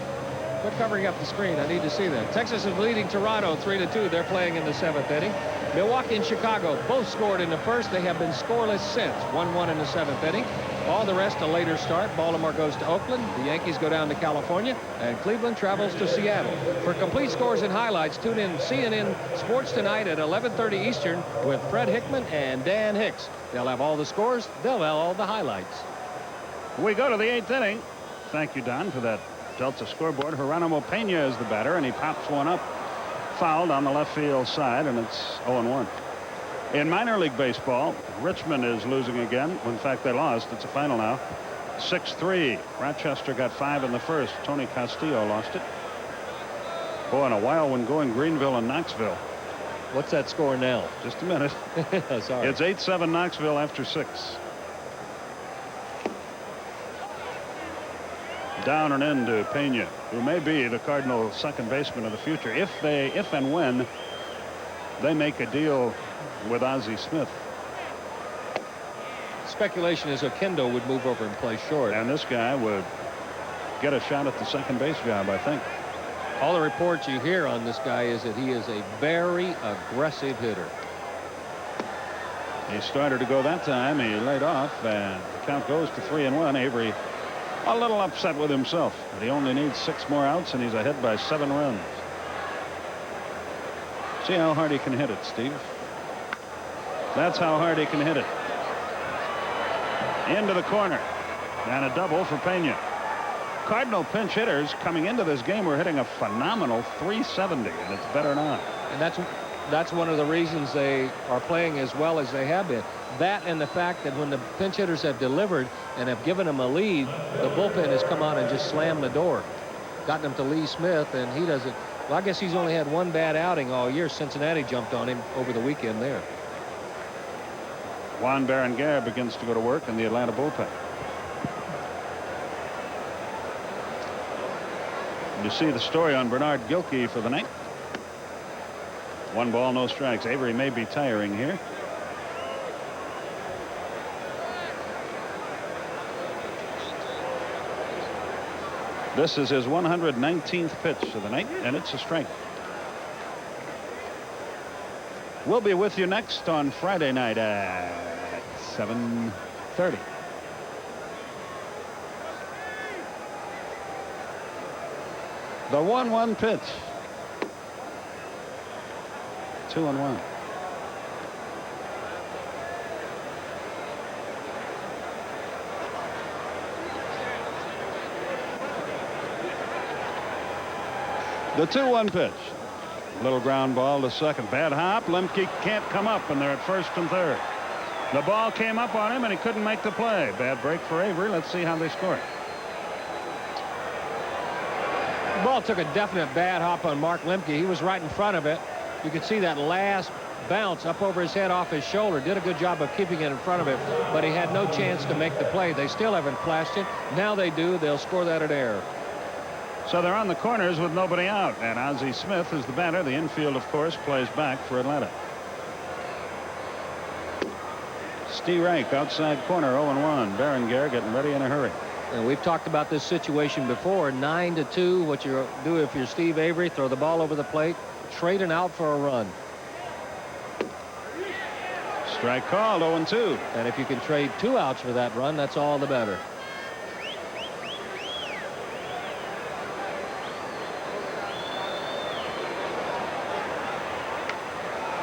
They're covering up the screen. I need to see that. Texas is leading Toronto 3-2. They're playing in the 7th inning. Milwaukee and Chicago both scored in the 1st. They have been scoreless since. 1-1 in the 7th inning. All the rest a later start. Baltimore goes to Oakland. The Yankees go down to California. And Cleveland travels to Seattle. For complete scores and highlights, tune in CNN Sports Tonight at 11:30 Eastern with Fred Hickman and Dan Hicks. They'll have all the scores. They'll have all the highlights. We go to the 8th inning. Thank you, Don, for that Delta scoreboard. Geronimo Pena is the batter, and he pops one up. Fouled on the left field side, and it's 0-1. In minor league baseball, Richmond is losing again. In fact, they lost. It's a final now. 6-3. Rochester got 5 in the 1st. Tony Castillo lost it. Boy, and a wild one going Greenville and Knoxville. What's that score now? Just a minute. Sorry. It's 8-7 Knoxville after 6. Down and into Pena, who may be the Cardinal second baseman of the future if and when they make a deal with Ozzie Smith. Speculation is Oquendo would move over and play short. And this guy would get a shot at the second base job, I think. All the reports you hear on this guy is that he is a very aggressive hitter. He started to go that time. He laid off, and the count goes to 3-1. Avery a little upset with himself, but he only needs 6 more outs, and he's ahead by 7 runs. See how hard he can hit it, Steve. That's how hard he can hit it. Into the corner, and a double for Pena. Cardinal pinch hitters coming into this game were hitting a phenomenal 370, and it's better not. And that's one of the reasons they are playing as well as they have been. That and the fact that when the pinch hitters have delivered and have given them a lead, the bullpen has come out and just slammed the door, gotten him to Lee Smith, and he doesn't. Well, I guess he's only had one bad outing all year. Cincinnati jumped on him over the weekend there. Juan Berenguer begins to go to work in the Atlanta bullpen. You see the story on Bernard Gilkey for the night. 1 ball, no strikes. Avery may be tiring here. This is his 119th pitch of the night, and it's a strike. We'll be with you next on Friday night at 7:30. The 1-1 pitch. 2-1. The 2-1 pitch. Little ground ball to second. Bad hop. Lemke can't come up, and they're at first and third. The ball came up on him, and he couldn't make the play. Bad break for Avery. Let's see how they score. The ball took a definite bad hop on Mark Lemke. He was right in front of it. You could see that last bounce up over his head off his shoulder. Did a good job of keeping it in front of him, but he had no chance to make the play. They still haven't flashed it. Now they do. They'll score that at air. So they're on the corners with nobody out, and Ozzie Smith is the batter. The infield, of course, plays back for Atlanta. Steve Rank, outside corner, 0-1. Berenguer getting ready in a hurry. And we've talked about this situation before. 9-2. What you do if you're Steve Avery, throw the ball over the plate, trade an out for a run. Strike called, 0-2. And if you can trade 2 outs for that run, that's all the better.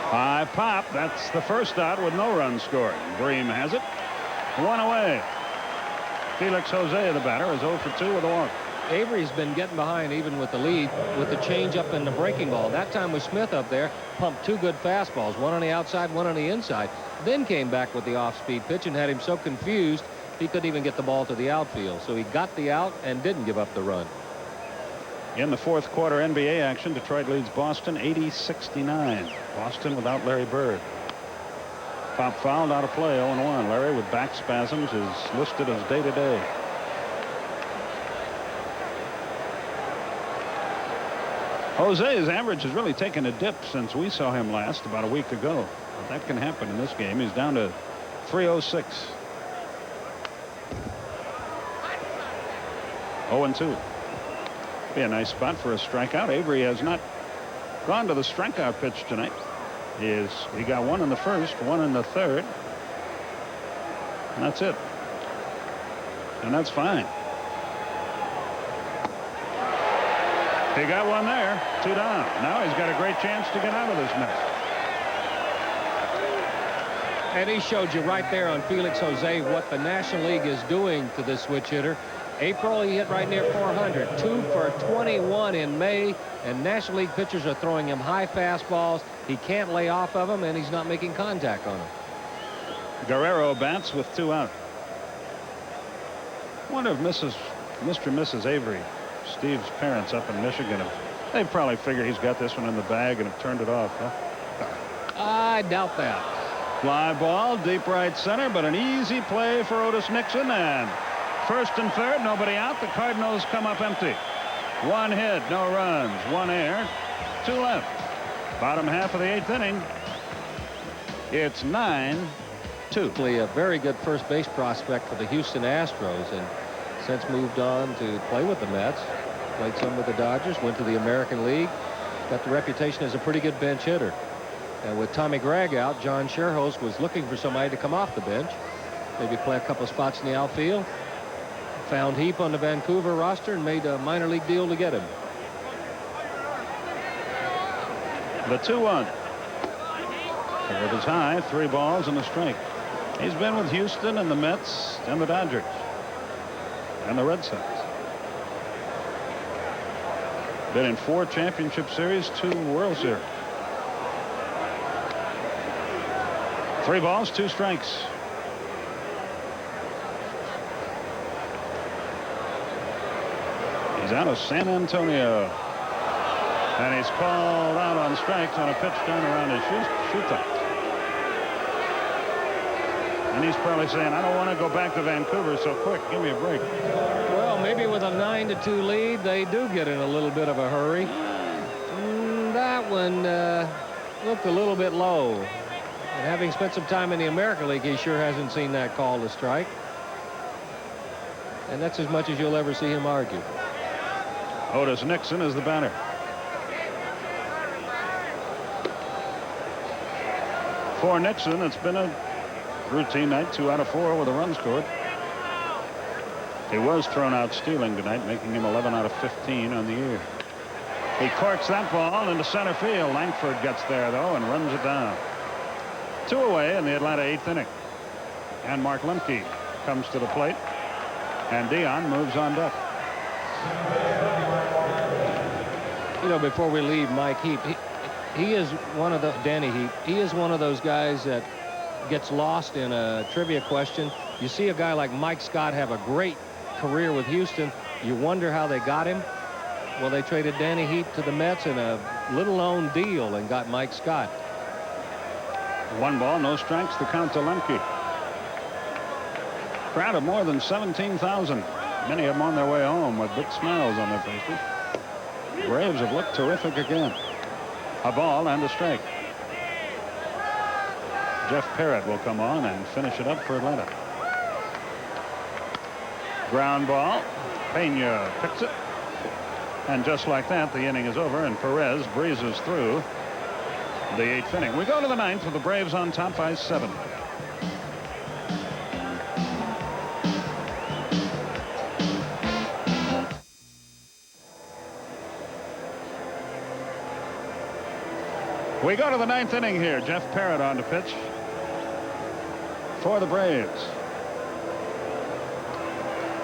High pop. That's the first out with no run scored. Bream has it. 1 away. Felix Jose, the batter, is 0 for 2 with a walk. Avery's been getting behind even with the lead with the changeup and the breaking ball. That time with Smith up there, pumped 2 good fastballs, one on the outside, one on the inside. Then came back with the off-speed pitch and had him so confused he couldn't even get the ball to the outfield. So he got the out and didn't give up the run. In the 4th quarter NBA action, Detroit leads Boston 80-69. Boston without Larry Bird. Pop fouled, out of play, 0-1. Larry with back spasms is listed as day-to-day. Jose's average has really taken a dip since we saw him last about a week ago. But that can happen in this game. He's down to 306. 0-2. Be a nice spot for a strikeout. Avery has not gone to the strikeout pitch tonight. He got 1 in the first, 1 in the third, and that's it. And that's fine. He got 1 there, 2 down. Now he's got a great chance to get out of this mess. And he showed you right there on Felix Jose what the National League is doing to this switch hitter. April, he hit right near 400, 2 for 21 in May, and National League pitchers are throwing him high fastballs. He can't lay off of them, and he's not making contact on them. Guerrero bats with 2 out. I wonder if Mr. and Mrs. Avery, Steve's parents up in Michigan, they probably figure he's got this one in the bag and have turned it off, huh? I doubt that. Fly ball, deep right center, but an easy play for Otis Nixon. And first and third, nobody out. The Cardinals come up empty. 1 hit, no runs, 1 error, 2 left. Bottom half of the 8th inning. It's 9-2. A very good first base prospect for the Houston Astros, and since moved on to play with the Mets. Played some with the Dodgers, went to the American League. Got the reputation as a pretty good bench hitter. And with Tommy Gregg out, John Sherhost was looking for somebody to come off the bench. Maybe play a couple of spots in the outfield. Found Heap on the Vancouver roster and made a minor league deal to get him. The 2-1. Curve is high, 3 balls and a strike. He's been with Houston and the Mets and the Dodgers and the Red Sox. Been in 4 championship series, 2 World Series. 3 balls, 2 strikes. He's out of San Antonio. And he's called out on strikes on a pitch down around his shoe top. And he's probably saying, I don't want to go back to Vancouver so quick. Give me a break. Well, maybe with a 9-2 lead, they do get in a little bit of a hurry. That one looked a little bit low. And having spent some time in the American League, he sure hasn't seen that call to strike. And that's as much as you'll ever see him argue. Otis Nixon is the batter. For Nixon, it's been a routine night, 2 out of 4 with a run scored. He was thrown out stealing tonight, making him 11 out of 15 on the year. He corks that ball into center field. Langford gets there, though, and runs it down. 2 away in the Atlanta 8th inning. And Mark Lemke comes to the plate. And Dion moves on deck. You know, before we leave Mike Heap, he is one of the Danny Heap. He is one of those guys that gets lost in a trivia question. You see a guy like Mike Scott have a great career with Houston. You wonder how they got him. Well, they traded Danny Heap to the Mets in a little-known deal and got Mike Scott. 1 ball, no strikes. The count to Lemke. Crowd of more than 17,000. Many of them on their way home with big smiles on their faces. Braves have looked terrific again. A ball and a strike. Jeff Parrott will come on and finish it up for Atlanta. Ground ball. Pena picks it. And just like that, the inning is over, and Perez breezes through the 8th inning. We go to the 9th with the Braves on top by 7. We go to the 9th inning here. Jeff Parrott on to pitch for the Braves.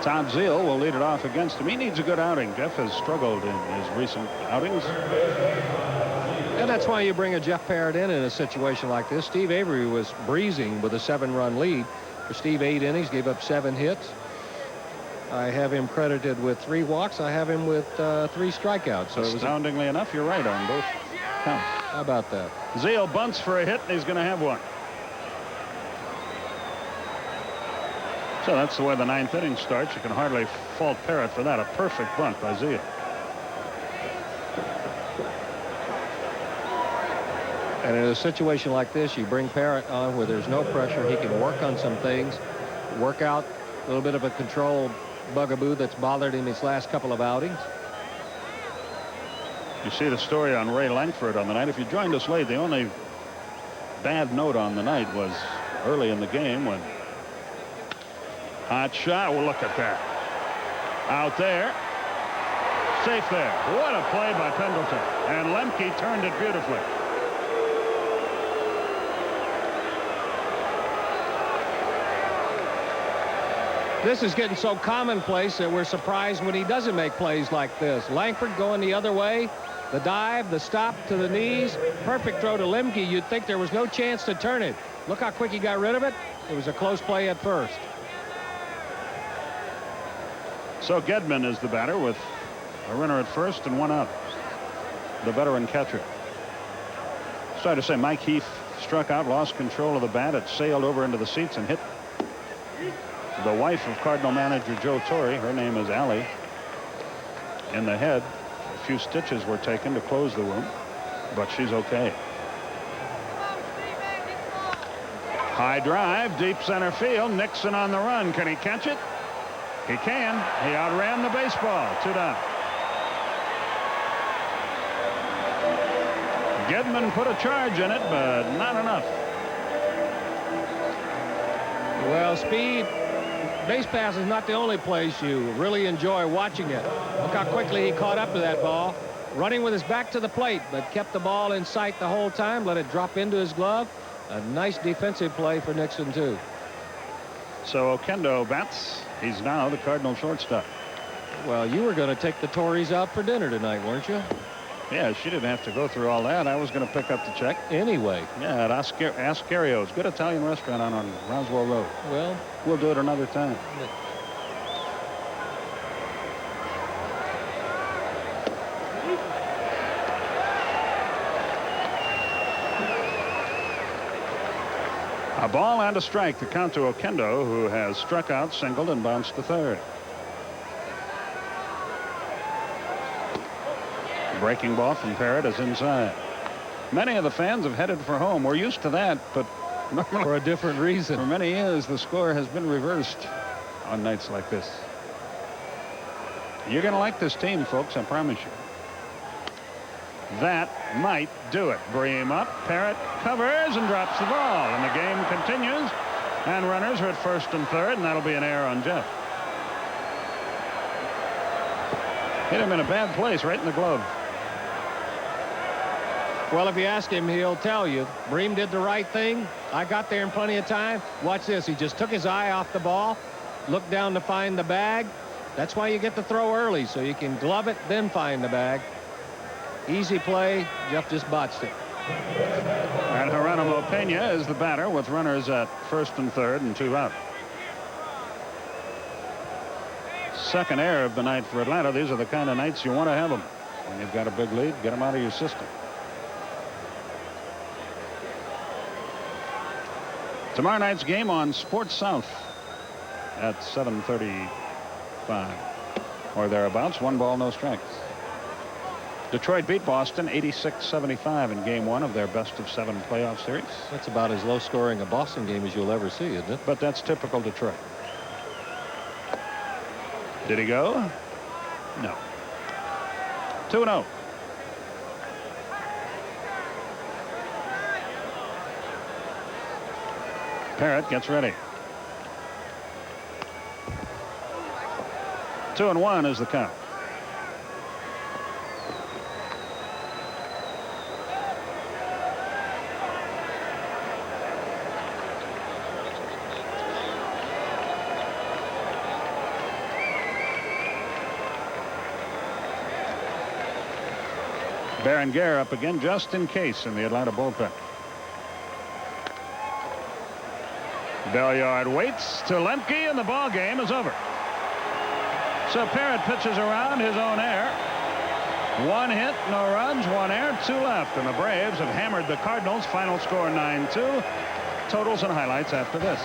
Todd Zeile will lead it off against him. He needs a good outing. Jeff has struggled in his recent outings. And that's why you bring a Jeff Parrott in a situation like this. Steve Avery was breezing with a 7-run lead. For Steve, 8 innings, gave up 7 hits. I have him credited with 3 walks. I have him with 3 strikeouts. So astoundingly enough, you're right on both counts. How about that? Zeile bunts for a hit, and he's going to have one. So that's the way the 9th inning starts. You can hardly fault Parrott for that. A perfect bunt by Zeile. And in a situation like this, you bring Parrott on where there's no pressure. He can work on some things, work out a little bit of a control bugaboo that's bothered him his last couple of outings. You see the story on Ray Langford on the night. If you joined us late, the only bad note on the night was early in the game when hot shot. Well, look at that. Out there. Safe there. What a play by Pendleton. And Lemke turned it beautifully. This is getting so commonplace that we're surprised when he doesn't make plays like this. Langford going the other way. The dive, the stop to the knees. Perfect throw to Lemke. You'd think there was no chance to turn it. Look how quick he got rid of it. It was a close play at first. So Gedman is the batter with a runner at first and 1 out. The veteran catcher. Sorry to say, Mike Heath struck out, lost control of the bat. It sailed over into the seats and hit the wife of Cardinal manager Joe Torre. Her name is Allie. In the head. A few stitches were taken to close the wound, but she's okay. High drive, deep center field. Nixon on the run. Can he catch it? He can. He outran the baseball. 2 down. Gedman put a charge in it, but not enough. Well, speed. Base pass is not the only place you really enjoy watching it. Look how quickly he caught up to that ball. Running with his back to the plate, but kept the ball in sight the whole time. Let it drop into his glove. A nice defensive play for Nixon, too. So Oquendo bats. He's now the Cardinal shortstop. Well, you were going to take the Tories out for dinner tonight, weren't you? Yeah, she didn't have to go through all that. I was going to pick up the check. Anyway. Yeah, at Ascario's. Good Italian restaurant on Roswell Road. Well, we'll do it another time. A ball and a strike to count to Oquendo, who has struck out, singled, and bounced to third. Breaking ball from Parrott is inside. Many of the fans have headed for home. We're used to that, but for a different reason. For many years, the score has been reversed on nights like this. You're going to like this team, folks, I promise you. That might do it. Bream up. Parrott covers and drops the ball. And the game continues. And runners are at first and third, and that'll be an error on Jeff. Hit him in a bad place, right in the glove. Well, if you ask him, he'll tell you. Bream did the right thing. I got there in plenty of time. Watch this. He just took his eye off the ball, looked down to find the bag. That's why you get the throw early, so you can glove it, then find the bag. Easy play. Jeff just botched it. And Geronimo Pena is the batter with runners at first and third and 2 out. Second error of the night for Atlanta. These are the kind of nights you want to have them. When you've got a big lead, get them out of your system. Tomorrow night's game on Sports South at 7:35 or thereabouts. 1 ball, no strikes. Detroit beat Boston 86-75 in game 1 of their best-of-7 playoff series. That's about as low-scoring a Boston game as you'll ever see, isn't it? But that's typical Detroit. Did he go? No. 2-0. Parrott gets ready. 2-1 is the count. Berenguer up again just in case in the Atlanta bullpen. Belliard waits to Lemke, and the ball game is over. So Parrott pitches around his own error. 1 hit, no runs, 1 error, 2 left, and the Braves have hammered the Cardinals. Final score 9-2. Totals and highlights after this.